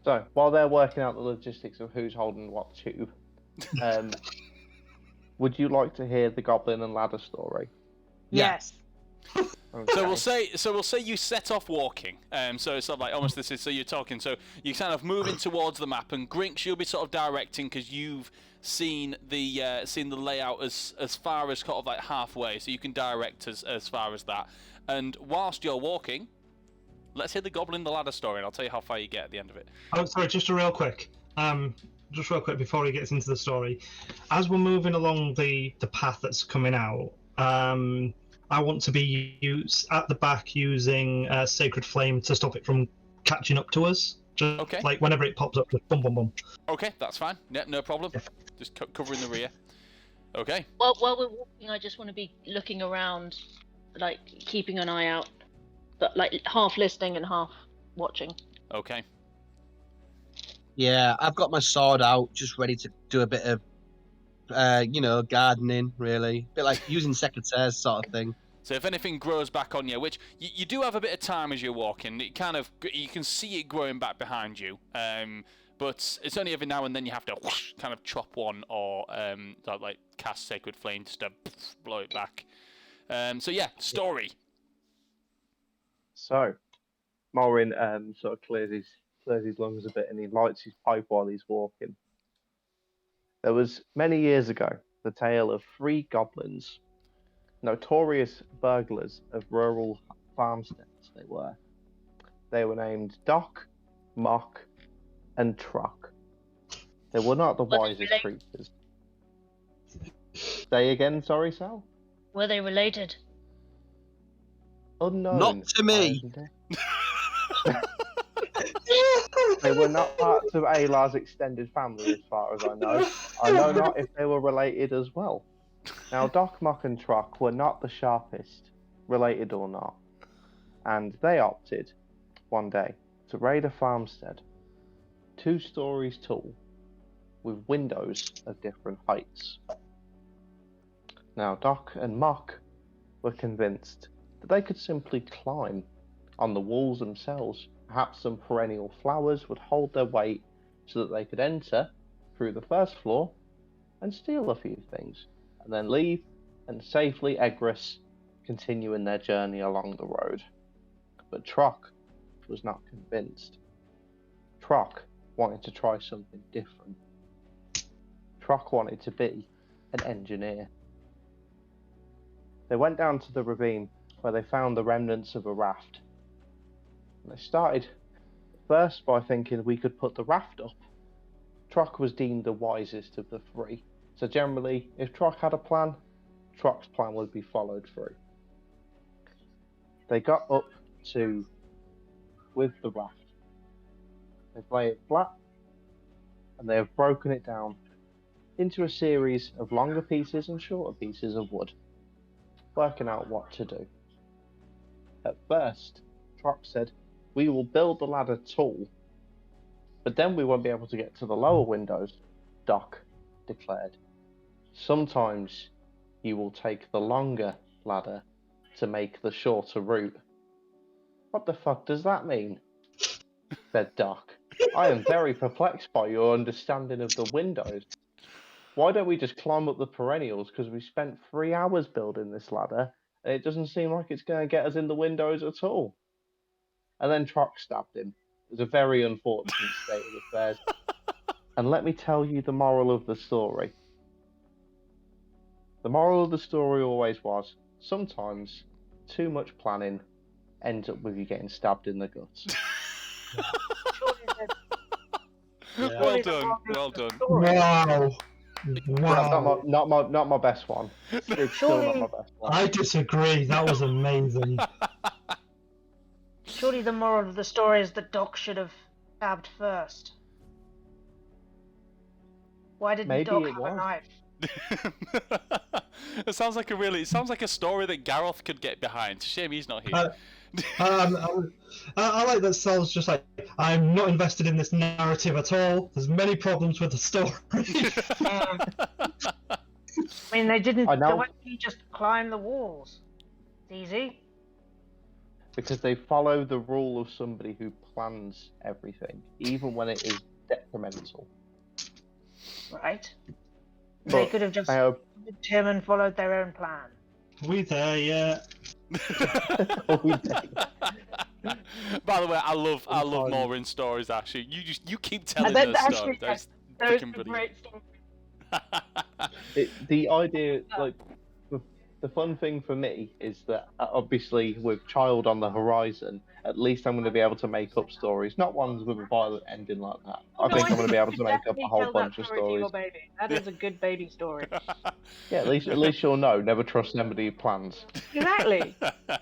S3: So, while they're working out the logistics of who's holding what tube, would you like to hear the goblin and ladder story?
S8: Yes.
S3: Okay.
S1: So we'll say you set off walking. So it's sort of like almost this is so you're talking. So you're kind of moving towards the map, and Grinx, you'll be sort of directing because you've seen the layout as far as sort of like halfway, so you can direct as far as that. And whilst you're walking, let's hear the goblin the ladder story, and I'll tell you how far you get at the end of it.
S6: Oh, sorry, just real quick before he gets into the story. As we're moving along the path that's coming out, I want to be at the back using Sacred Flame to stop it from catching up to us. Just like whenever it pops up, just boom, boom, boom.
S1: Okay, that's fine. Yeah, no problem. Just covering the rear. Okay.
S7: Well, while we're walking, I just want to be looking around, like keeping an eye out, but like half listening and half watching.
S1: Okay.
S2: Yeah, I've got my sword out, just ready to do a bit of, gardening, really. A bit like using secateurs sort of thing.
S1: So if anything grows back on you, which you do have a bit of time as you're walking, you can see it growing back behind you. but it's only every now and then you have to whoosh, kind of chop one or like cast Sacred Flame just to blow it back. So yeah, story.
S3: So, Morin sort of clears his lungs a bit and he lights his pipe while he's walking. There was many years ago the tale of 3 goblins, notorious burglars of rural farmsteads. They were named Doc, Mock, and Truck. They were not the wisest creatures. Say again, sorry, Sal?
S8: Were they related?
S3: Unknown.
S2: Not to me.
S3: They were not parts of Alar's extended family, as far as I know. I know not if they were related as well. Now, Doc, Mock, and Truck were not the sharpest, related or not, and they opted, one day, to raid a farmstead, 2 stories tall, with windows of different heights. Now, Doc and Mock were convinced that they could simply climb on the walls themselves. Perhaps some perennial flowers would hold their weight so that they could enter through the first floor and steal a few things, and then leave and safely egress, continuing their journey along the road. But Truck was not convinced. Truck wanted to try something different. Truck wanted to be an engineer. They went down to the ravine where they found the remnants of a raft. And they started first by thinking we could put the raft up. Truck was deemed the wisest of the 3. So generally, if Truck had a plan, Truck's plan would be followed through. They got up to with the raft. They've laid it flat and they have broken it down into a series of longer pieces and shorter pieces of wood, working out what to do. At first, Truck said, "We will build the ladder tall, but then we won't be able to get to the lower windows," Doc declared. "Sometimes you will take the longer ladder to make the shorter route." "What the fuck does that mean?" said Doc. "I am very perplexed by your understanding of the windows. Why don't we just climb up the perennials, because we spent 3 hours building this ladder and it doesn't seem like it's going to get us in the windows at all." And then Truck stabbed him. It was a very unfortunate state of affairs. And let me tell you the moral of the story. The moral of the story always was, sometimes too much planning ends up with you getting stabbed in the guts.
S1: Well done. Well done.
S6: Wow. Wow.
S3: Not my best one. It's still not my best one.
S6: I disagree. That was amazing.
S8: Surely the moral of the story is that Doc should have stabbed first. Why didn't Doc have a knife?
S1: It sounds like a story that Gareth could get behind. Shame he's not here.
S6: I like that Sal's just like, I'm not invested in this narrative at all. There's many problems with the story.
S8: I mean, they didn't. Why didn't you just climb the walls? It's easy.
S3: Because they follow the rule of somebody who plans everything, even when it is detrimental.
S8: Right. They could have just determined followed their own plan.
S6: We there yet?
S1: By the way, I love Maureen's stories. Actually, you keep telling those stories. Those are
S8: great stories.
S3: The idea, like, the fun thing for me is that obviously with Child on the horizon, at least I'm going to be able to make up stories, not ones with a violent ending like that. I think I'm going to be able to make up a whole bunch of stories.
S8: That is a good baby story.
S3: Yeah, at least you'll know. Never trust somebody who plans.
S8: Exactly,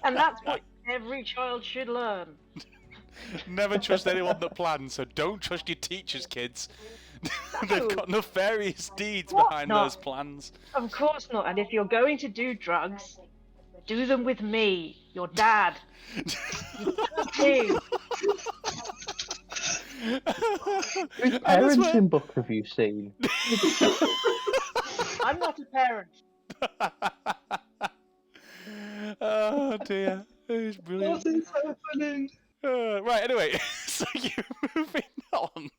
S8: and that's what every child should learn.
S1: Never trust anyone that plans. So don't trust your teachers, kids. They've got nefarious deeds behind those plans.
S8: Of course not. And if you're going to do drugs, do them with me, your dad.
S3: Whose parenting book have you seen?
S8: I'm not a parent.
S1: Oh dear, it's brilliant.
S6: What is happening?
S1: Right, anyway, so you're moving on.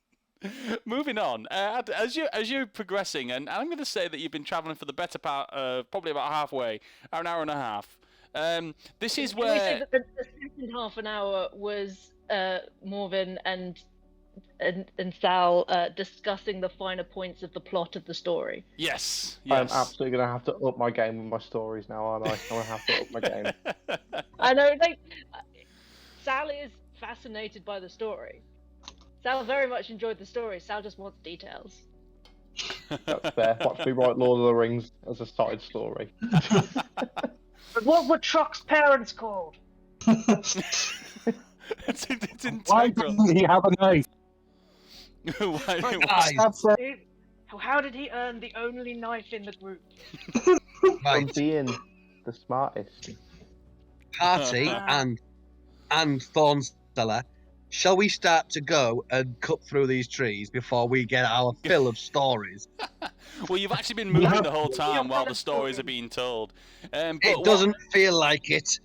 S1: Moving on, as you're progressing, and I'm going to say that you've been travelling for the better part, probably about halfway, an hour and a half. This is
S7: Can
S1: where
S7: we say that the second half an hour was Morvin and Sal discussing the finer points of the plot of the story?
S1: Yes.
S3: I'm absolutely going to have to up my game with my stories now, aren't I? I'm going to have to up my game.
S7: I know, like, Sal is fascinated by the story. Sal very much enjoyed the story. Sal just wants details.
S3: That's fair. Watch me write Lord of the Rings as a side story.
S8: But what were Truck's parents called?
S1: it's
S10: Why
S1: integral.
S10: doesn't he have a knife?
S8: How did he earn the only knife in the group?
S3: From being the smartest.
S2: Party and Thorn Seller, shall we start to go and cut through these trees before we get our fill of stories?
S1: Well, you've actually been moving the whole time while the stories are being told.
S2: It doesn't feel like it.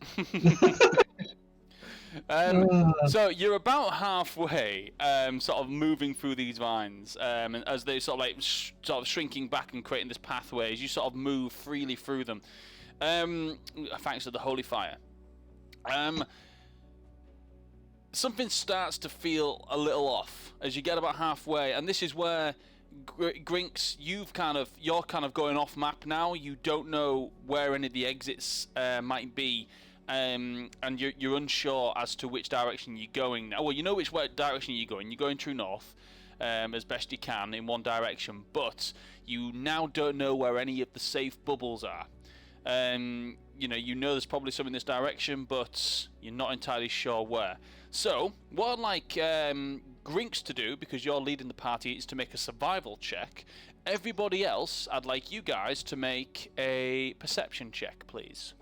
S1: So you're about halfway, sort of moving through these vines, and as they sort of like sort of shrinking back and creating this pathway as you sort of move freely through them, thanks to the holy fire. Something starts to feel a little off as you get about halfway, and this is where Grinks, you're kind of going off map now. You don't know where any of the exits might be. And you're unsure as to which direction you're going now. Well, you know which direction you're going. You're going true north, as best you can in one direction, but you now don't know where any of the safe bubbles are. You know there's probably some in this direction, but you're not entirely sure where. So, what I'd like Grinks to do, because you're leading the party, is to make a survival check. Everybody else, I'd like you guys to make a perception check, please.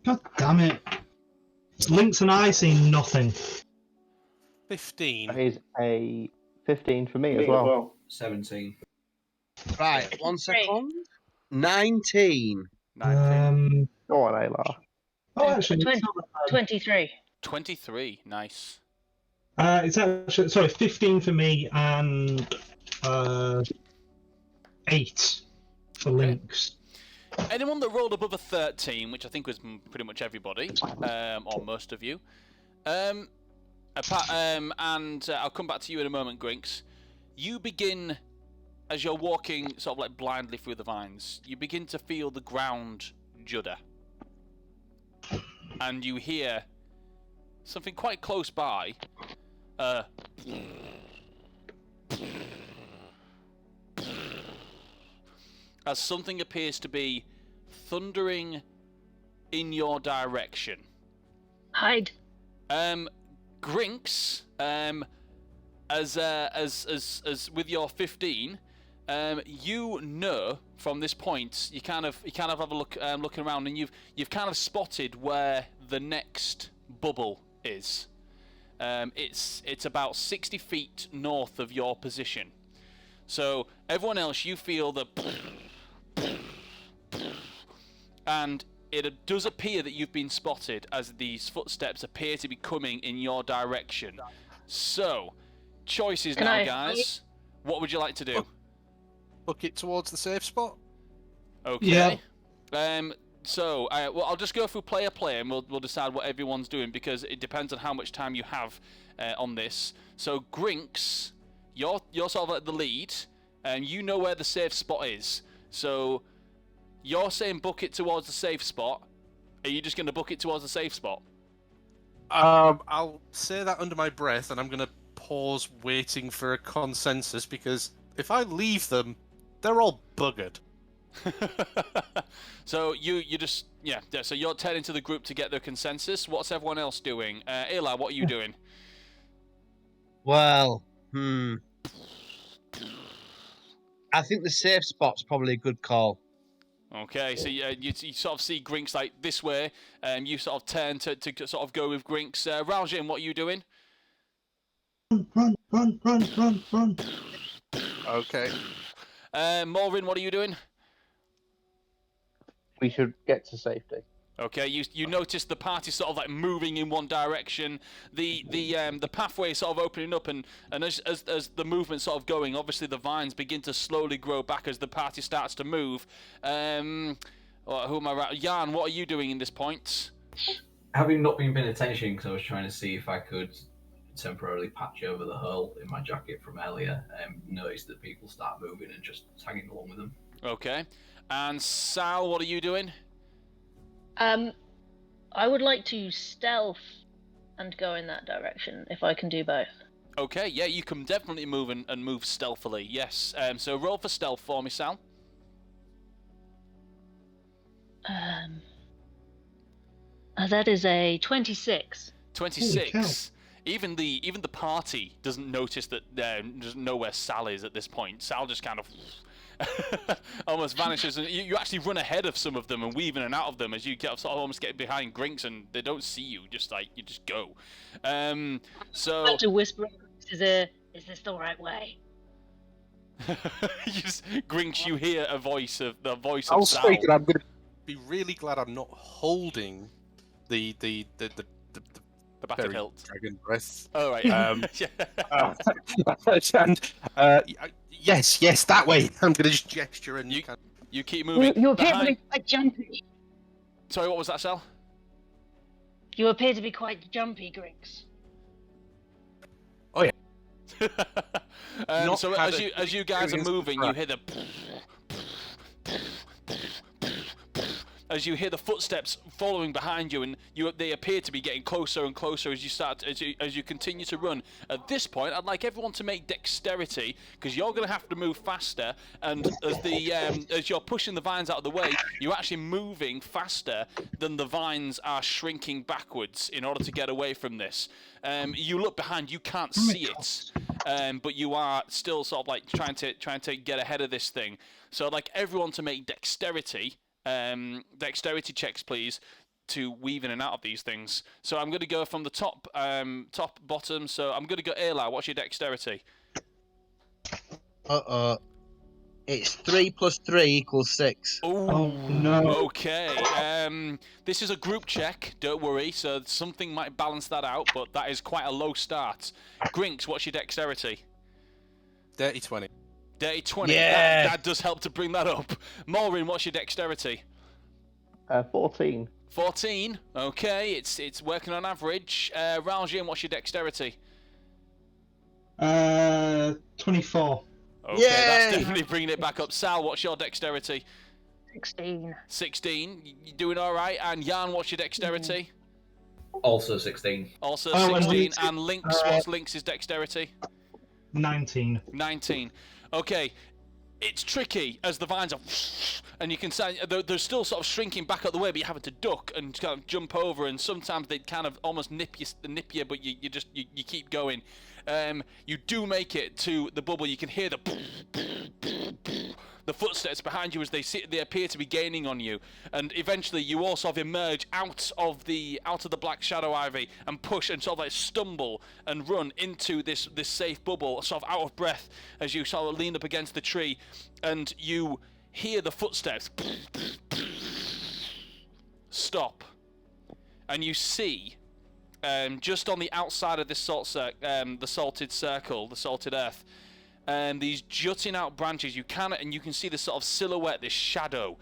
S6: God damn it. Lynx and I see nothing.
S4: 15.
S3: That is a 15 for me as well.
S5: 17.
S2: Right, 1 second. 19.
S3: Go on, Ayla.
S6: Oh, actually,
S8: 23.
S1: 23, nice.
S6: It's actually 15 for me and 8 for Lynx.
S1: Anyone that rolled above a 13, which I think was pretty much everybody, or most of you. And I'll come back to you in a moment, Grinks. You begin, as you're walking sort of like blindly through the vines, you begin to feel the ground judder. And you hear something quite close by. As something appears to be thundering in your direction.
S8: Hide.
S1: Grinks, as with your 15, you know from this point you kind of have a look, looking around, and you've kind of spotted where the next bubble is. It's about 60 feet north of your position. So everyone else, you feel the and it does appear that you've been spotted as these footsteps appear to be coming in your direction. So, choices now, guys. What would you like to do?
S4: Book it towards the safe spot.
S1: Okay. Yeah. So, well, I'll just go through player, and we'll decide what everyone's doing, because it depends on how much time you have on this. So, Grinks, you're sort of at the lead, and you know where the safe spot is. So, you're saying book it towards the safe spot. Are you just going to book it towards the safe spot?
S4: I'll say that under my breath, and I'm going to pause waiting for a consensus, because if I leave them, they're all buggered.
S1: So you just so you're turning to the group to get their consensus. What's everyone else doing? Eli, what are you doing?
S2: Well, I think the safe spot's probably a good call.
S1: Okay, so you sort of see Grinks like this way, and you sort of turn to sort of go with Grinks. Raljin, what are you doing?
S6: Run.
S4: Okay.
S1: Morvin, what are you doing?
S3: We should get to safety.
S1: Okay, you notice the party sort of like moving in one direction, the pathway sort of opening up, and as the movement sort of going, obviously the vines begin to slowly grow back as the party starts to move. Who am I? Jan, what are you doing in this point?
S5: Having not been paying attention, because I was trying to see if I could temporarily patch over the hole in my jacket from earlier, noticed that people start moving and just tagging along with them.
S1: Okay, and Sal, what are you doing?
S7: I would like to stealth and go in that direction if I can do both.
S1: Okay, yeah, you can definitely move and move stealthily. Yes. So roll for stealth for me, Sal.
S7: That is a 26.
S1: 26. Even the party doesn't notice that doesn't know where Sal is at this point. Sal just kind of almost vanishes, and you actually run ahead of some of them and weave in and out of them as you get sort of almost get behind Grinks, and they don't see you. Just like you just go. So.
S7: I have to whisper, is this the right way?
S1: Grinks, you hear the voice of Sal.
S4: I was thinking I'm gonna be really glad I'm not holding the
S1: battle hilt.
S4: Dragon breath.
S1: Oh right.
S4: Yes, that way. I'm gonna just gesture and
S1: you keep moving.
S7: You appear to be quite jumpy.
S1: Sorry, what was that, Sal?
S7: You appear to be quite jumpy, Grinks.
S4: Oh yeah.
S1: So as you guys are moving, you hear the as you hear the footsteps following behind you, and they appear to be getting closer and closer as you continue to run. At this point, I'd like everyone to make dexterity, because you're going to have to move faster, and as you're pushing the vines out of the way, you're actually moving faster than the vines are shrinking backwards in order to get away from this. You look behind, you can't see it, but you are still sort of like trying to get ahead of this thing. So I'd like everyone to make dexterity checks, please, to weave in and out of these things. So I'm going to go from the top bottom. So I'm going to go Ayla. What's your dexterity?
S2: It's 3 + 3 = 6.
S6: Oh no.
S1: Okay. This is a group check. Don't worry. So something might balance that out, but that is quite a low start. Grinks, what's your dexterity?
S4: Dirty 20.
S1: Dirty 20.
S2: Yeah.
S1: That does help to bring that up. Maureen, what's your dexterity?
S3: 14.
S1: 14. Okay, it's working on average. Raljin, what's your dexterity?
S6: 24.
S1: Okay, that's definitely bringing it back up. Sal, what's your dexterity?
S8: 16.
S1: 16. You doing all right? And Jan, what's your dexterity?
S5: Also 16.
S1: Also
S6: Oh,
S1: 16. And Lynx, what's Lynx's dexterity?
S6: 19.
S1: 19. Okay, it's tricky as the vines are, and you can say they're still sort of shrinking back out the way, but you're having to duck and kind of jump over, and sometimes they kind of almost nip you, but you keep going. You do make it to the bubble. You can hear the footsteps behind you as they appear to be gaining on you, and eventually you all sort of emerge out of the black shadow ivy and push and sort of like stumble and run into this safe bubble, sort of out of breath as you sort of lean up against the tree, and you hear the footsteps stop, and you see just on the outside of this the salted circle, the salted earth, these jutting out branches. You can see this sort of silhouette, this shadow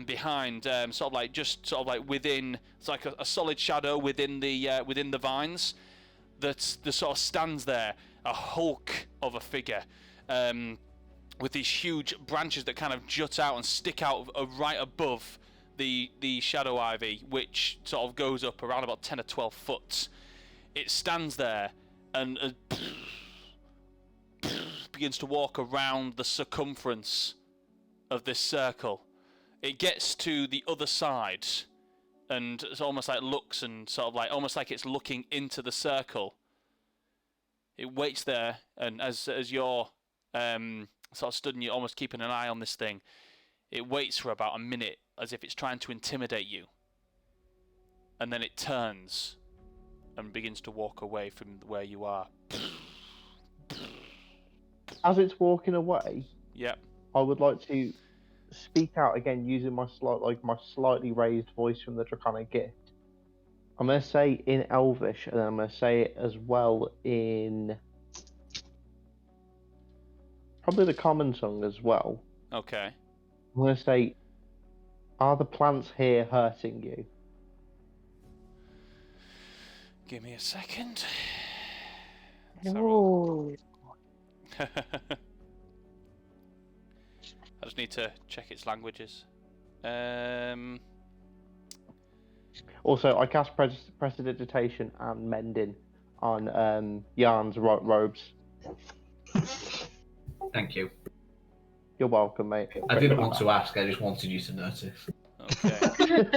S1: behind, sort of like within. It's like a solid shadow within the vines that sort of stands there, a hulk of a figure, with these huge branches that kind of jut out and stick out right above the shadow ivy, which sort of goes up around about 10 or 12 foot. It stands there and begins to walk around the circumference of this circle. It gets to the other side, and it's almost like looks and sort of like almost like it's looking into the circle. It waits there, and as you're sort of stood and you're almost keeping an eye on this thing, it waits for about a minute as if it's trying to intimidate you, and then it turns and begins to walk away from where you are.
S3: As it's walking away,
S1: Yep.
S3: I would like to speak out again using my slightly raised voice from the Draconic Gift. I'm going to say in Elvish, and then I'm going to say it as well in probably the Common Tongue as well.
S1: Okay.
S3: I'm going to say, are the plants here hurting you?
S1: Give me a second.
S8: No.
S1: I just need to check its languages.
S3: Also, I cast Prestidigitation and Mending on Yarn's robes.
S5: Thank you.
S3: You're welcome, mate.
S5: I didn't want to ask, I just wanted you to notice.
S1: Okay.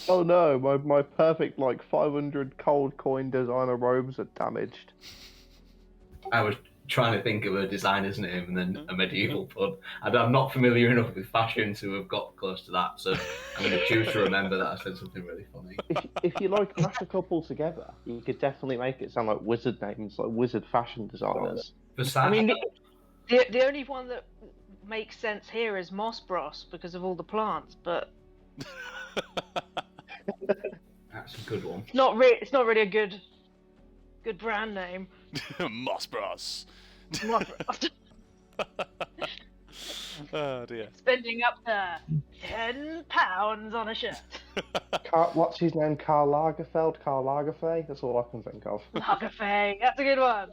S3: Oh no, my perfect 500 cold coin designer robes are damaged.
S5: I was trying to think of a designer's name and then a medieval pun. And I'm not familiar enough with fashion to have got close to that, so I'm going to choose to remember that I said something really funny.
S3: If you mash a couple together, you could definitely make it sound like wizard names, like wizard fashion designers.
S5: I
S8: mean, the only one that makes sense here is Moss Bros because of all the plants, but
S5: that's a good one.
S8: It's not really a good brand name.
S1: Moss Bros.
S8: Moss Bros.
S1: Oh dear.
S8: Spending up to £10 on a shirt.
S3: What's his name? Karl Lagerfeld? That's all I can think of.
S8: Lagerfeld, that's a good one.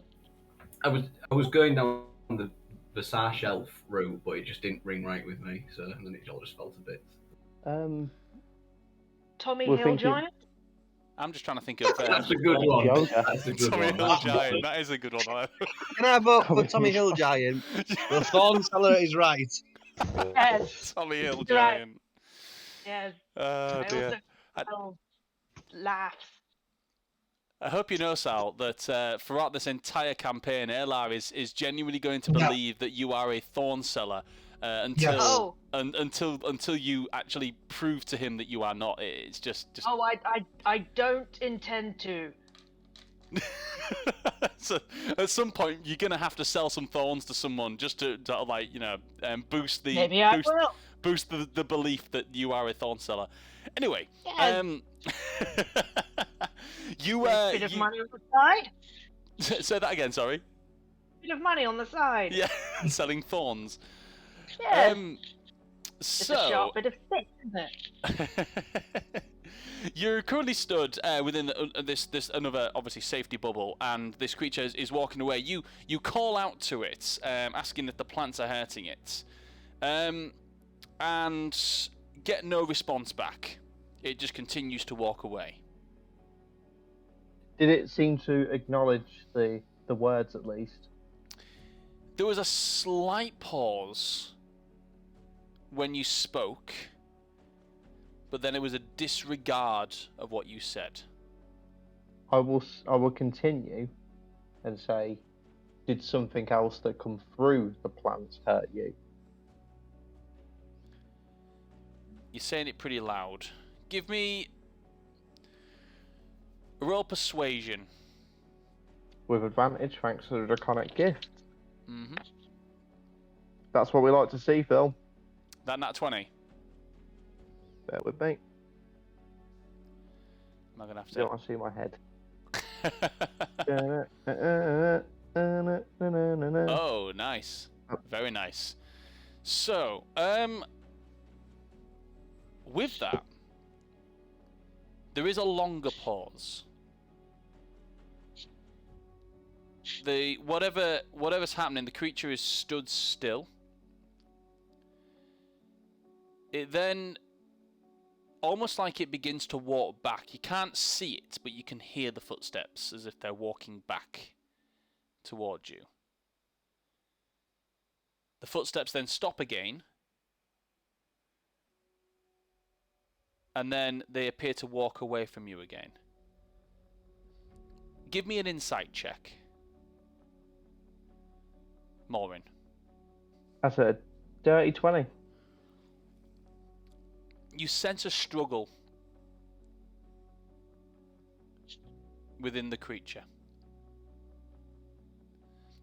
S5: I was going down the Versailles shelf route, but it just didn't ring right with me, so and then it all just fell to bits.
S8: Tommy Hill Giant?
S1: I'm just trying to think of.
S5: That's a good one. That's a good
S1: Tommy
S5: one.
S1: Hill Giant. That is a good one.
S2: Can I vote for Tommy Hill Giant? The Thorn seller is right.
S8: Yes.
S1: Tommy Hill
S8: Right.
S1: Giant.
S8: Yes.
S1: Oh dear.
S8: Laughs.
S1: I hope you know, Sal, that throughout this entire campaign, Elar is genuinely going to believe that you are a Thorn seller until you actually prove to him that you are not. It's just.
S8: Oh, I don't intend to.
S1: So at some point, you're gonna have to sell some thorns to someone just to boost the
S8: Maybe I will.
S1: Boost the belief that you are a thorn seller. Anyway,
S8: Yes. Bit of money on the side.
S1: Say that again. Sorry.
S8: Bit of money on the side.
S1: Yeah, selling thorns.
S8: Yeah. It's
S1: So
S8: a sharp bit of stick, isn't it?
S1: you're currently stood within this another obviously safety bubble, and this creature is walking away. You call out to it, asking if the plants are hurting it, and get no response back. It just continues to walk away.
S3: Did it seem to acknowledge the words at least?
S1: There was a slight pause when you spoke, but then it was a disregard of what you said.
S3: I will continue and say, did something else that come through the plants hurt you?
S1: You're saying it pretty loud. Give me a roll persuasion.
S3: With advantage, thanks to the Draconic Gift.
S1: Mm-hmm.
S3: That's what we like to see, Phil.
S1: That nat 20.
S3: Bear with me.
S1: Am I gonna have to?
S3: You don't want to see my head.
S1: Oh, nice. Very nice. So, with that, there is a longer pause. Whatever's happening, the creature is stood still. It then, almost like it begins to walk back. You can't see it, but you can hear the footsteps as if they're walking back towards you. The footsteps then stop again, and then they appear to walk away from you again. Give me an insight check. Maureen.
S3: That's a dirty 20.
S1: You sense a struggle within the creature.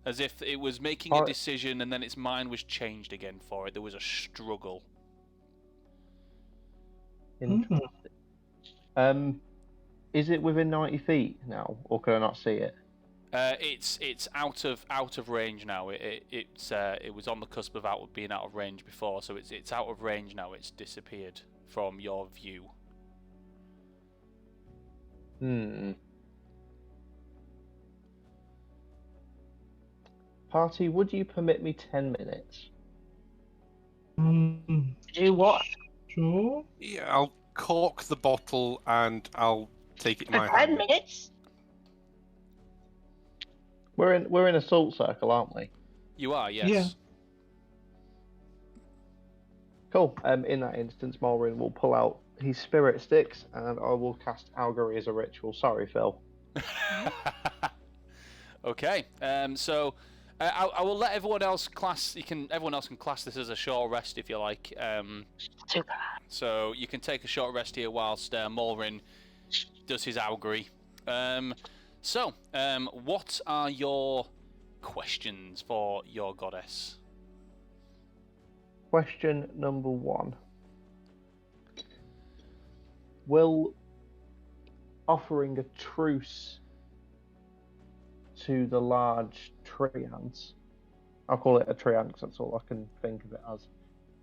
S1: As if it was making a decision and then its mind was changed again for it. There was a struggle.
S3: Interesting. Is it within 90 feet now, or can I not see it?
S1: It's out of range now. It was on the cusp of being out of range before, so it's out of range now. It's disappeared from your view.
S3: Party, would you permit me 10 minutes?
S8: Do what?
S6: Sure.
S4: Yeah, I'll cork the bottle and I'll take it in my
S8: 10
S4: hand.
S8: minutes?
S3: We're in a salt circle, aren't we?
S1: You are, yes.
S6: Yeah.
S3: Cool. In that instance, Malrin will pull out his spirit sticks, and I will cast Augury as a ritual. Sorry, Phil.
S1: Okay. So I will let everyone else class. Everyone else can class this as a short rest if you like.
S8: Too bad.
S1: So you can take a short rest here whilst Malrin does his augury. What are your questions for your goddess?
S3: Question number 1. Will offering a truce to the large tree ants, I'll call it a tree ant because that's all I can think of it as,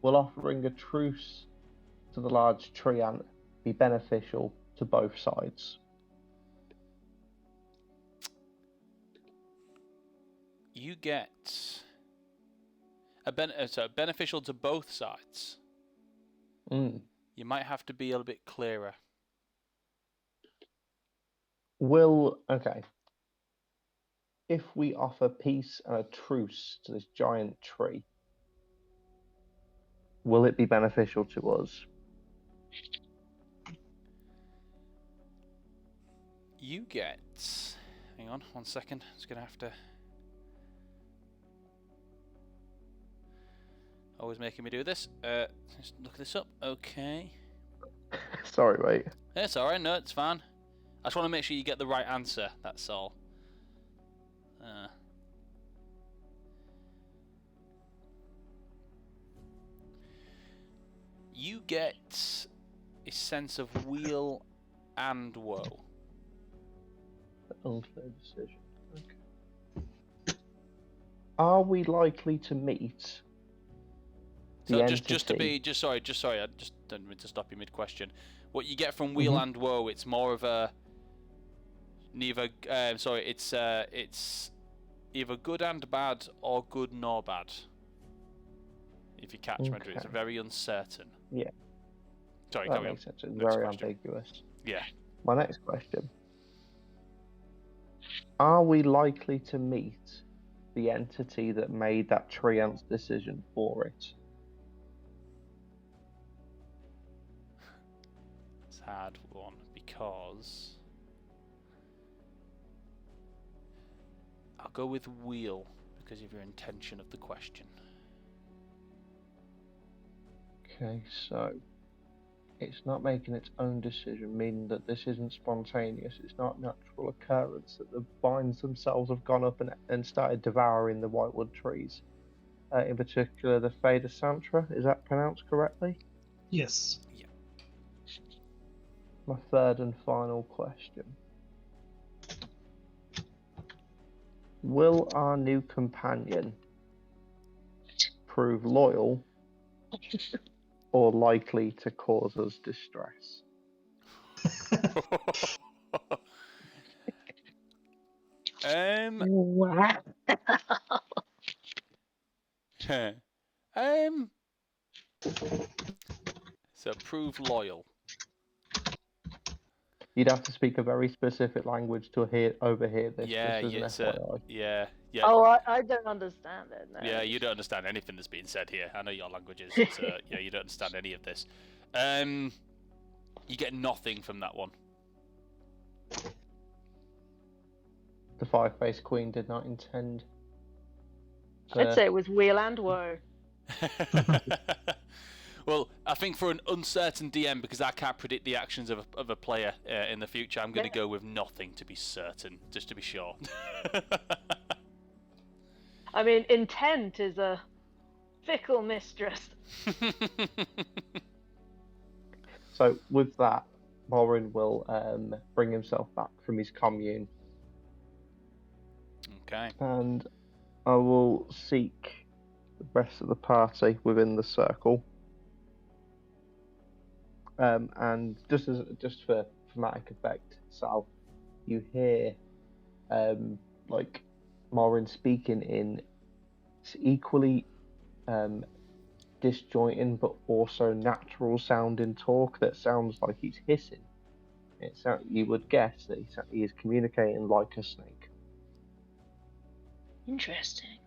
S3: will offering a truce to the large tree ant be beneficial to both sides?
S1: You get beneficial to both sides. You might have to be a little bit clearer.
S3: If we offer peace and a truce to this giant tree, will it be beneficial to us?
S1: You get... Hang on, 1 second. I'm just going to have to... Always making me do this. Just look this up. Okay.
S3: Sorry, mate.
S1: It's alright, no, it's fine. I just want to make sure you get the right answer, that's all. You get a sense of weal and woe.
S3: Unclear decision. Okay. Are we likely to meet the entity?
S1: Sorry, I just don't mean to stop you mid-question. What you get from weal and woe, it's more of a it's either good and bad or good nor bad. If you catch my drift, it's very uncertain.
S3: Yeah.
S1: Sorry,
S3: that makes sense. It's very ambiguous.
S1: Yeah.
S3: My next question. Are we likely to meet the entity that made that tree ant's decision for it?
S1: It's a hard one because I'll go with wheel because of your intention of the question.
S3: Okay, so it's not making its own decision, meaning that this isn't spontaneous. It's not natural occurrence that the vines themselves have gone up and started devouring the whitewood trees. In particular, the Fada Santra. Is that pronounced correctly?
S6: Yes.
S1: Yeah.
S3: My third and final question. Will our new companion prove loyal or likely to cause us distress?
S1: So prove loyal.
S3: You'd have to speak a very specific language to overhear this.
S1: Yeah,
S3: this is an FYI.
S1: yeah.
S7: Oh, I don't understand it. No.
S1: Yeah, you don't understand anything that's being said here. I know your languages, so yeah, you don't understand any of this. You get nothing from that one.
S3: The five-faced queen did not intend.
S7: I'd say it was wheel and woe.
S1: Well, I think for an uncertain DM, because I can't predict the actions of a player in the future, I'm going to go with nothing to be certain, just to be sure.
S7: I mean, intent is a fickle mistress.
S3: So with that, Morin will bring himself back from his commune.
S1: Okay.
S3: And I will seek the rest of the party within the circle. And just for thematic effect, Sal, you hear like Morin speaking in equally disjointing but also natural sounding talk that sounds like he's hissing. You would guess that he is communicating like a snake.
S8: Interesting.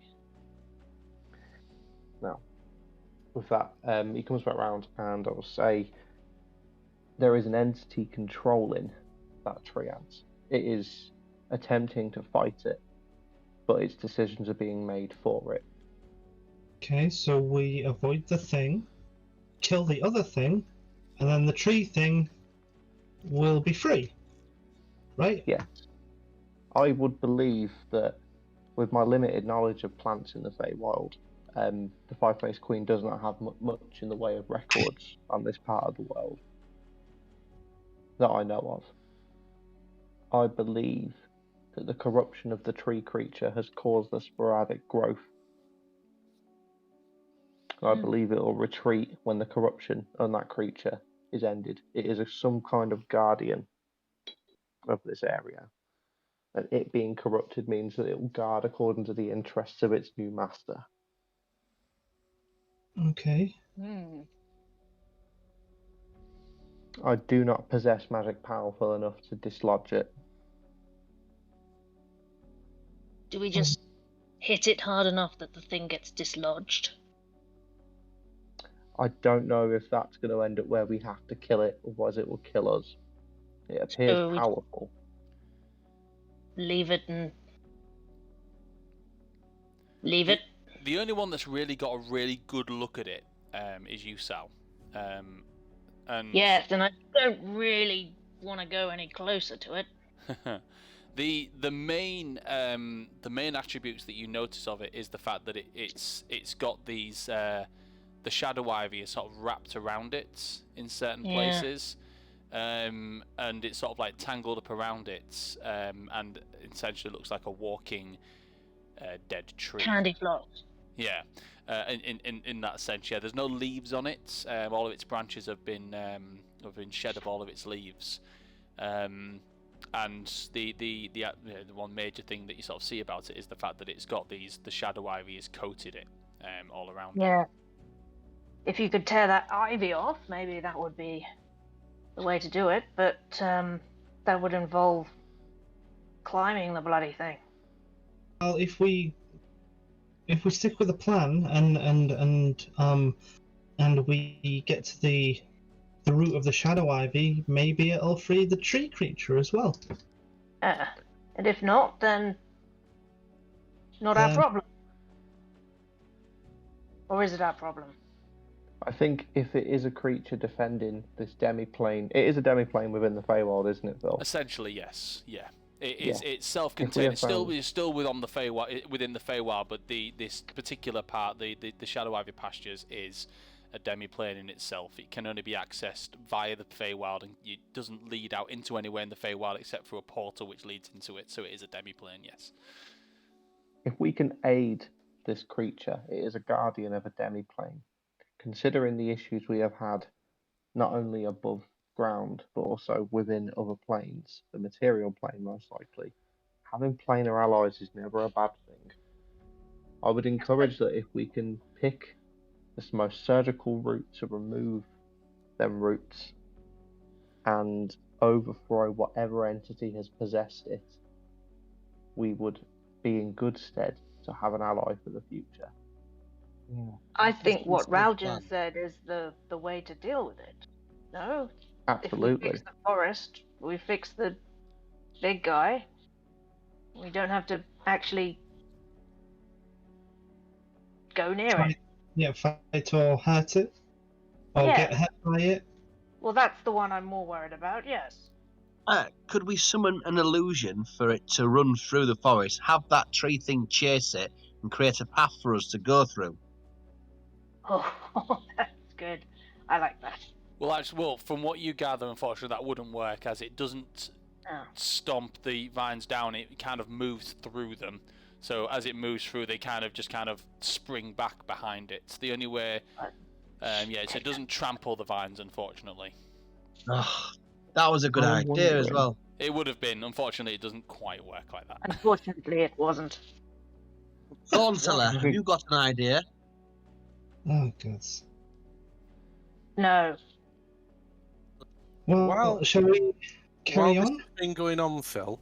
S3: Now, with that, he comes back round and I will say there is an entity controlling that triad. It is attempting to fight it, but its decisions are being made for it.
S6: Okay, so we avoid the thing, kill the other thing, and then the tree thing will be free, right?
S3: Yes. I would believe that with my limited knowledge of plants in the Feywild, the Five-Faced Queen does not have much in the way of records on this part of the world that I know of. I believe that the corruption of the tree creature has caused the sporadic growth. I believe it will retreat when the corruption on that creature is ended. It is some kind of guardian of this area. And it being corrupted means that it will guard according to the interests of its new master.
S6: Okay.
S3: I do not possess magic powerful enough to dislodge it.
S8: Do we just hit it hard enough that the thing gets dislodged?
S3: I don't know if that's going to end up where we have to kill it, otherwise it will kill us. It appears powerful.
S8: Leave it and... Leave it?
S1: The only one that's really got a really good look at it is you, Sal. And
S8: yes, and I don't really want to go any closer to it.
S1: the main attributes that you notice of it is the fact that it's got these the shadow ivy is sort of wrapped around it in certain places, and it's sort of like tangled up around it, and essentially looks like a walking dead tree.
S8: Candy floss.
S1: Yeah, in that sense, yeah. There's no leaves on it. All of its branches have been shed of all of its leaves, and the one major thing that you sort of see about it is the fact that it's got the shadow ivy has coated it all around.
S8: Yeah. If you could tear that ivy off, maybe that would be the way to do it. But that would involve climbing the bloody thing.
S6: Well, if we stick with the plan and we get to the root of the shadow ivy, maybe it'll free the tree creature as well.
S8: And if not, then not our problem. Or is it our problem?
S3: I think if it is a creature defending this demiplane, it is a demiplane within the Feywild, isn't it, Phil?
S1: Essentially, yes. Yeah. It's self-contained. It's still within the Feywild, but this particular part, the Shadow Ivy pastures, is a demiplane in itself. It can only be accessed via the Feywild, and it doesn't lead out into anywhere in the Feywild except through a portal which leads into it. So it is a demiplane, yes.
S3: If we can aid this creature, it is a guardian of a demiplane. Considering the issues we have had, not only above ground, but also within other planes, the material plane most likely, having planar allies is never a bad thing. I would encourage that if we can pick the most surgical route to remove them roots and overthrow whatever entity has possessed it, we would be in good stead to have an ally for the future.
S2: Yeah.
S7: I think what Raljan said is the way to deal with it. No?
S3: Absolutely.
S7: If we fix the forest, we fix the big guy. We don't have to actually go near it.
S6: Yeah, fight or hurt it. Or get hurt by it.
S7: Well, that's the one I'm more worried about, yes.
S2: Could we summon an illusion for it to run through the forest, have that tree thing chase it, and create a path for us to go through.
S8: Oh, that's good. I like that.
S1: Well, actually, from what you gather, unfortunately, that wouldn't work, as it doesn't stomp the vines down. It kind of moves through them. So as it moves through, they kind of spring back behind it. It's the only way. So it doesn't trample the vines, unfortunately.
S2: Oh, that was a good idea as well.
S1: It would have been. Unfortunately, it doesn't quite work like that.
S8: Unfortunately, it wasn't.
S2: Thornteller, have you got an idea?
S6: Oh, God.
S8: No.
S6: Well, shall we carry
S4: while
S6: on?
S4: this has been going on, Phil,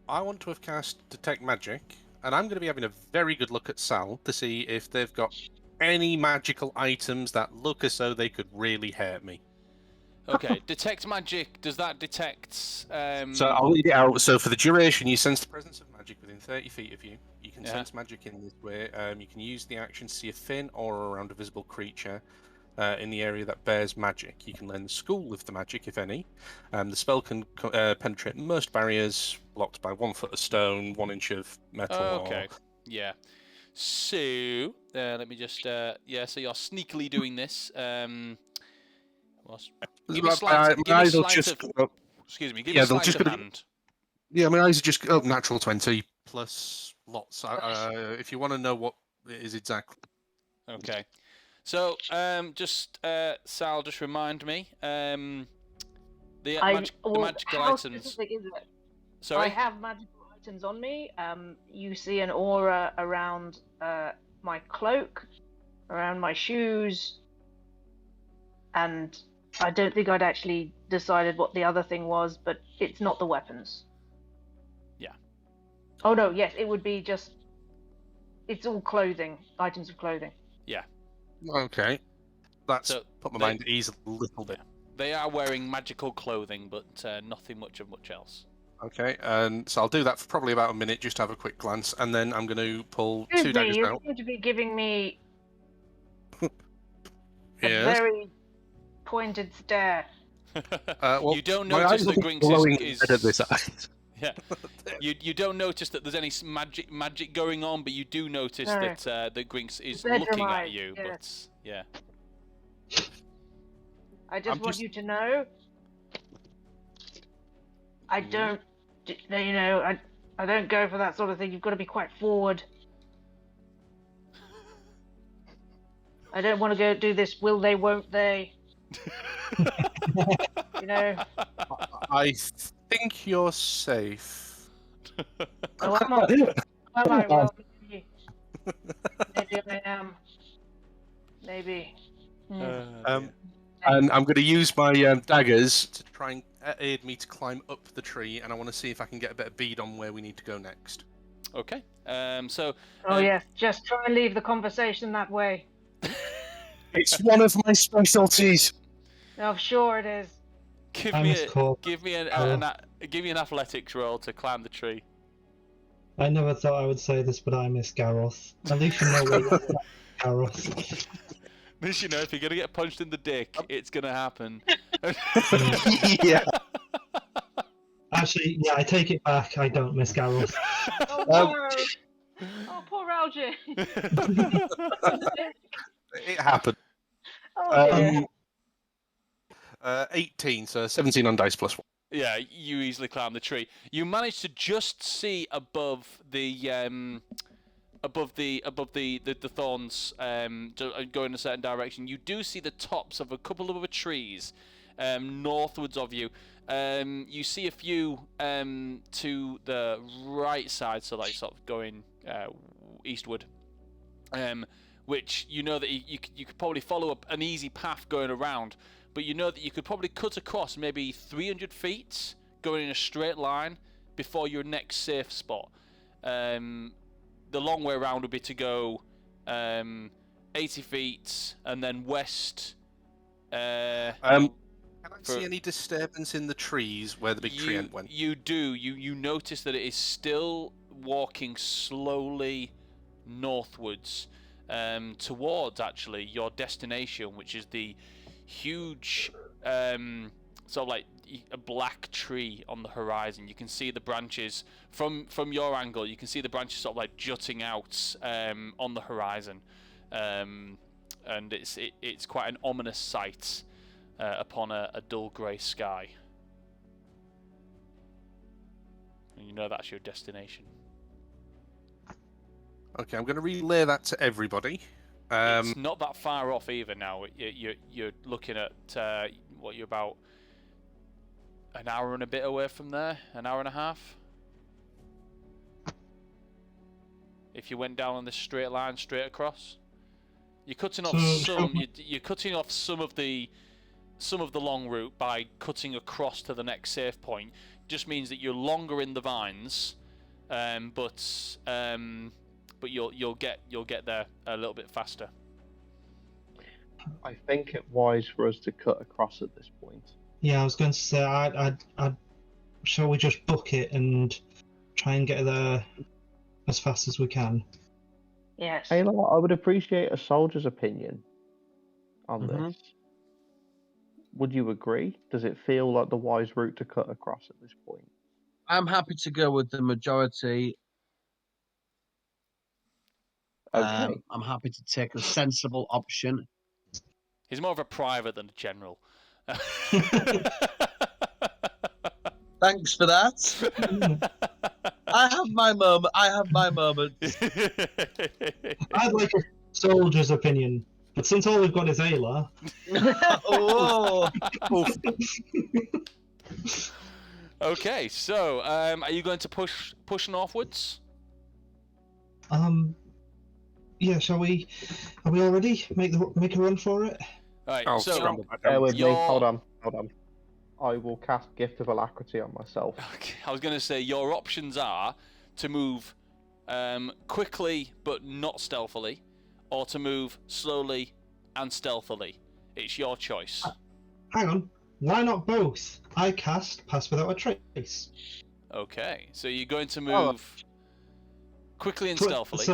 S4: I want to have cast Detect Magic, and I'm going to be having a very good look at Sal to see if they've got any magical items that look as though they could really hurt me.
S1: Okay, Detect Magic, does that detect...
S4: So I'll read it out. So for the duration, you sense the presence of magic within 30 feet of you. You can sense magic in this way. You can use the action to see a thin aura around a visible creature in the area that bears magic. You can learn the school of the magic, if any. The spell can penetrate most barriers blocked by 1 foot of stone, 1 inch of metal.
S1: Okay, yeah. So, let me just... so you're sneakily doing this. Give me sleight of hand.
S4: Yeah, my eyes are just natural 20 plus lots. If you want to know what it is exactly.
S1: Okay. So, Sal, just remind me. The magical
S8: how
S1: items.
S8: Specific is it?
S1: Sorry?
S8: I have magical items on me. You see an aura around my cloak, around my shoes, and I don't think I'd actually decided what the other thing was, but it's not the weapons.
S1: Yeah.
S8: Oh no, yes, it would be just... It's all clothing, items of clothing.
S1: Yeah.
S4: Okay. That's put my mind at ease a little bit.
S1: They are wearing magical clothing, but nothing much else.
S4: Okay, and so I'll do that for probably about a minute, just to have a quick glance, and then I'm going to pull 2 daggers
S8: you
S4: out.
S8: seem to be giving me a
S4: Yes.
S8: very pointed stare.
S1: You don't notice that Grinks is... Yeah. You don't notice that there's any magic going on, but you do notice that Grinks is looking at you.
S8: Yes.
S1: But yeah.
S8: I just want you to know, I don't, I don't go for that sort of thing. You've got to be quite forward. I don't want to go do this. Will they? Won't they?
S4: I think you're safe.
S8: Oh, am I? Well, maybe I am. Maybe.
S4: And I'm going to use my daggers to try and aid me to climb up the tree, and I want to see if I can get a bit of bead on where we need to go next.
S1: Okay.
S8: Yes, just try and leave the conversation that way.
S4: It's one of my specialties.
S8: Oh, sure it is.
S1: Give me an athletics roll to climb the tree.
S6: I never thought I would say this, but I miss Garroth. At least you know where you're at, Garroth.
S1: At least you know if you're gonna get punched in the dick, it's gonna happen.
S4: Yeah.
S6: Actually, yeah, I take it back. I don't miss Garroth.
S8: Oh no! Oh, poor Algie.
S4: It happened.
S8: Oh dear.
S4: 18, so 17 on dice plus 1.
S1: Yeah, you easily climb the tree. You manage to just see above the thorns, going in a certain direction. You do see the tops of a couple of other trees, northwards of you. You see a few to the right side, so like sort of going eastward. Which you know that you could probably follow up an easy path going around. But you know that you could probably cut across maybe 300 feet going in a straight line before your next safe spot. The long way around would be to go 80 feet and then west.
S4: Can I see any disturbance in the trees where the big tree end went?
S1: You do. You notice that it is still walking slowly northwards towards actually your destination, which is the huge sort of like a black tree on the horizon. You can see the branches from your angle. You can see the branches sort of like jutting out on the horizon, and it's quite an ominous sight upon a dull grey sky. And you know that's your destination.
S4: Okay, I'm going to relay that to everybody.
S1: It's not that far off either now. You're looking at what, you're about an hour and a bit away from there, an hour and a half. If you went down on this straight line straight across, you're cutting off you're cutting off some of the long route by cutting across to the next safe point. Just means that you're longer in the vines, but you'll get there a little bit faster.
S3: I think it's wise for us to cut across at this point.
S6: Yeah, I was going to say, shall we just book it and try and get there as fast as we can?
S8: Yes.
S3: Ayla, I would appreciate a soldier's opinion on this. Would you agree? Does it feel like the wise route to cut across at this point?
S2: I'm happy to go with the majority.
S3: Okay.
S2: I'm happy to take the sensible option.
S1: He's more of a private than a general.
S2: Thanks for that. I have my moments.
S6: I'd like a soldier's opinion, but since all we've got is Ayla...
S2: Oh.
S1: Okay, so are you going to push northwards?
S6: Yeah, shall we? Are we all ready? Make a run for it.
S1: Right.
S4: I'll
S1: So
S4: scramble back
S3: Bear
S4: down.
S3: with me. Hold on. I will cast Gift of Alacrity on myself.
S1: Okay, I was going to say your options are to move quickly but not stealthily, or to move slowly and stealthily. It's your choice.
S6: Hang on. Why not both? I cast Pass Without a Trace.
S1: Okay, so you're going to move quickly and stealthily.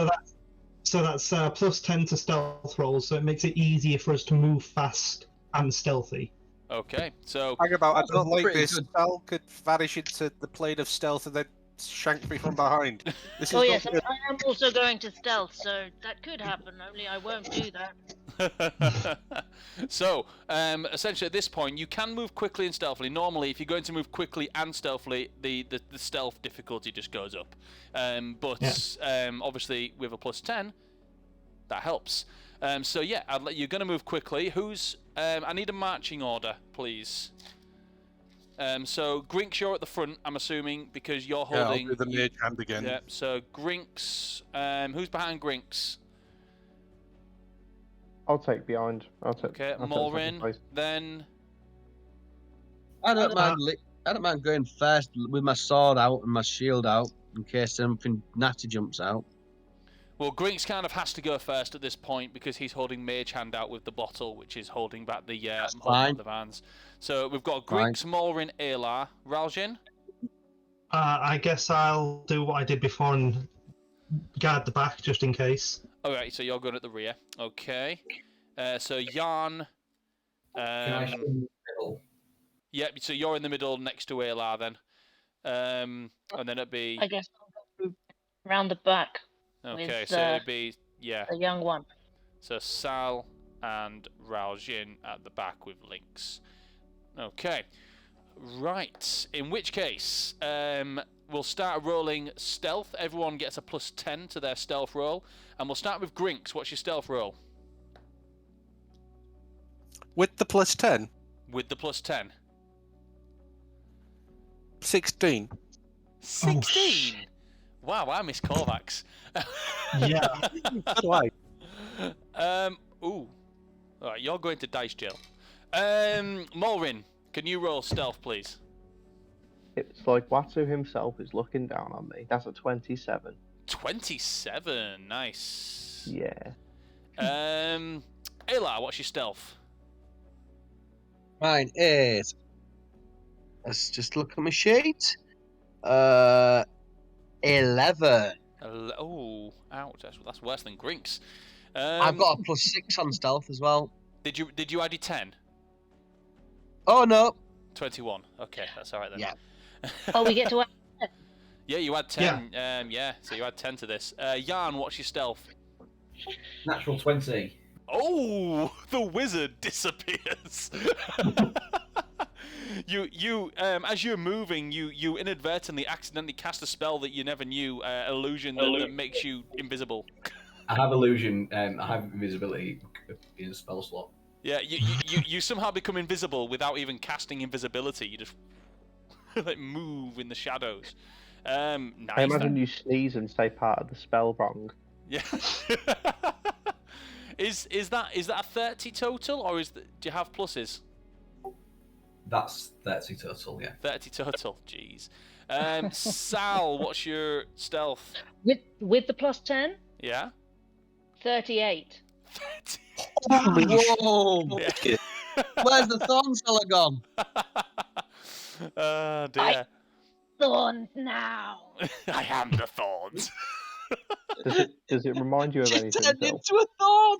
S6: So that's plus 10 to stealth rolls, so it makes it easier for us to move fast and stealthy.
S1: Okay, so...
S4: Hang about, I don't like
S2: pretty
S4: this.
S2: good.
S4: Spell could vanish into the plane of stealth and then shank me from behind. This is
S8: Oh
S4: not
S8: yes,
S4: good.
S8: I am also going to stealth, so that could happen. Only I won't do that.
S1: So, essentially at this point, you can move quickly and stealthily. Normally, if you're going to move quickly and stealthily, the stealth difficulty just goes up. But obviously, with a plus 10, that helps. So yeah, you're going to move quickly. Who's... I need a marching order, please. So, Grinks, you're at the front, I'm assuming, because you're holding...
S4: I'll do the mage hand again.
S1: Yeah, so Grinks... who's behind Grinks?
S3: I'll take behind.
S1: Okay, Mulrin, then...
S2: I don't mind going first with my sword out and my shield out in case something natty jumps out.
S1: Well, Grinks kind of has to go first at this point because he's holding Mage Hand out with the bottle, which is holding back the vans. So we've got Grinks, Mulrin, Ayla, Raljin.
S6: I guess I'll do what I did before and guard the back just in case.
S1: Alright, so you're going at the rear. Okay. So Jan...
S5: Can I show you the middle?
S1: Yep, so you're in the middle next to Ayla then. And then it'd be...
S8: I guess I'll go round the back.
S1: Okay,
S8: with,
S1: so it'd be... Yeah.
S8: The young one.
S1: So Sal and Raljin at the back with Lynx. Okay. Right. In which case, we'll start rolling stealth. Everyone gets a plus 10 to their stealth roll. And we'll start with Grinks. What's your stealth roll?
S4: With the plus 10?
S1: With the plus 10.
S4: 16.
S1: 16? Wow, I miss Korvax.
S6: Yeah.
S4: Why?
S1: Ooh. Alright, you're going to dice jail. Mulrin, can you roll stealth, please?
S3: It's like Watu himself is looking down on me. That's a 27.
S1: 27, nice.
S3: Yeah.
S1: Ayla, what's your stealth?
S2: Mine is... Let's just look at my sheet. 11.
S1: Oh, ouch! That's worse than Grinks.
S2: I've got a plus 6 on stealth as well.
S1: Did you add your 10?
S2: Oh no,
S1: 21. Okay, that's all right then.
S2: Yeah.
S8: Oh, we get to.
S1: Yeah, you add 10. Yeah, so you add 10 to this. Jan, what's your stealth?
S5: Natural 20.
S1: Oh, the wizard disappears. You as you're moving, you inadvertently, accidentally cast a spell that you never knew, illusion that makes you invisible.
S5: I have illusion. I have invisibility in a spell slot.
S1: Yeah, you somehow become invisible without even casting invisibility. You just like move in the shadows. Nice.
S3: I imagine you sneeze and say part of the spell wrong.
S1: Yeah. Is that a 30 total, or do you have pluses?
S5: That's 30 total, yeah.
S1: 30 total, jeez. Sal, what's your stealth?
S8: With the plus 10?
S1: Yeah.
S8: 38.
S1: 30.
S2: Whoa!
S1: Yeah.
S2: Where's the thorn seller gone?
S1: Oh dear.
S8: Thorns now.
S1: I am the thorns.
S3: Does it remind you of anything,
S2: Turned
S3: Phil?
S2: into a thorn.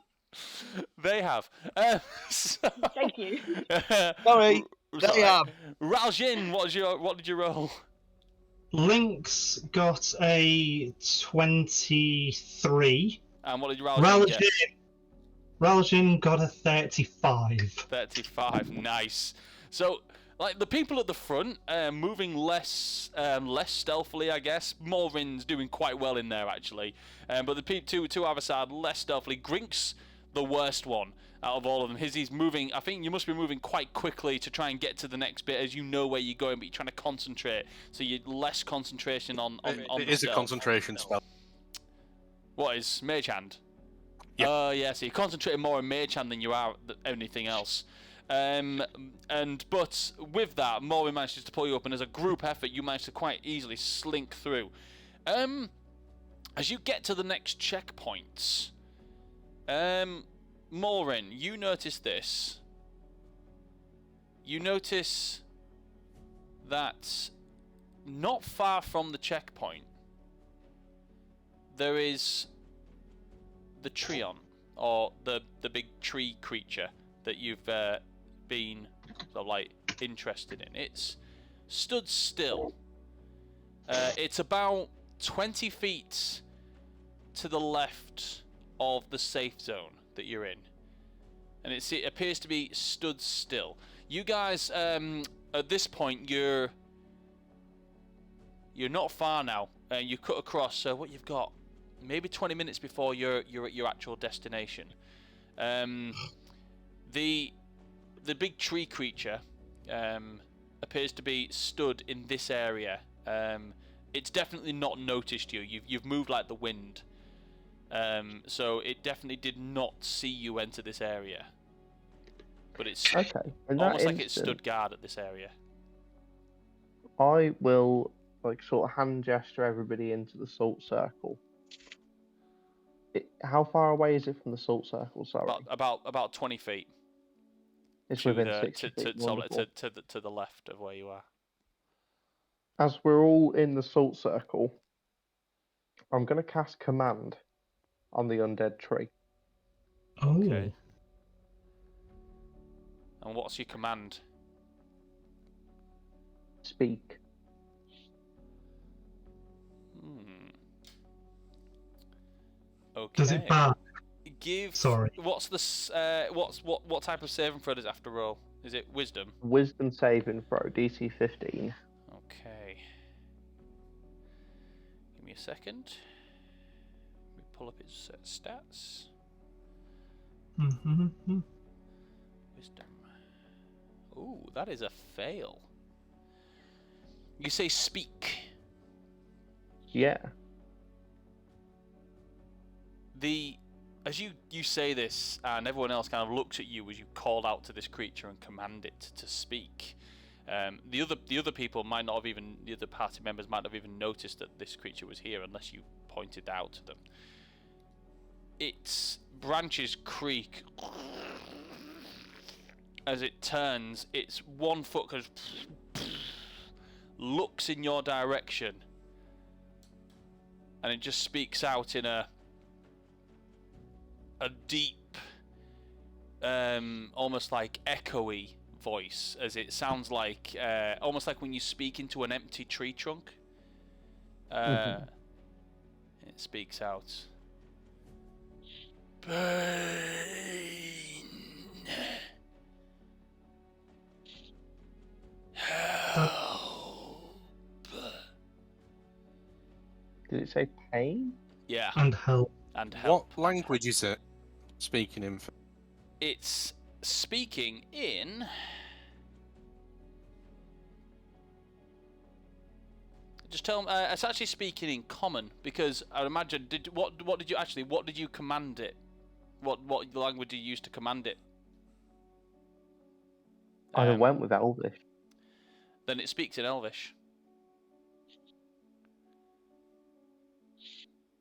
S1: They have.
S8: Thank you.
S2: Sorry. They have.
S1: Raljin, what did you roll?
S6: Lynx got a 23.
S1: And what did Raljin get?
S6: Raljin got a 35.
S1: 35, nice. So, like, the people at the front, moving less stealthily, I guess. Morvin's doing quite well in there, actually. But the two other side, less stealthily. Grink's the worst one out of all of them. He's moving, I think you must be moving quite quickly to try and get to the next bit, as you know where you're going, but you're trying to concentrate. So you're less concentration on
S4: It is a concentration spell.
S1: What is Mage Hand?
S4: Yeah.
S1: Yeah, so you're concentrating more on Mage Hand than you are anything else. But with that, Morwin manages to pull you up, and as a group effort, you manage to quite easily slink through. As you get to the next checkpoints, Morin, you notice this. You notice that not far from the checkpoint, there is the Treon, or the big tree creature that you've been sort of like interested in. It's stood still. It's about 20 feet to the left of the safe zone that you're in, and it appears to be stood still. You guys, at this point, you're not far now. You cut across. So what you've got, maybe 20 minutes before you're at your actual destination. The big tree creature appears to be stood in this area. It's definitely not noticed you. You've moved like the wind. So it definitely did not see you enter this area. But it's
S3: okay.
S1: almost like it stood guard at this area.
S3: I will sort of hand gesture everybody into the salt circle. How far away is it from the salt circle? Sorry.
S1: About 20 feet.
S3: It's within 60 feet.
S1: To the left of where you are.
S3: As we're all in the salt circle, I'm going to cast command on the undead tree.
S6: Oh.
S1: Okay. And what's your command?
S3: Speak.
S1: Okay.
S6: Does it bark?
S1: Sorry. What's the what type of saving throw does it have to roll? Is it wisdom?
S3: Wisdom saving throw, DC 15.
S1: Okay. Give me a second. Let me pull up its stats.
S6: Mm-hmm.
S1: Wisdom. Ooh, that is a fail. You say speak.
S3: Yeah.
S1: As you say this, and everyone else kind of looks at you as you call out to this creature and command it to speak. The other people might not have even, the other party members might not have even noticed that this creature was here unless you pointed out to them. Its branches creak as it turns. Its 1 foot goes, looks in your direction, and it just speaks out in a deep, almost like echoey voice, as it sounds like almost like when you speak into an empty tree trunk. It speaks out. Pain. Help.
S3: Did it say pain?
S1: Yeah.
S6: And help.
S1: And help.
S4: What language is it speaking in?
S1: It's speaking in. Just tell them. It's actually speaking in common, because I imagine. What did you command it? What language did you use to command it?
S3: I went with Elvish.
S1: Then it speaks in Elvish.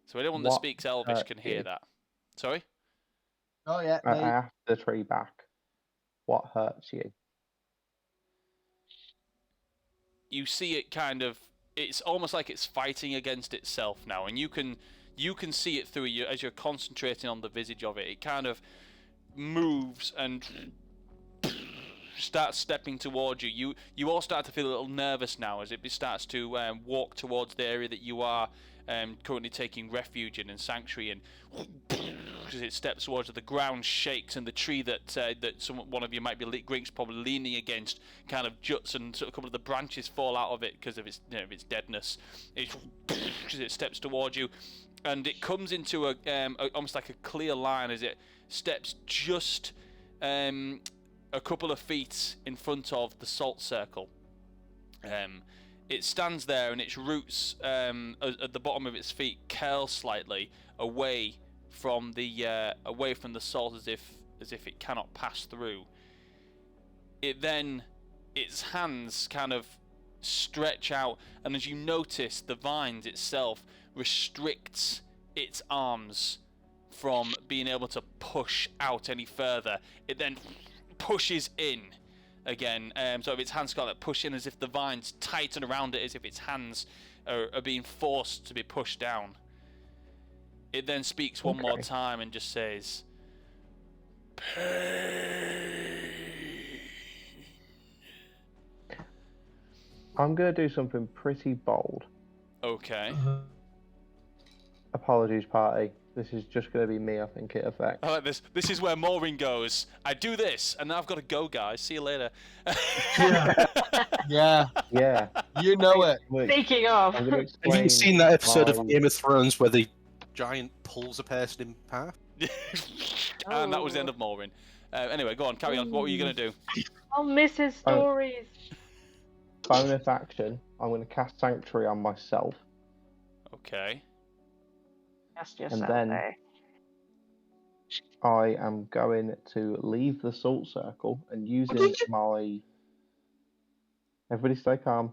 S1: So anyone that speaks Elvish can hear that. Sorry?
S2: Oh yeah.
S3: I asked the tree back, what hurts you?
S1: You see it kind of. It's almost like it's fighting against itself now, and you can see it through you as you're concentrating on the visage of it. It kind of moves and starts stepping towards you. You all start to feel a little nervous now as it starts to walk towards the area that you are currently taking refuge in and sanctuary in. As it steps towards it, the ground shakes, and the tree that one of you might be Grink's probably leaning against kind of juts, and a couple of the branches fall out of it because of its its deadness. As it steps towards you, and it comes into a almost like a clear line as it steps just a couple of feet in front of the salt circle. It stands there, and its roots at the bottom of its feet curl slightly away from the salt, as if it cannot pass through. Its hands kind of stretch out, and as you notice, the vines itself restricts its arms from being able to push out any further. It then pushes in again, so its hands kind of push in as if the vines tighten around it, as if its hands are being forced to be pushed down. It then speaks one more time and just says, "Pain."
S3: I'm going to do something pretty bold.
S1: Okay.
S3: Apologies, party. This is just going to be me, I think it affects.
S1: I like this. This is where Maureen goes, I do this, and now I've got to go, guys. See you later.
S2: Yeah.
S3: Yeah.
S2: You know it.
S8: Speaking of,
S3: I'm going to
S4: Have you seen that episode
S3: my-
S4: of Game of Thrones where the giant pulls a person in half?
S1: And that was the end of Maureen. Anyway, go on, carry on. What were you going to do?
S8: I'll miss his stories.
S3: Bonus action, I'm going to cast Sanctuary on myself.
S1: Okay.
S8: Cast yourself,
S3: then I am going to leave the salt circle and using my... Everybody stay calm.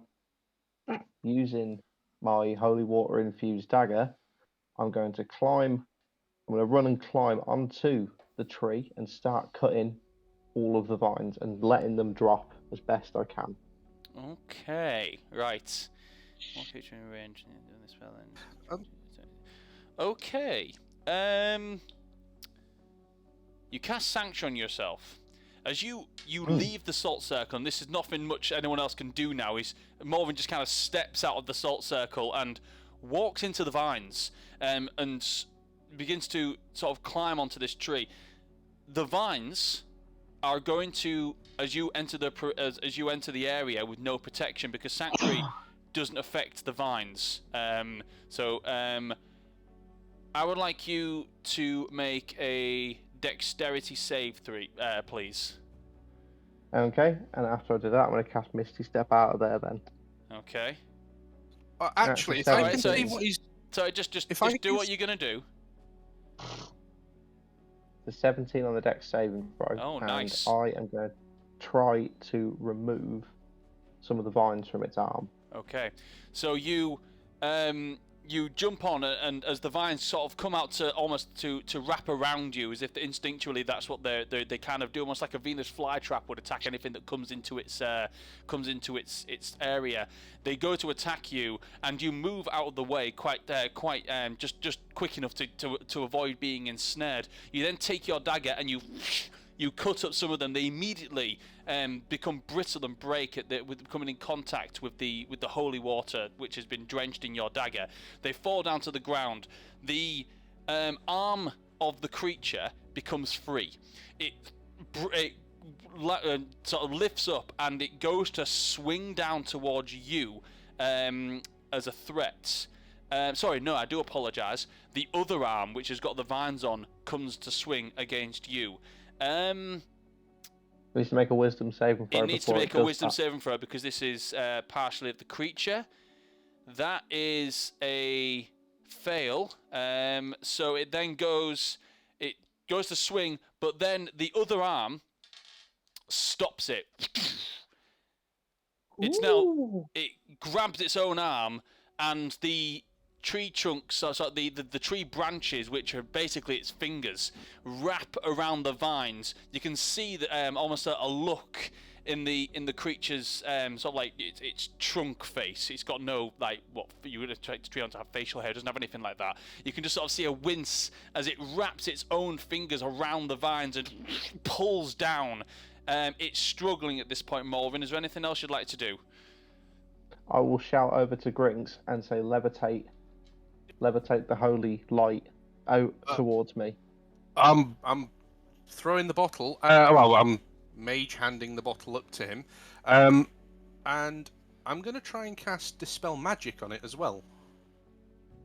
S3: Using my holy water infused dagger, I'm going to run and climb onto the tree and start cutting all of the vines and letting them drop as best I can.
S1: Okay, right. One creature in range doing this spell then. Okay. You cast Sanctuary on yourself. As you leave the salt circle, and this is nothing much anyone else can do now, is Morven just kind of steps out of the salt circle and walks into the vines, and begins to sort of climb onto this tree. The vines are going to, as you enter the area with no protection, because Sanctuary doesn't affect the vines. I would like you to make a dexterity save, please.
S3: Okay, and after I do that, I'm going to cast Misty Step out of there then.
S1: Okay.
S4: Actually, if I can see what he's...
S1: So just do what you're going to do.
S3: The 17 on the dex saving throw.
S1: Oh,
S3: and
S1: nice.
S3: I am going to try to remove some of the vines from its arm.
S1: Okay. So you jump on, and as the vines sort of come out to almost to wrap around you, as if instinctually that's what they kind of do, almost like a Venus flytrap would attack anything that comes into its area. They go to attack you, and you move out of the way just quick enough to avoid being ensnared. You then take your dagger and you you cut up some of them. They immediately become brittle and break with coming in contact with the holy water, which has been drenched in your dagger. They fall down to the ground. The arm of the creature becomes free. It sort of lifts up and it goes to swing down towards you as a threat. Sorry, no, I do apologise. The other arm, which has got the vines on, comes to swing against you. It
S3: needs to make a wisdom saving throw.
S1: It needs to make a wisdom saving throw because this is partially of the creature. That is a fail. So it then goes to swing, but then the other arm stops it. It grabs its own arm, and the tree trunks, the tree branches, which are basically its fingers, wrap around the vines. You can see that almost a look in the creature's sort of like its trunk face. It's got no, like, what you would expect a tree to have facial hair. It doesn't have anything like that. You can just sort of see a wince as it wraps its own fingers around the vines and pulls down. It's struggling at this point, Morven. Is there anything else you'd like to do?
S3: I will shout over to Grinks and say, levitate the holy light out towards me.
S4: I'm throwing the bottle. I'm mage handing the bottle up to him, and I'm going to try and cast Dispel Magic on it as well.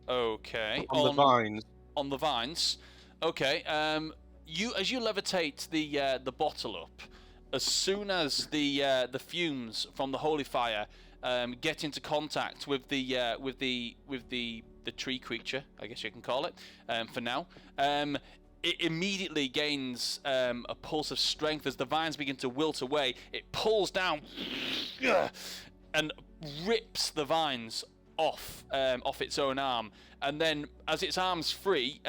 S1: Okay.
S4: On the vines.
S1: On the vines. Okay. As you levitate the bottle up, as soon as the fumes from the holy fire get into contact with the tree creature, I guess you can call it, for now, it immediately gains a pulse of strength as the vines begin to wilt away. It pulls down and rips the vines off its own arm, and then as its arm's free,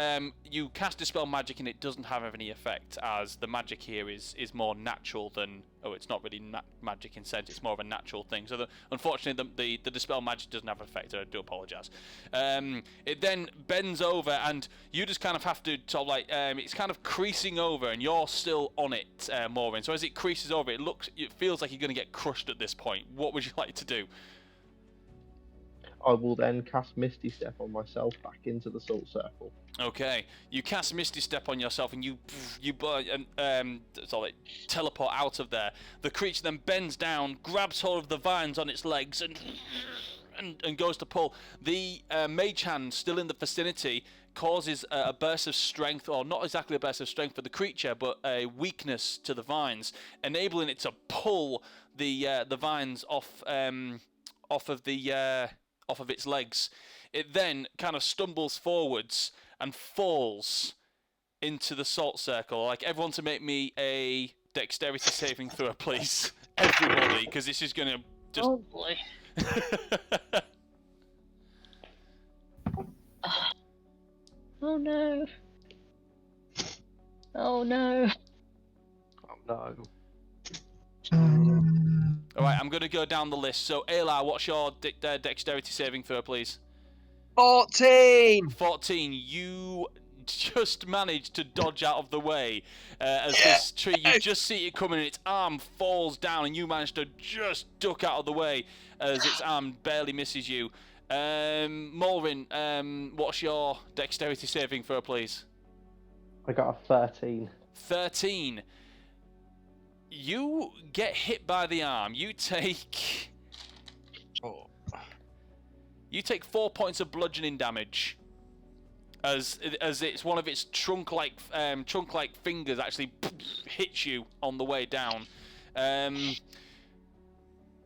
S1: you cast Dispel Magic and it doesn't have any effect, as the magic here is more natural than... Oh, it's not really magic in sense, it's more of a natural thing. So unfortunately the Dispel Magic doesn't have effect. I do apologise. It then bends over and you just kind of have to sort of like... it's kind of creasing over and you're still on it, Maureen. So as it creases over, it feels like you're going to get crushed at this point. What would you like to do?
S3: I will then cast Misty Step on myself back into the salt circle.
S1: Okay, you cast Misty Step on yourself and you teleport out of there. The creature then bends down, grabs hold of the vines on its legs and goes to pull. The mage hand, still in the vicinity, causes a burst of strength, or not exactly a burst of strength for the creature, but a weakness to the vines, enabling it to pull the vines off of its legs. It then kind of stumbles forwards and falls into the salt circle. Like, everyone to make me a dexterity saving throw, please. Everybody, because this is going to just...
S8: Oh boy. Oh no. Oh no.
S3: Oh no.
S1: Alright, I'm going to go down the list. So, Ayla, what's your dexterity saving throw, please?
S2: 14!
S1: 14. You just managed to dodge out of the way as this tree, you just see it coming and its arm falls down and you manage to just duck out of the way as its arm barely misses you. Mulrin, what's your dexterity saving throw, please?
S3: I got a 13.
S1: 13. You get hit by the arm. You take 4 points of bludgeoning damage as it's one of its trunk-like fingers actually hits you on the way down.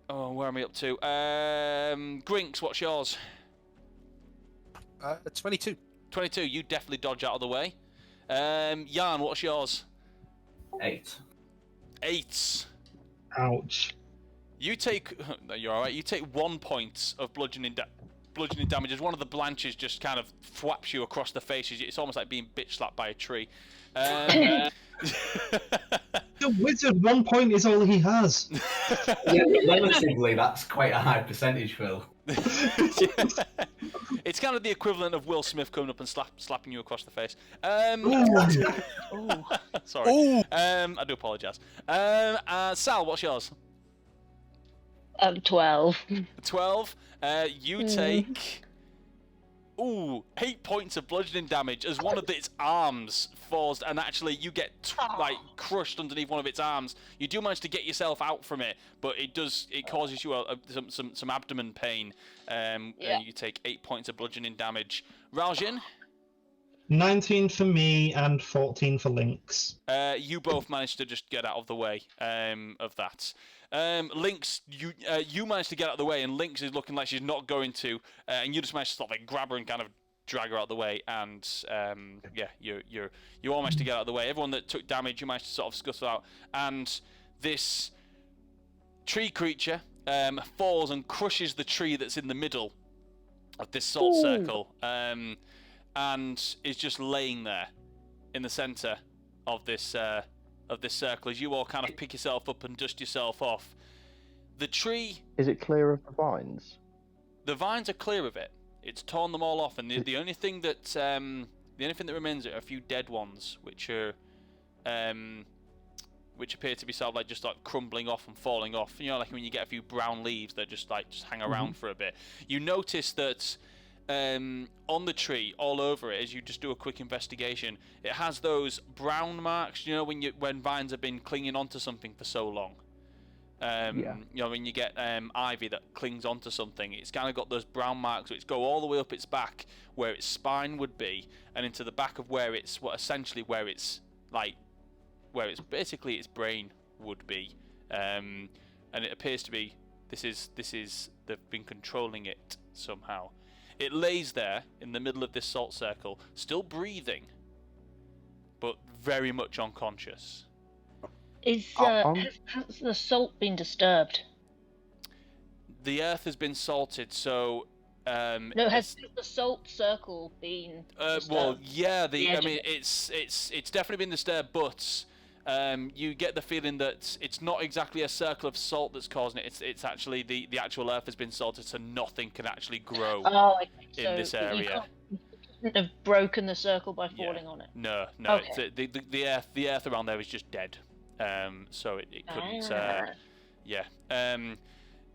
S1: Oh, where am I up to? Grinks, what's yours?
S4: 22.
S1: 22. You definitely dodge out of the way. Jan, what's yours?
S5: 8.
S1: 8.
S6: Ouch.
S1: You take... You're alright. You take 1 point of bludgeoning damage as one of the branches just kind of thwaps you across the face. It's almost like being bitch slapped by a tree.
S6: The wizard, 1 point is all he has.
S5: Yeah, relatively, that's quite a high percentage, Phil.
S1: It's kind of the equivalent of Will Smith coming up and slapping you across the face. Sorry.
S4: Ooh.
S1: I do apologise. Sal, what's yours?
S7: 12.
S1: 12. You take 8 points of bludgeoning damage as one of its arms falls, and actually you get like crushed underneath one of its arms. You do manage to get yourself out from it, but it causes you some abdomen pain. And you take 8 points of bludgeoning damage. Raljin?
S6: 19 for me and 14 for Lynx.
S1: You both managed to just get out of the way of that. Lynx, you managed to get out of the way, and Lynx is looking like she's not going to, and you just managed to sort of like grab her and kind of drag her out of the way, and you all managed to get out of the way. Everyone that took damage, you managed to sort of scuttle out, and this tree creature falls and crushes the tree that's in the middle of this salt circle, and is just laying there in the center of this circle as you all kind of pick yourself up and dust yourself off. The tree...
S3: Is it clear of the vines?
S1: The vines are clear of it. It's torn them all off, and the only thing that remains are a few dead ones, which are which appear to be sort of like just like crumbling off and falling off. You know, like when you get a few brown leaves that just hang around for a bit. You notice that on the tree, all over it, as you just do a quick investigation, it has those brown marks. You know, when vines have been clinging onto something for so long. You know, when you get ivy that clings onto something, it's kind of got those brown marks which go all the way up its back, where its spine would be, and into the back of where it's basically its brain would be. And it appears to be they've been controlling it somehow. It lays there in the middle of this salt circle, still breathing, but very much unconscious.
S7: Has the salt been disturbed?
S1: The earth has been salted, so...
S7: no, has the salt circle been disturbed?
S1: Well, yeah, it's definitely been disturbed, but you get the feeling that it's not exactly a circle of salt that's causing it. It's actually the actual earth has been salted, so nothing can actually grow in this area.
S7: You couldn't have broken the circle by falling on it.
S1: No.
S7: Okay.
S1: The earth around there is just dead. So it couldn't.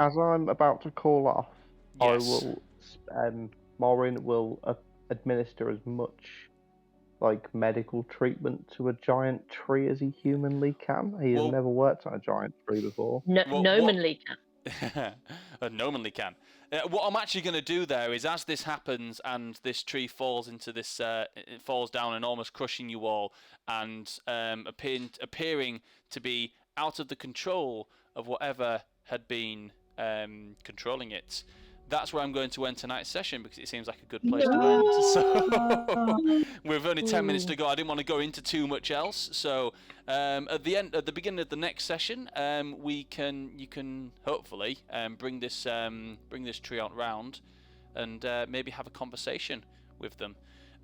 S3: As I'm about to call off,
S1: yes.
S3: I will. Morin will administer as much medical treatment to a giant tree as he humanly can. He has never worked on a giant tree before.
S7: Nominally
S1: can. Nominally can. What I'm actually going to do there is, as this happens and this tree falls into this, it falls down and almost crushing you all, and appearing to be out of the control of whatever had been controlling it. That's where I'm going to end tonight's session, because it seems like a good place to end. So we've only 10 minutes to go. I didn't want to go into too much else. So at the beginning of the next session, you can hopefully bring this tree out round, and maybe have a conversation with them.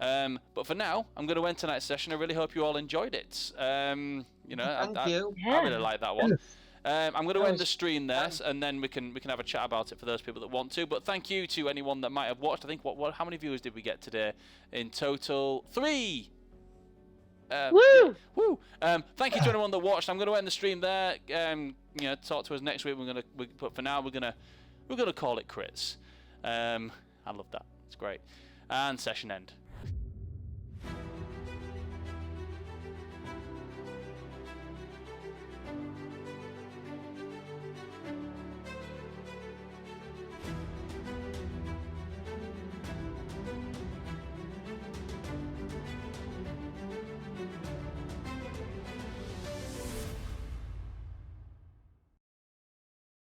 S1: But for now, I'm going to end tonight's session. I really hope you all enjoyed it. Thank
S2: you.
S1: I really like that one. I'm going to end the stream there, and then we can have a chat about it for those people that want to. But thank you to anyone that might have watched. I think how many viewers did we get today? In total, 3.
S7: Woo!
S1: Yeah, woo! Thank you to anyone that watched. I'm going to end the stream there. Talk to us next week. But for now, we're gonna call it crits. I love that. It's great. And session end.